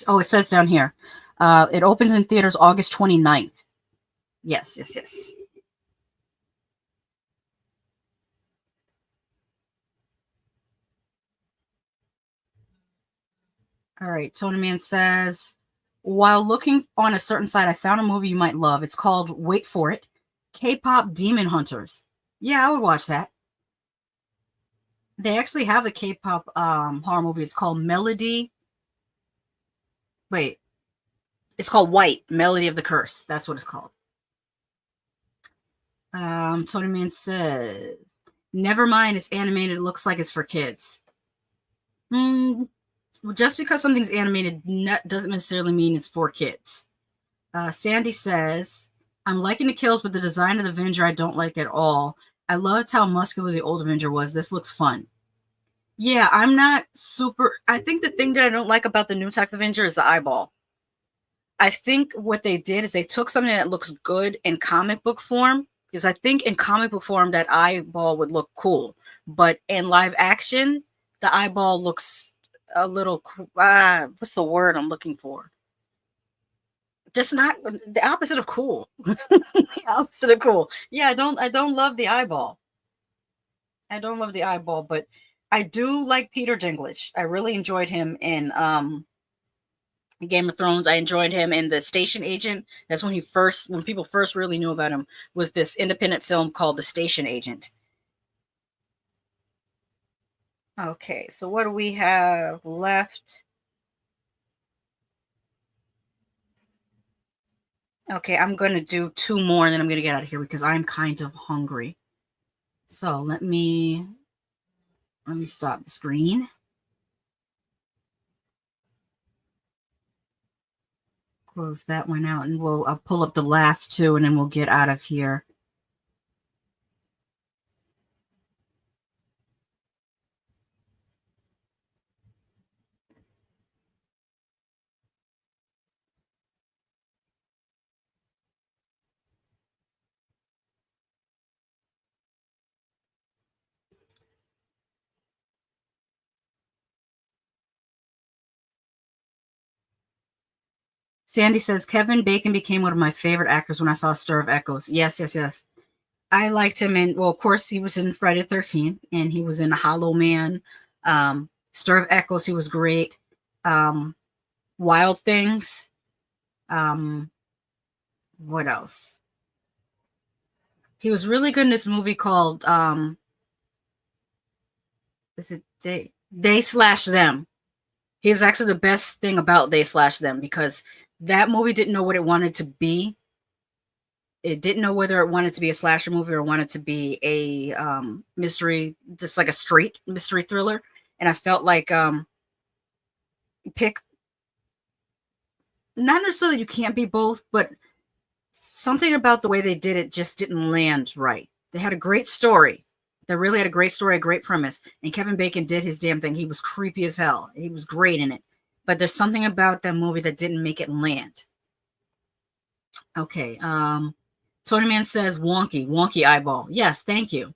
Speaker 1: oh, it says down here. It opens in theaters August 29th. Yes. All right. Tony Man says, while looking on a certain site, I found a movie you might love. It's called, wait for it, K-pop Demon Hunters. Yeah, I would watch that. They actually have a K-pop horror movie. It's called Melody. Wait. It's called White, Melody of the Curse. That's what it's called. Tony Man says, never mind, it's animated. It looks like it's for kids. Just because something's animated doesn't necessarily mean it's for kids. Sandy says, I'm liking the kills, but the design of the Avenger I don't like at all. I loved how muscular the old Avenger was. This looks fun. Yeah, I'm not super... I think the thing that I don't like about the new Toxic Avenger is the eyeball. I think what they did is they took something that looks good in comic book form, because I think in comic book form that eyeball would look cool. But in live action, the eyeball looks a little... what's the word I'm looking for? Just not the opposite of cool. The opposite of cool. Yeah, I don't love the eyeball. I don't love the eyeball, but I do like Peter Dinklage. I really enjoyed him in Game of Thrones. I enjoyed him in The Station Agent. That's when people first really knew about him, was this independent film called The Station Agent. Okay, so what do we have left? Okay, I'm going to do two more and then I'm going to get out of here because I'm kind of hungry. So let me stop the screen. close that one out, and I'll pull up the last two, and then we'll get out of here. Sandy says, Kevin Bacon became one of my favorite actors when I saw Stir of Echoes. Yes, yes, yes. I liked him in, well, of course, he was in Friday the 13th, and he was in Hollow Man. Stir of Echoes, he was great. Wild Things. What else? He was really good in this movie called, is it They Slash Them? He is actually the best thing about They Slash Them, because that movie didn't know what it wanted to be. It didn't know whether it wanted to be a slasher movie or wanted to be a mystery, just like a straight mystery thriller. And I felt like pick, not necessarily you can't be both, but something about the way they did it just didn't land right. They had a great story. They really had a great story, a great premise. And Kevin Bacon did his damn thing. He was creepy as hell. He was great in it. But there's something about that movie that didn't make it land. Okay. Tony Man says wonky eyeball. Yes, thank you.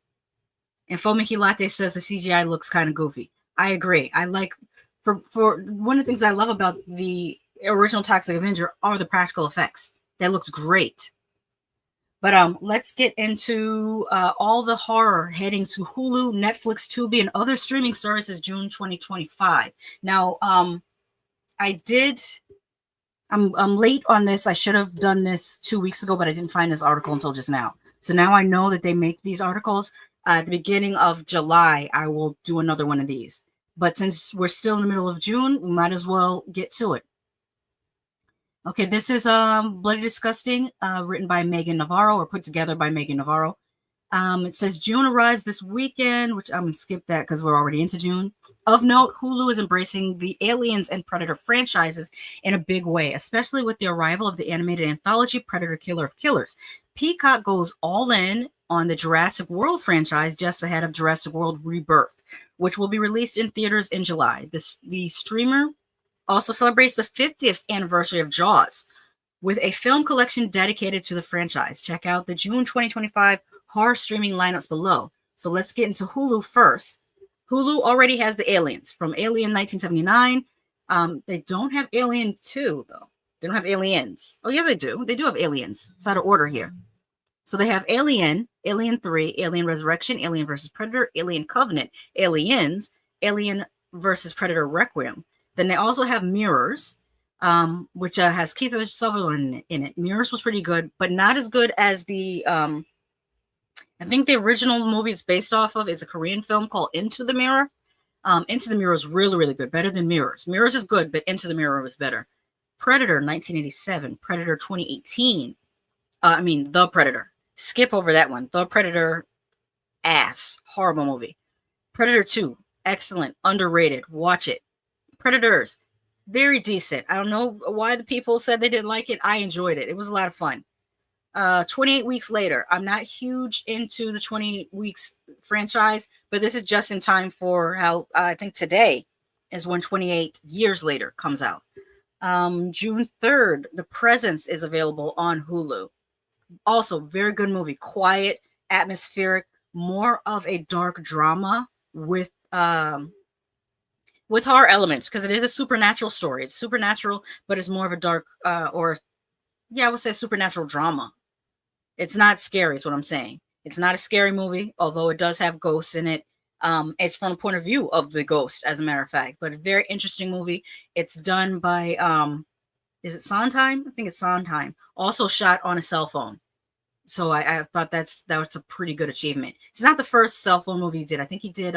Speaker 1: And Fomiki Latte says the CGI looks kind of goofy. I agree. I like, for one of the things I love about the original Toxic Avenger are the practical effects. That looks great. But let's get into all the horror heading to Hulu, Netflix, Tubi, and other streaming services June 2025. Now, I'm late on this. I should have done this 2 weeks ago, but I didn't find this article until just now. So now I know that they make these articles. At the beginning of July, I will do another one of these. But since we're still in the middle of June, we might as well get to it. Okay, this is Bloody Disgusting, written by Megan Navarro, or put together by Megan Navarro. It says June arrives this weekend, which I'm going to skip that because we're already into June. Of note, Hulu is embracing the Aliens and Predator franchises in a big way, especially with the arrival of the animated anthology Predator Killer of Killers. Peacock goes all in on the Jurassic World franchise just ahead of Jurassic World Rebirth, which will be released in theaters in July. The streamer also celebrates the 50th anniversary of Jaws with a film collection dedicated to the franchise. Check out the June 2025 horror streaming lineups below. So let's get into Hulu first. Hulu already has the Aliens from Alien 1979. They don't have Alien 2, though. They don't have Aliens. Oh, yeah, they do. They do have Aliens. It's out of order here. So they have Alien, Alien 3, Alien Resurrection, Alien vs. Predator, Alien Covenant, Aliens, Alien vs. Predator Requiem. Then they also have Mirrors, which has Keith Sutherland in it. Mirrors was pretty good, but not as good as the... I think the original movie it's based off of is a Korean film called Into the Mirror. Into the Mirror is really, really good. Better than Mirrors. Mirrors is good, but Into the Mirror was better. Predator 1987. Predator 2018. The Predator. Skip over that one. The Predator, ass. Horrible movie. Predator 2. Excellent. Underrated. Watch it. Predators. Very decent. I don't know why the people said they didn't like it. I enjoyed it. It was a lot of fun. 28 Weeks Later. I'm not huge into the 28 Weeks franchise, but this is just in time for how I think today is when 28 Years Later comes out. June 3rd, The Presence is available on Hulu. Also, very good movie. Quiet, atmospheric, more of a dark drama with horror elements, because it is a supernatural story. It's supernatural, but it's more of a dark, I would say supernatural drama. It's not scary, is what I'm saying. It's not a scary movie, although it does have ghosts in it. It's from the point of view of the ghost, as a matter of fact. But a very interesting movie. It's done by, is it Sondheim? I think it's Sondheim. Also shot on a cell phone. So I thought that was a pretty good achievement. It's not the first cell phone movie he did. I think he did,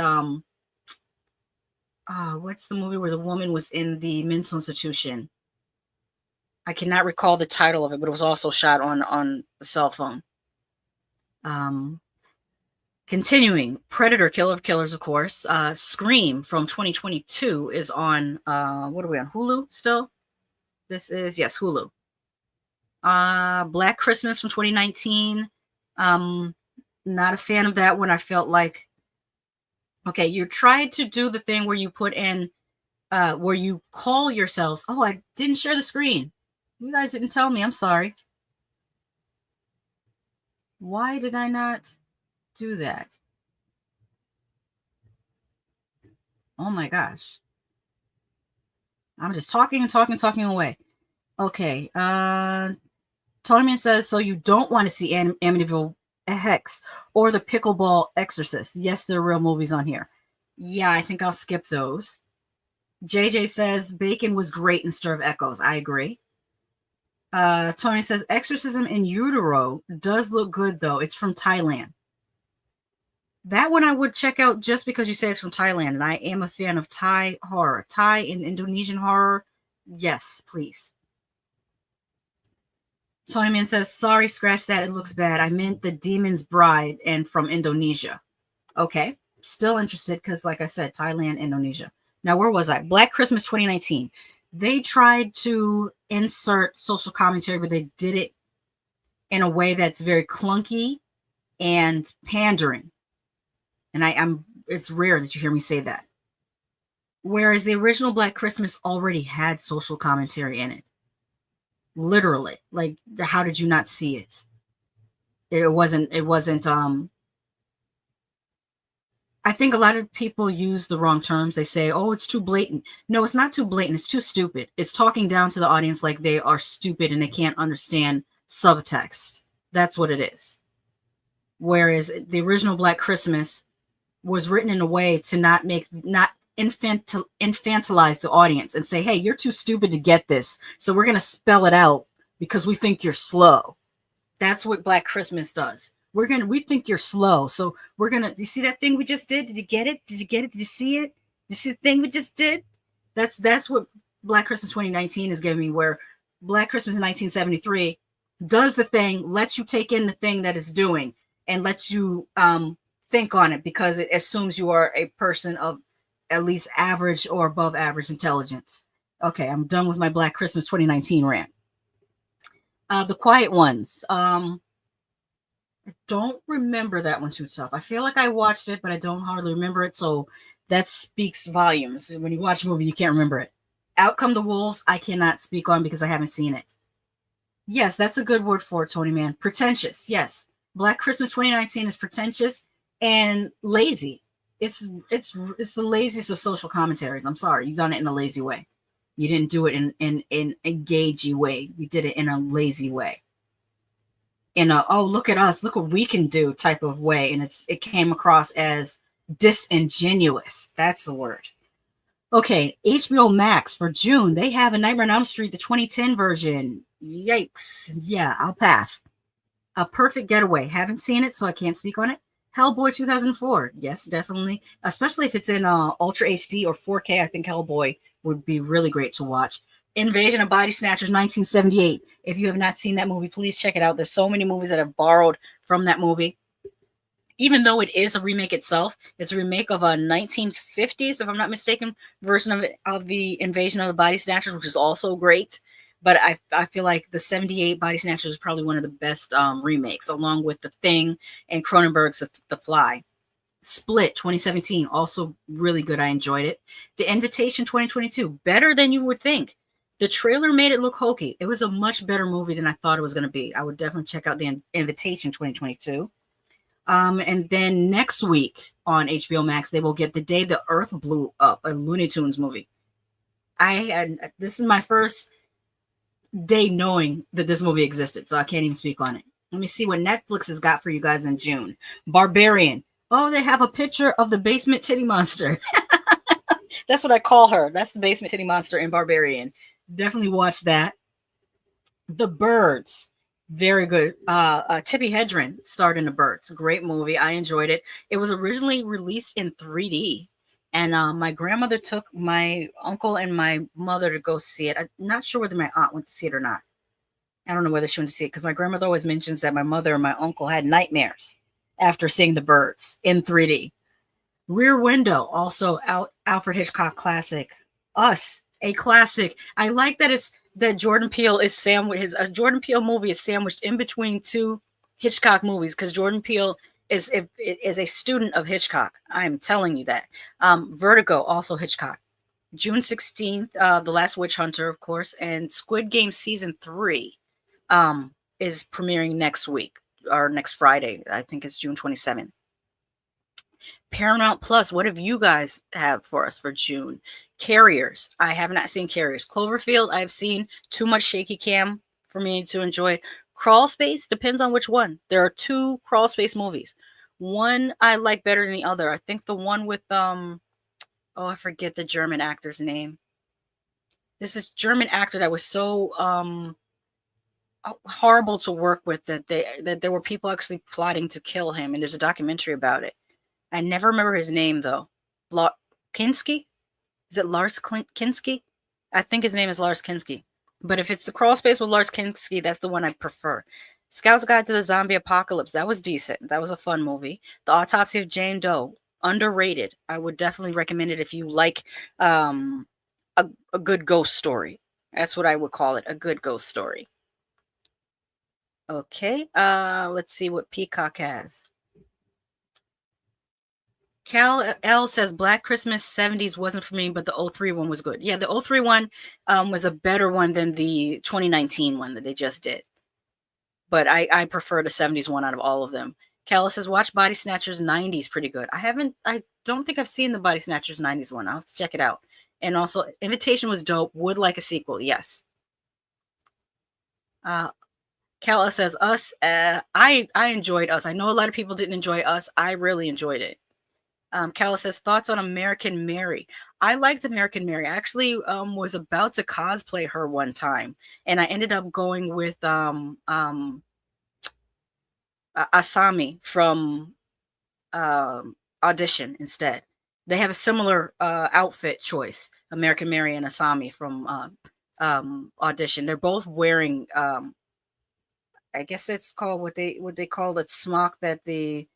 Speaker 1: what's the movie where the woman was in the mental institution? I cannot recall the title of it, but it was also shot on a cell phone. Continuing, Predator, Killer of Killers, of course. Scream from 2022 is on, what are we on, Hulu still? This is, yes, Hulu. Black Christmas from 2019. Not a fan of that one. I felt like, okay, you tried to do the thing where you put in, where you call yourselves. Oh, I didn't share the screen. You guys didn't tell me. I'm sorry. Why did I not do that? Oh my gosh. I'm just talking and talking away. Okay. Tony says, so you don't want to see Amityville Hex or the Pickleball Exorcist. Yes, there are real movies on here. Yeah, I think I'll skip those. JJ says, Bacon was great in Stir of Echoes. I agree. Tony says, Exorcism in Utero does look good, though. It's from Thailand. That one I would check out just because you say it's from Thailand, and I am a fan of Thai horror. Thai and Indonesian horror, yes, please. Tony Man says, sorry, scratch that. It looks bad. I meant The Demon's Bride and from Indonesia. Okay, still interested because, like I said, Thailand, Indonesia. Now, where was I? Black Christmas 2019. They tried to insert social commentary, but they did it in a way that's very clunky and pandering. And it's rare that you hear me say that. Whereas the original Black Christmas already had social commentary in it. Literally. Like, how did you not see it? It wasn't, I think a lot of people use the wrong terms. They say, oh, it's too blatant. No, it's not too blatant. It's too stupid. It's talking down to the audience like they are stupid and they can't understand subtext. That's what it is. Whereas the original Black Christmas was written in a way to not infantilize the audience and say, hey, you're too stupid to get this, so we're going to spell it out because we think you're slow. That's what Black Christmas does. We think you're slow, so we're going to, you see that thing we just did? Did you get it? Did you get it? Did you see it? You see the thing we just did? That's what Black Christmas 2019 is giving me, where Black Christmas in 1973 does the thing, lets you take in the thing that it's doing, and lets you think on it because it assumes you are a person of at least average or above average intelligence. Okay, I'm done with my Black Christmas 2019 rant. The Quiet Ones. I don't remember that one too tough. I feel like I watched it, but I don't hardly remember it. So that speaks volumes. When you watch a movie, you can't remember it. Out Come the Wolves, I cannot speak on because I haven't seen it. Yes, that's a good word for it, Tony Man. Pretentious, yes. Black Christmas 2019 is pretentious and lazy. It's the laziest of social commentaries. I'm sorry, you've done it in a lazy way. You didn't do it in an engaging way. You did it in a lazy way. In a, oh, look at us, look what we can do type of way. And it came across as disingenuous. That's the word. Okay, HBO Max for June. They have A Nightmare on Elm Street, the 2010 version. Yikes. Yeah, I'll pass. A Perfect Getaway. Haven't seen it, so I can't speak on it. Hellboy 2004. Yes, definitely. Especially if it's in Ultra HD or 4K. I think Hellboy would be really great to watch. Invasion of Body Snatchers 1978. If you have not seen that movie, please check it out. There's so many movies that have borrowed from that movie. Even though it is a remake itself, it's a remake of a 1950s, if I'm not mistaken, version of the Invasion of the Body Snatchers, which is also great. But I feel like the 78 Body Snatchers is probably one of the best remakes, along with The Thing and Cronenberg's The Fly. Split 2017, also really good. I enjoyed it. The Invitation 2022, better than you would think. The trailer made it look hokey. It was a much better movie than I thought it was going to be. I would definitely check out The Invitation 2022. And then next week on HBO Max, they will get The Day the Earth Blew Up, a Looney Tunes movie. This is my first day knowing that this movie existed, so I can't even speak on it. Let me see what Netflix has got for you guys in June. Barbarian. Oh, they have a picture of the basement titty monster. That's what I call her. That's the basement titty monster in Barbarian. Definitely watch that. The Birds. Very good. Tippi Hedren starred in The Birds. Great movie. I enjoyed it. It was originally released in 3D. And my grandmother took my uncle and my mother to go see it. I'm not sure whether my aunt went to see it or not. I don't know whether she went to see it because my grandmother always mentions that my mother and my uncle had nightmares after seeing The Birds in 3D. Rear Window, also Alfred Hitchcock classic. Us, a classic. I like that that Jordan Peele is sandwiched. His Jordan Peele movie is sandwiched in between two Hitchcock movies because Jordan Peele is a student of Hitchcock. I'm telling you that. Vertigo, also Hitchcock. June 16th, The Last Witch Hunter, of course, and Squid Game season 3 is premiering next week or next Friday. I think it's June 27th. Paramount Plus, what have you guys have for us for June? Carriers, I have not seen Carriers. Cloverfield, I've seen too much shaky cam for me to enjoy. Crawl Space, depends on which one. There are 2 Crawl Space movies. One I like better than the other. I think the one with I forget the German actor's name. This is German actor that was so horrible to work with that there were people actually plotting to kill him, and there's a documentary about it. I never remember his name though. Kinski? Is it Lars Kinski? I think his name is Lars Kinski. But if it's the Crawl Space with Lars Kinski, that's the one I prefer. Scout's Guide to the Zombie Apocalypse. That was decent. That was a fun movie. The Autopsy of Jane Doe. Underrated. I would definitely recommend it if you like a good ghost story. That's what I would call it. A good ghost story. Okay. Let's see what Peacock has. Cal L says Black Christmas 70s wasn't for me, but the 03 one was good. Yeah, the 03 one was a better one than the 2019 one that they just did. But I prefer the 70s one out of all of them. Cal says watch Body Snatchers 90s pretty good. I don't think I've seen the Body Snatchers 90s one. I'll have to check it out. And also Invitation was dope. Would like a sequel. Yes. Cal says Us. I enjoyed Us. I know a lot of people didn't enjoy Us. I really enjoyed it. Calla says, thoughts on American Mary. I liked American Mary. I actually was about to cosplay her one time, and I ended up going with Asami from Audition instead. They have a similar outfit choice, American Mary and Asami from Audition. They're both wearing, I guess it's called what they call the smock that the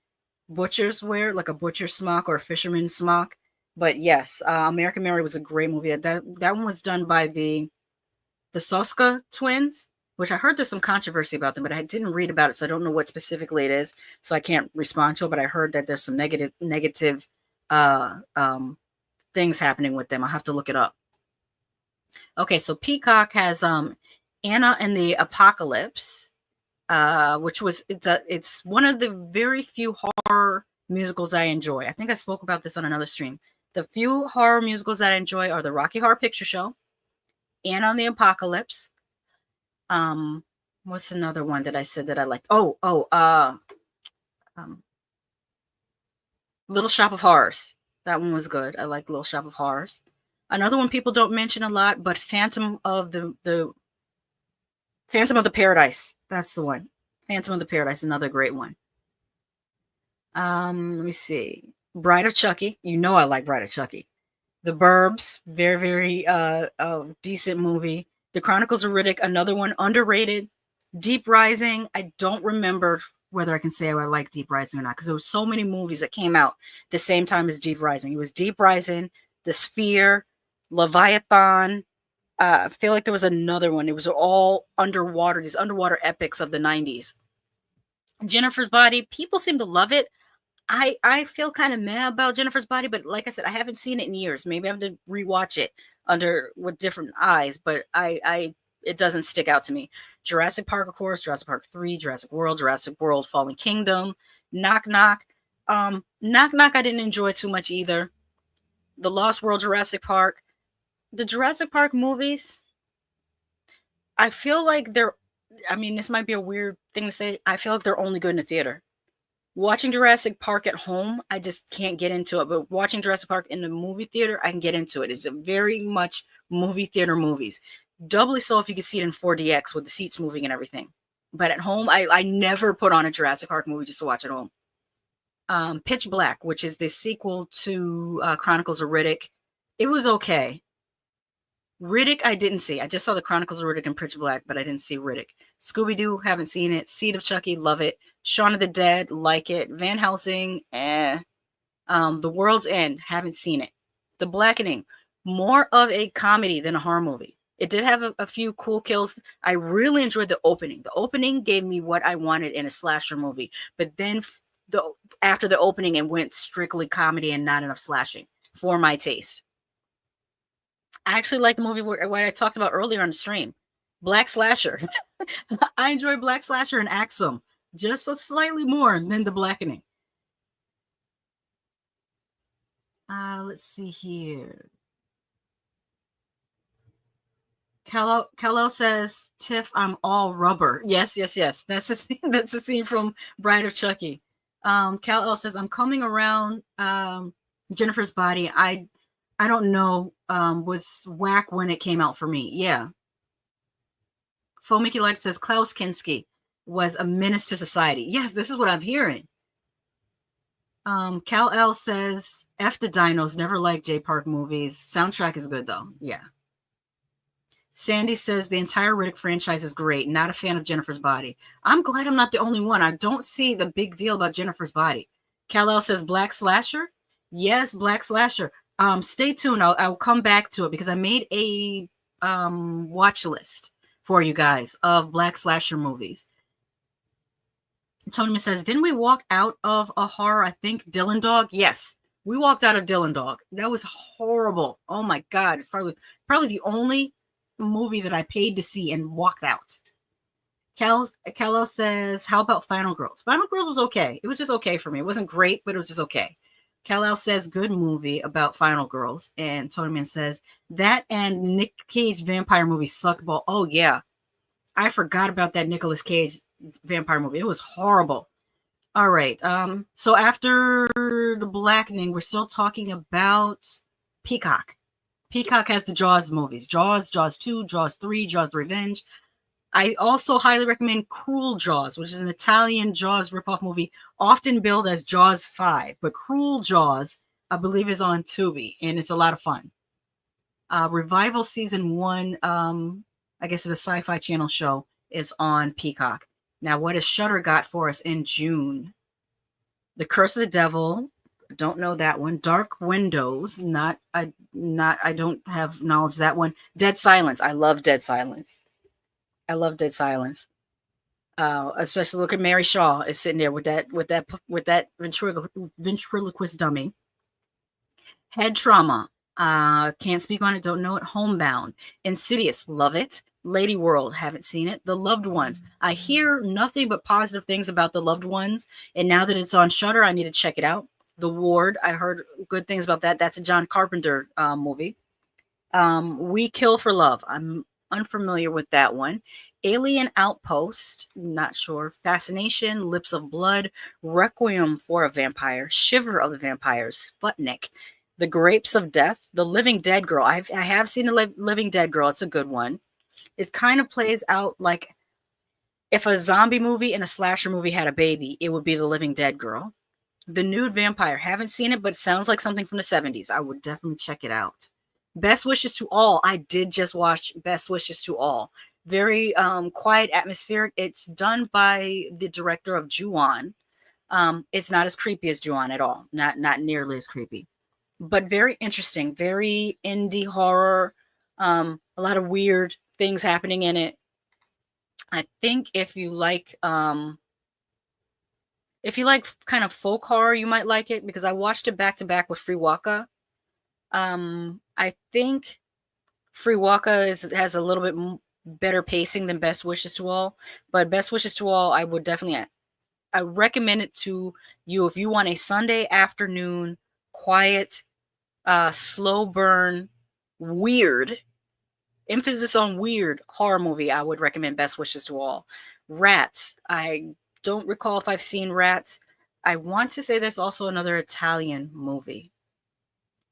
Speaker 1: butchers wear, like a butcher smock or a fisherman smock. But yes, American Mary was a great movie. That one was done by the Soska twins, which I heard there's some controversy about them, but I didn't read about it, so I don't know what specifically it is, so I can't respond to it. But I heard that there's some negative things happening with them. I'll have to look it up. Okay, so Peacock has Anna and the Apocalypse, which was it's one of the very few horror musicals I enjoy. I think I spoke about this on another stream. The few horror musicals that I enjoy are the Rocky Horror Picture Show, Anna and the Apocalypse. What's another one that I said that I liked? Little Shop of Horrors. That one was good. I like Little Shop of Horrors. Another one people don't mention a lot, but Phantom of the Paradise. That's the one. Phantom of the Paradise, another great one. Let me see. Bride of Chucky. You know I like Bride of Chucky. The Burbs, very, very decent movie. The Chronicles of Riddick, another one, underrated. Deep Rising, I don't remember whether I can say I like Deep Rising or not, because there were so many movies that came out the same time as Deep Rising. It was Deep Rising, The Sphere, Leviathan. I feel like there was another one. It was all underwater, these underwater epics of the 90s. Jennifer's Body, people seem to love it. I feel kind of meh about Jennifer's Body, but like I said, I haven't seen it in years. Maybe I have to rewatch it with different eyes, but it doesn't stick out to me. Jurassic Park, of course, Jurassic Park 3, Jurassic World Fallen Kingdom, Knock Knock. Knock Knock I didn't enjoy too much either. The Lost World Jurassic Park. The Jurassic Park movies, I feel like this might be a weird thing to say. I feel like they're only good in the theater. Watching Jurassic Park at home, I just can't get into it. But watching Jurassic Park in the movie theater, I can get into it. It's a very much movie theater movies. Doubly so if you can see it in 4DX with the seats moving and everything. But at home, I never put on a Jurassic Park movie just to watch at home. Pitch Black, which is the sequel to Chronicles of Riddick. It was okay. Riddick, I didn't see. I just saw the Chronicles of Riddick and Pitch Black, but I didn't see Riddick. Scooby-Doo, haven't seen it. Seed of Chucky, love it. Shaun of the Dead, like it. Van Helsing, The World's End, haven't seen it. The Blackening, more of a comedy than a horror movie. It did have a few cool kills. I really enjoyed the opening. The opening gave me what I wanted in a slasher movie. But then after the opening, it went strictly comedy and not enough slashing for my taste. I actually like the movie what I talked about earlier on the stream. Black Slasher. I enjoy Black Slasher and Axum just slightly more than The Blackening. Let's see here. Kal-El says, Tiff, I'm all rubber. Yes. That's a scene, that's a scene from Bride of Chucky. Kal-El says, I'm coming around Jennifer's Body. I don't know, was whack when it came out for me. Yeah. Fomicky Life says, Klaus Kinski was a menace to society. Yes, this is what I'm hearing. Kal-El says, F the dinos, never liked J Park movies. Soundtrack is good though. Yeah. Sandy says the entire Riddick franchise is great. Not a fan of Jennifer's Body. I'm glad I'm not the only one. I don't see the big deal about Jennifer's Body. Kal-El says Black Slasher. Yes, Black Slasher. Stay tuned. I'll come back to it because I made a watch list for you guys of Black Slasher movies. Tony says, didn't we walk out of a horror? I think Dylan Dog. Yes, we walked out of Dylan Dog. That was horrible. Oh my God. It's probably the only movie that I paid to see and walked out. Kal-El says, how about Final Girls? Final Girls was okay. It was just okay for me. It wasn't great, but it was just okay. Kal-El says, good movie about Final Girls. And Tony Man says, that and Nick Cage vampire movie sucked ball. Oh, yeah. I forgot about that Nicolas Cage vampire movie. It was horrible. All right. So after The Blackening, we're still talking about Peacock. Peacock has the Jaws movies. Jaws 2, Jaws 3, Jaws the Revenge. I also highly recommend Cruel Jaws, which is an Italian Jaws ripoff movie, often billed as Jaws 5. But Cruel Jaws, I believe, is on Tubi, and it's a lot of fun. Revival Season 1, I guess it's a Sci-Fi Channel show, is on Peacock. Now, what has Shudder got for us in June? The Curse of the Devil. Don't know that one. Dark Windows. I don't have knowledge of that one. Dead Silence. I love Dead Silence. Especially look at Mary Shaw is sitting there with that ventriloquist dummy. Head Trauma. Can't speak on it. Don't know it. Homebound. Insidious. Love it. Lady World. Haven't seen it. The Loved Ones. I hear nothing but positive things about The Loved Ones, and now that it's on Shudder, I need to check it out. The Ward, I heard good things about that. That's a John Carpenter movie. We Kill for Love. I'm unfamiliar with that one. Alien Outpost, not sure. Fascination, Lips of Blood, Requiem for a Vampire, Shiver of the Vampires, Sputnik, The Grapes of Death, The Living Dead Girl. I have seen The Living Dead Girl. It's a good one. It kind of plays out like if a zombie movie and a slasher movie had a baby, it would be The Living Dead Girl. The Nude Vampire. Haven't seen it, but it sounds like something from the 70s. I would definitely check it out. Best Wishes to All. I did just watch Best Wishes to All. Very quiet, atmospheric. It's done by the director of Ju-On. It's not as creepy as Ju-On at all. Not nearly as creepy. But very interesting. Very indie horror. A lot of weird things happening in it. I think if you like kind of folk horror, you might like it, because I watched it back to back with Free Waka. I think Free Waka has a little bit better pacing than Best Wishes to All, but Best Wishes to All, I recommend it to you if you want a Sunday afternoon, quiet, slow burn, weird, emphasis on weird horror movie. I would recommend Best Wishes to All. Rats. I don't recall if I've seen Rats. I want to say there's also another Italian movie.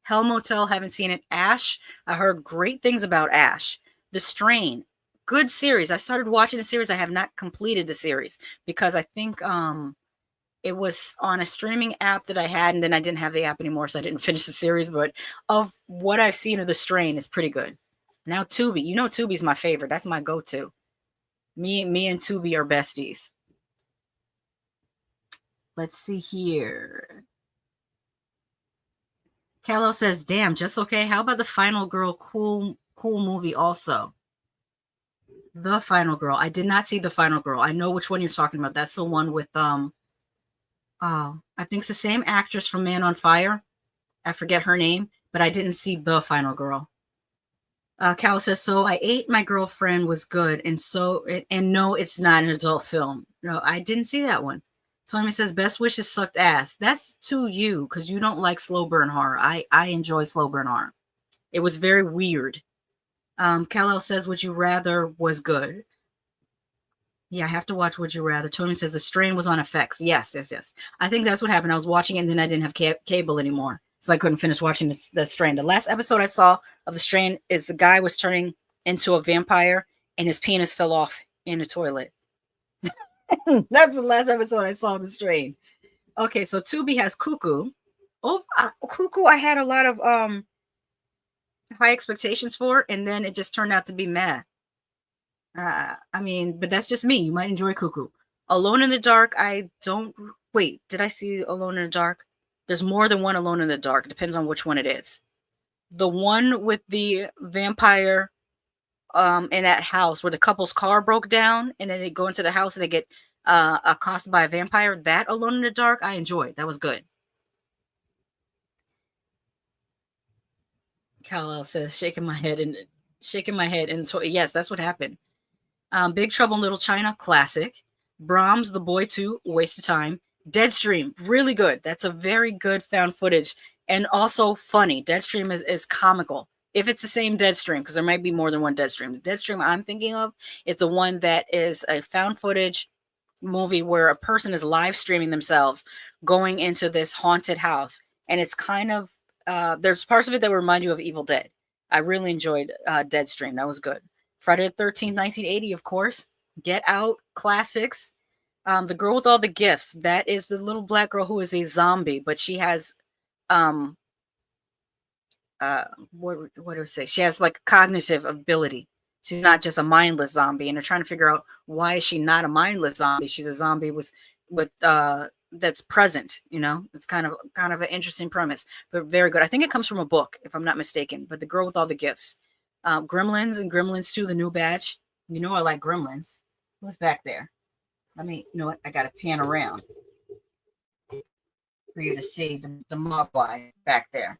Speaker 1: Hell Motel, haven't seen it. Ash, I heard great things about Ash. The Strain, good series. I started watching the series. I have not completed the series because I think it was on a streaming app that I had, and then I didn't have the app anymore, so I didn't finish the series. But of what I've seen of The Strain, it's pretty good. Now Tubi, Tubi's my favorite. That's my go-to. Me and Tubi are besties. Let's see here. Kal-El says, damn, just okay. How about The Final Girl? Cool movie also. The Final Girl. I did not see The Final Girl. I know which one you're talking about. That's the one with I think it's the same actress from Man on Fire. I forget her name, but I didn't see The Final Girl. Cal says, so I ate my girlfriend was good, and no, it's not an adult film. No, I didn't see that one. Tony says, best wishes sucked ass. That's to you, because you don't like slow burn horror. I enjoy slow burn horror. It was very weird. Kal-El says, Would You Rather was good. Yeah, I have to watch Would You Rather. Tony says, the strain was on effects. Yes. I think that's what happened. I was watching it, and then I didn't have cable anymore, so I couldn't finish watching the strain. The last episode I saw of the strain is the guy was turning into a vampire, and his penis fell off in a toilet. That's the last episode I saw of the strain. Okay, so Tubi has Cuckoo. Cuckoo, I had a lot of high expectations for, and then it just turned out to be meh. I mean, but that's just me. You might enjoy Cuckoo. Alone in the Dark, wait, did I see Alone in the Dark? There's more than one Alone in the Dark. It depends on which one it is. The one with the vampire in that house where the couple's car broke down, and then they go into the house and they get accosted by a vampire. That Alone in the Dark, I enjoyed. That was good. Kal-El says, shaking my head. Yes, that's what happened. Big Trouble in Little China, classic. Brahms, The Boy 2, waste of time. Deadstream, really good. That's a very good found footage and also funny. Deadstream is comical. If it's the same Deadstream, because there might be more than one Deadstream. The Deadstream I'm thinking of is the one that is a found footage movie where a person is live streaming themselves going into this haunted house. And it's kind of, there's parts of it that remind you of Evil Dead. I really enjoyed Deadstream. That was good. Friday the 13th, 1980, of course. Get Out, classics. The Girl with All the Gifts. That is the little black girl who is a zombie, but she has, what do I say? She has like cognitive ability. She's not just a mindless zombie, and they're trying to figure out why is she not a mindless zombie. She's a zombie with that's present. You know, it's kind of an interesting premise, but very good. I think it comes from a book, if I'm not mistaken. But The Girl with All the Gifts. Gremlins and Gremlins 2, the new batch. You know I like Gremlins. Who's back there? Let me, you know what? I got to pan around for you to see the Mogwai back there.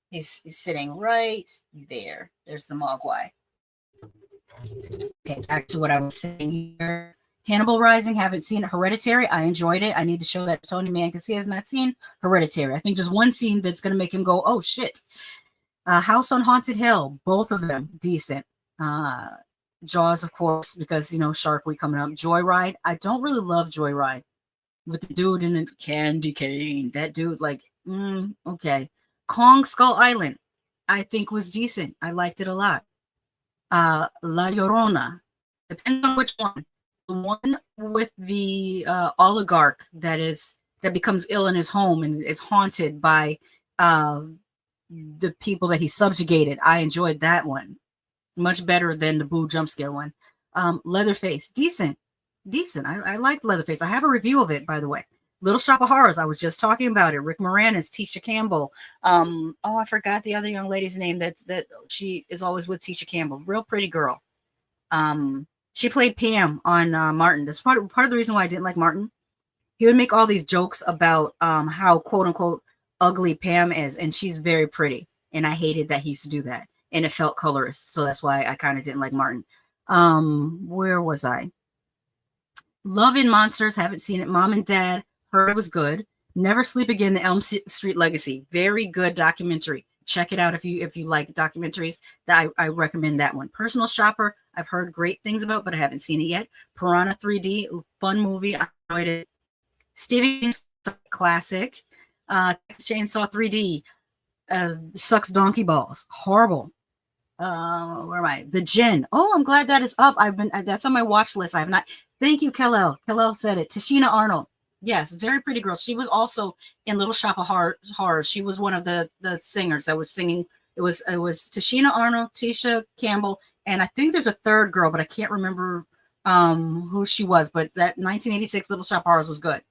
Speaker 1: He's sitting right there. There's the Mogwai. Okay, back to what I was saying here. Hannibal Rising, haven't seen it. Hereditary, I enjoyed it. I need to show that to Tony Man because he has not seen Hereditary. I think there's one scene that's going to make him go, oh, shit. House on Haunted Hill, both of them decent. Jaws, of course, because, you know, Shark Week coming up. Joyride, I don't really love Joyride with the dude in the candy cane. That dude, like, okay. Kong Skull Island, I think was decent. I liked it a lot. La Llorona, depends on which one. The one with the oligarch that becomes ill in his home and is haunted by the people that he subjugated. I enjoyed that one much better than the Boo jump scare one. Leatherface, decent. I liked Leatherface. I have a review of it, by the way. Little Shop of Horrors, I was just talking about it. Rick Moranis, Tisha Campbell. I forgot the other young lady's name that she is always with Tisha Campbell. Real pretty girl. She played Pam on Martin. That's part of the reason why I didn't like Martin. He would make all these jokes about how quote unquote ugly Pam is, and she's very pretty. And I hated that he used to do that. And it felt colorist. So that's why I kind of didn't like Martin. Where was I? Love in Monsters, haven't seen it. Mom and Dad, heard it was good. Never Sleep Again, The Elm Street Legacy. Very good documentary. Check it out if you like documentaries. I recommend that one. Personal Shopper, I've heard great things about, but I haven't seen it yet. Piranha 3D, fun movie. I enjoyed it. Stevie King's classic. Chainsaw 3D. Sucks donkey balls. Horrible. Where am I? The Gin. Oh, I'm glad that is up. That's on my watch list. I have not. Thank you, Kal-El. Kal-El said it. Tashina Arnold. Yes, very pretty girl. She was also in Little Shop of Horrors. She was one of the singers that was singing. It was Tashina Arnold, Tisha Campbell, and I think there's a third girl, but I can't remember who she was. But that 1986 Little Shop of Horrors was good.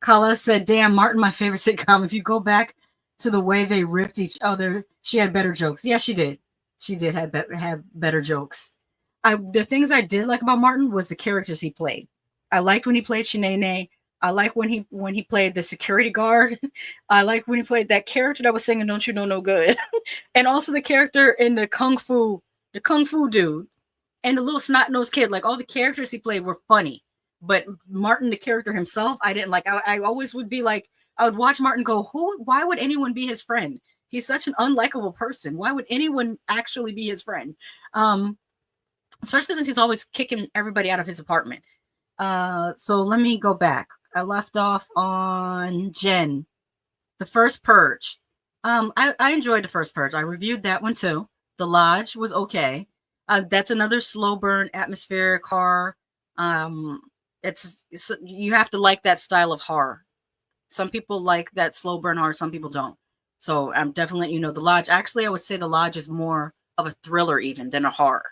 Speaker 1: Kala said, damn, Martin, my favorite sitcom. If you go back to the way they ripped each other, she had better jokes. Yeah, she did. She did have better jokes. The things I did like about Martin was the characters he played. I liked when he played Shanae. I like when he played the security guard. I like when he played that character that was singing "Don't You Know No Good," and also the character in the kung fu dude, and the little snot nosed kid. Like all the characters he played were funny, but Martin, the character himself, I didn't like. I always would be like, I would watch Martin go, why would anyone be his friend? He's such an unlikable person. Why would anyone actually be his friend? Especially since he's always kicking everybody out of his apartment. So let me go back. I left off on Jen, the first Purge. I enjoyed the first Purge. I reviewed that one too. The Lodge was okay. That's another slow burn atmospheric horror. It's you have to like that style of horror. Some people like that slow burn horror. Some people don't. So I'm definitely letting you know the Lodge. Actually, I would say the Lodge is more of a thriller even than a horror.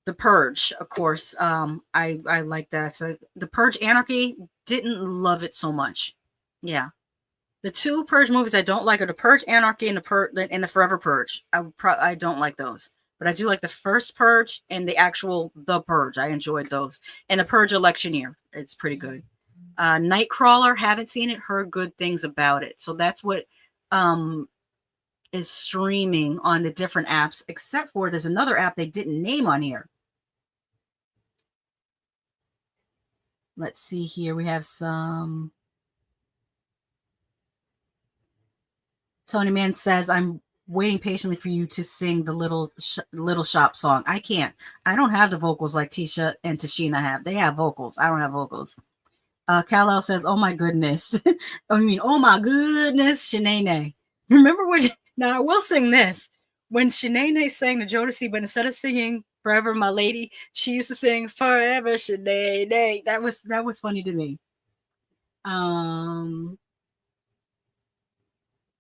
Speaker 1: The Purge, of course, I like that. So the Purge Anarchy, didn't love it so much. Yeah, the two Purge movies I don't like are the Purge Anarchy and the Forever Purge. I don't like those, but I do like the first Purge and the Purge. I enjoyed those, and the Purge Election Year. It's pretty good. Nightcrawler, haven't seen it, heard good things about it. So that's what is streaming on the different apps, except for there's another app they didn't name on here. Let's see here. We have some. Tony Man says, I'm waiting patiently for you to sing the Little Shop song. I can't. I don't have the vocals like Tisha and Tashina have. They have vocals. I don't have vocals. Kal-El says, oh my goodness. I mean, oh my goodness, Shanae. Remember when, now I will sing this. When Shanae sang the Jodeci, but instead of singing Forever My Lady, she used to sing Forever Shanae. That was funny to me.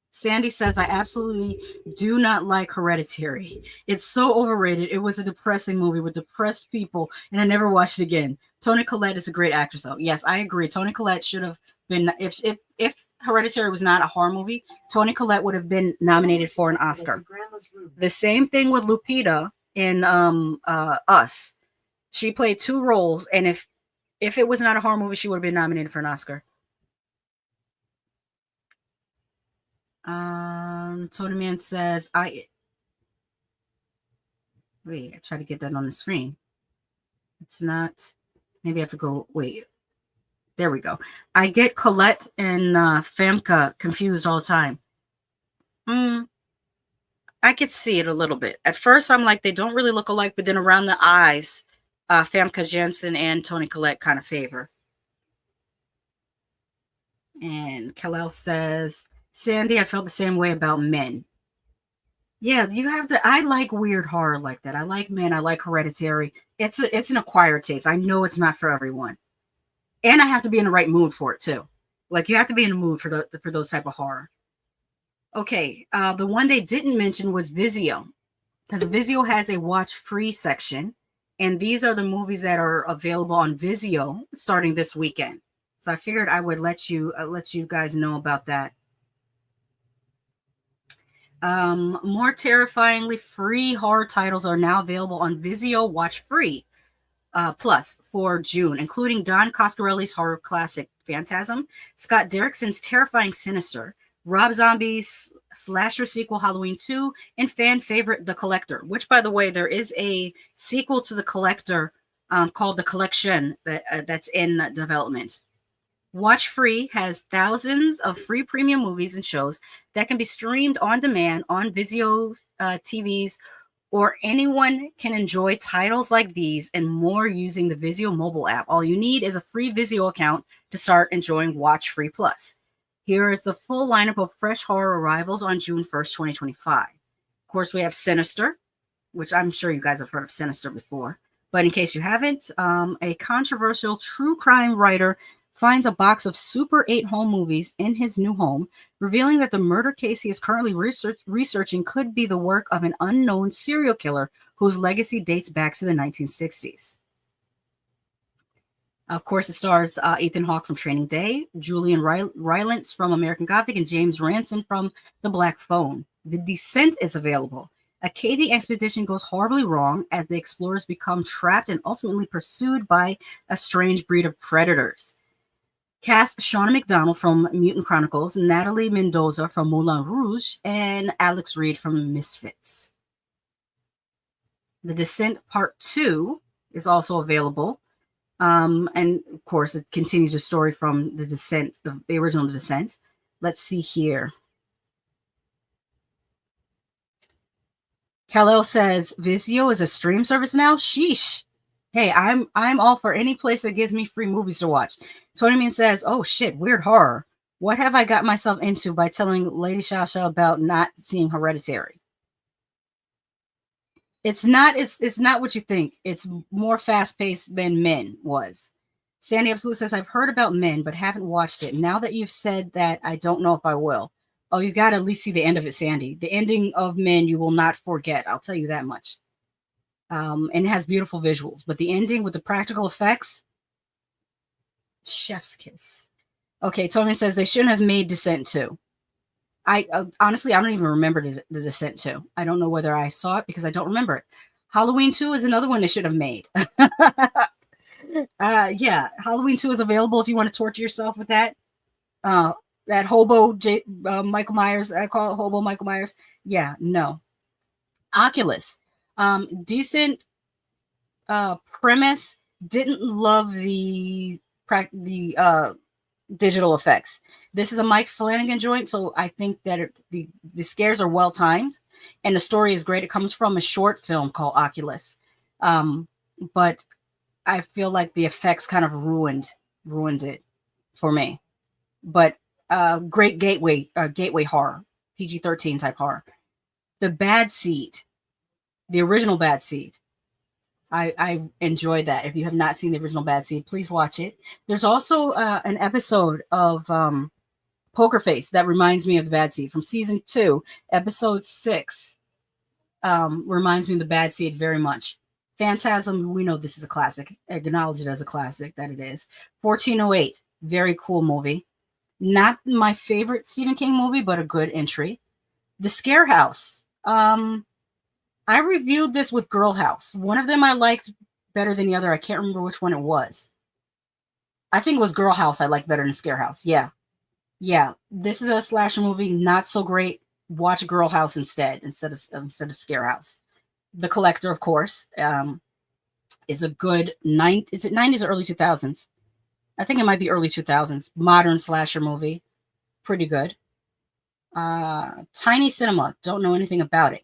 Speaker 1: Sandy says, I absolutely do not like Hereditary. It's so overrated. It was a depressing movie with depressed people, and I never watched it again. Toni Collette is a great actress, though. Yes, I agree. Toni Collette should have been, if Hereditary was not a horror movie, Toni Collette would have been nominated for an Oscar. The same thing with Lupita in Us. She played two roles, and if it was not a horror movie, she would have been nominated for an Oscar. Tony Man says, I try to get that on the screen. It's not, maybe I have to go, wait. There we go. I get Colette and Famke confused all the time. I could see it a little bit. At first, I'm like, they don't really look alike, but then around the eyes, Famke Janssen and Toni Collette kind of favor. And Kal-El says, Sandy, I felt the same way about Men. Yeah, you have to. I like weird horror like that. I like Men. I like Hereditary. It's an acquired taste. I know it's not for everyone, and I have to be in the right mood for it too. Like you have to be in the mood for those type of horror. Okay, the one they didn't mention was Vizio, because Vizio has a watch-free section, and these are the movies that are available on Vizio starting this weekend. So I figured I would let you guys know about that. More terrifyingly free horror titles are now available on Vizio Watch Free Plus for June, including Don Coscarelli's horror classic Phantasm, Scott Derrickson's terrifying Sinister, Rob Zombie's slasher sequel Halloween 2, and fan favorite The Collector, which, by the way, there is a sequel to The Collector called The Collection that's in development. Watch Free has thousands of free premium movies and shows that can be streamed on demand on Vizio TVs, or anyone can enjoy titles like these and more using the Vizio mobile app. All you need is a free Vizio account to start enjoying Watch Free Plus. Here is the full lineup of fresh horror arrivals on June 1st, 2025. Of course, we have Sinister, which I'm sure you guys have heard of Sinister before. But in case you haven't, a controversial true crime writer finds a box of Super 8 home movies in his new home, revealing that the murder case he is currently researching could be the work of an unknown serial killer whose legacy dates back to the 1960s. Of course, it stars Ethan Hawke from Training Day, Julian Rylance from American Gothic, and James Ransom from The Black Phone. The Descent is available. A caving expedition goes horribly wrong as the explorers become trapped and ultimately pursued by a strange breed of predators. Cast Shauna McDonald from Mutant Chronicles, Natalie Mendoza from Moulin Rouge, and Alex Reed from Misfits. The Descent Part 2 is also available. And of course, it continues the story from The Descent, the original Descent. Let's see here. Kal-El says, Vizio is a stream service now? Sheesh. Hey, I'm all for any place that gives me free movies to watch. Tony Mean says, oh shit, weird horror. What have I got myself into by telling Lady Shasha about not seeing Hereditary? It's not what you think. It's more fast-paced than Men was. Sandy Absolute says, I've heard about Men, but haven't watched it. Now that you've said that, I don't know if I will. Oh, you got to at least see the end of it, Sandy. The ending of Men you will not forget. I'll tell you that much. And it has beautiful visuals. But the ending with the practical effects, chef's kiss. Okay, Tony says they shouldn't have made Descent 2. I honestly, I don't even remember the Descent 2. I don't know whether I saw it because I don't remember it. Halloween 2 is another one they should have made. Yeah, Halloween 2 is available if you want to torture yourself with that. That hobo Michael Myers, I call it hobo Michael Myers. Yeah, no. Oculus, decent premise. Didn't love the digital effects. This is a Mike Flanagan joint, so I think that the scares are well timed, and the story is great. It comes from a short film called Oculus, but I feel like the effects kind of ruined it for me. But great gateway horror, PG-13 type horror. The Bad Seed, the original Bad Seed. I enjoyed that. If you have not seen the original Bad Seed, please watch it. There's also an episode of Poker Face that reminds me of the Bad Seed from season 2, episode 6. Reminds me of the Bad Seed very much. Phantasm, we know this is a classic. Acknowledge it as a classic, that it is. 1408, very cool movie. Not my favorite Stephen King movie, but a good entry. The Scare House. I reviewed this with Girl House. One of them I liked better than the other. I can't remember which one it was. I think it was Girl House I liked better than Scare House. Yeah. This is a slasher movie, not so great. Watch Girl House instead of Scare House. The Collector, of course, is a good it's 90s or early 2000s. I think it might be early 2000s. Modern slasher movie. Pretty good. Tiny Cinema. Don't know anything about it.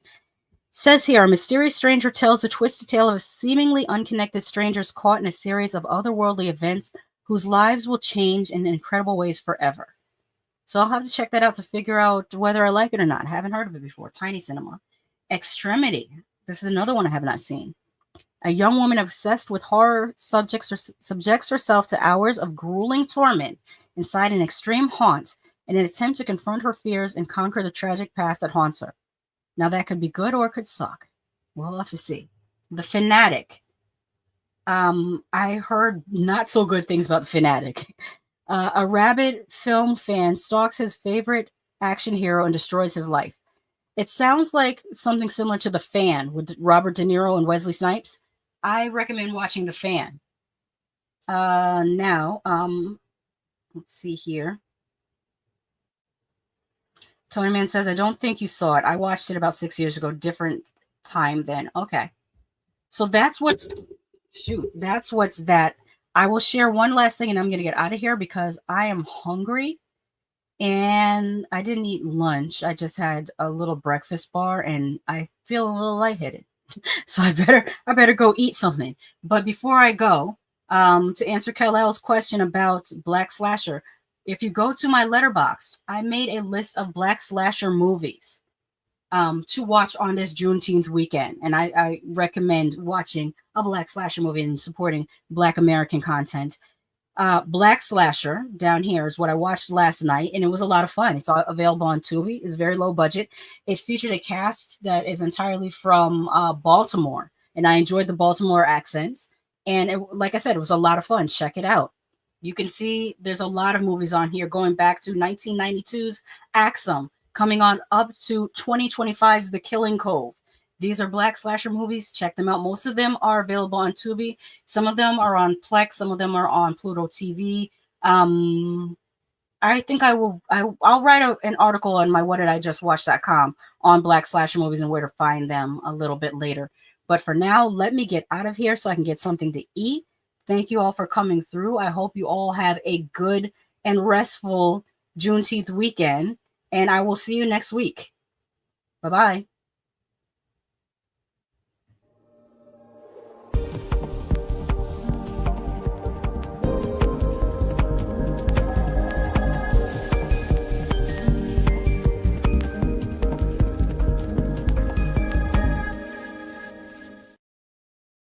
Speaker 1: Says here, a mysterious stranger tells the twisted tale of seemingly unconnected strangers caught in a series of otherworldly events whose lives will change in incredible ways forever. So I'll have to check that out to figure out whether I like it or not. I haven't heard of it before. Tiny Cinema. Extremity. This is another one I have not seen. A young woman obsessed with horror subjects herself to hours of grueling torment inside an extreme haunt in an attempt to confront her fears and conquer the tragic past that haunts her. Now, that could be good or it could suck. We'll have to see. The Fanatic. I heard not so good things about The Fanatic. A rabid film fan stalks his favorite action hero and destroys his life. It sounds like something similar to The Fan with Robert De Niro and Wesley Snipes. I recommend watching The Fan. Now, let's see here. Tony Man says, I don't think you saw it. I watched it about 6 years ago. Different time then. Okay. So that's what's that. I will share one last thing and I'm going to get out of here because I am hungry and I didn't eat lunch. I just had a little breakfast bar and I feel a little lightheaded. So I better go eat something. But before I go, to answer Kal-El's question about Black Slasher, if you go to my Letterboxd, I made a list of Black Slasher movies to watch on this Juneteenth weekend. And I recommend watching a Black Slasher movie and supporting Black American content. Black Slasher down here is what I watched last night, and it was a lot of fun. It's available on Tubi. It's very low budget. It featured a cast that is entirely from Baltimore, and I enjoyed the Baltimore accents. And like I said, it was a lot of fun. Check it out. You can see there's a lot of movies on here going back to 1992's Axum, coming on up to 2025's The Killing Cove. These are Black slasher movies. Check them out. Most of them are available on Tubi. Some of them are on Plex. Some of them are on Pluto TV. I think I'll write an article on my whatdidijustwatch.com on Black slasher movies and where to find them a little bit later. But for now, let me get out of here so I can get something to eat. Thank you all for coming through. I hope you all have a good and restful Juneteenth weekend, and I will see you next week. Bye-bye.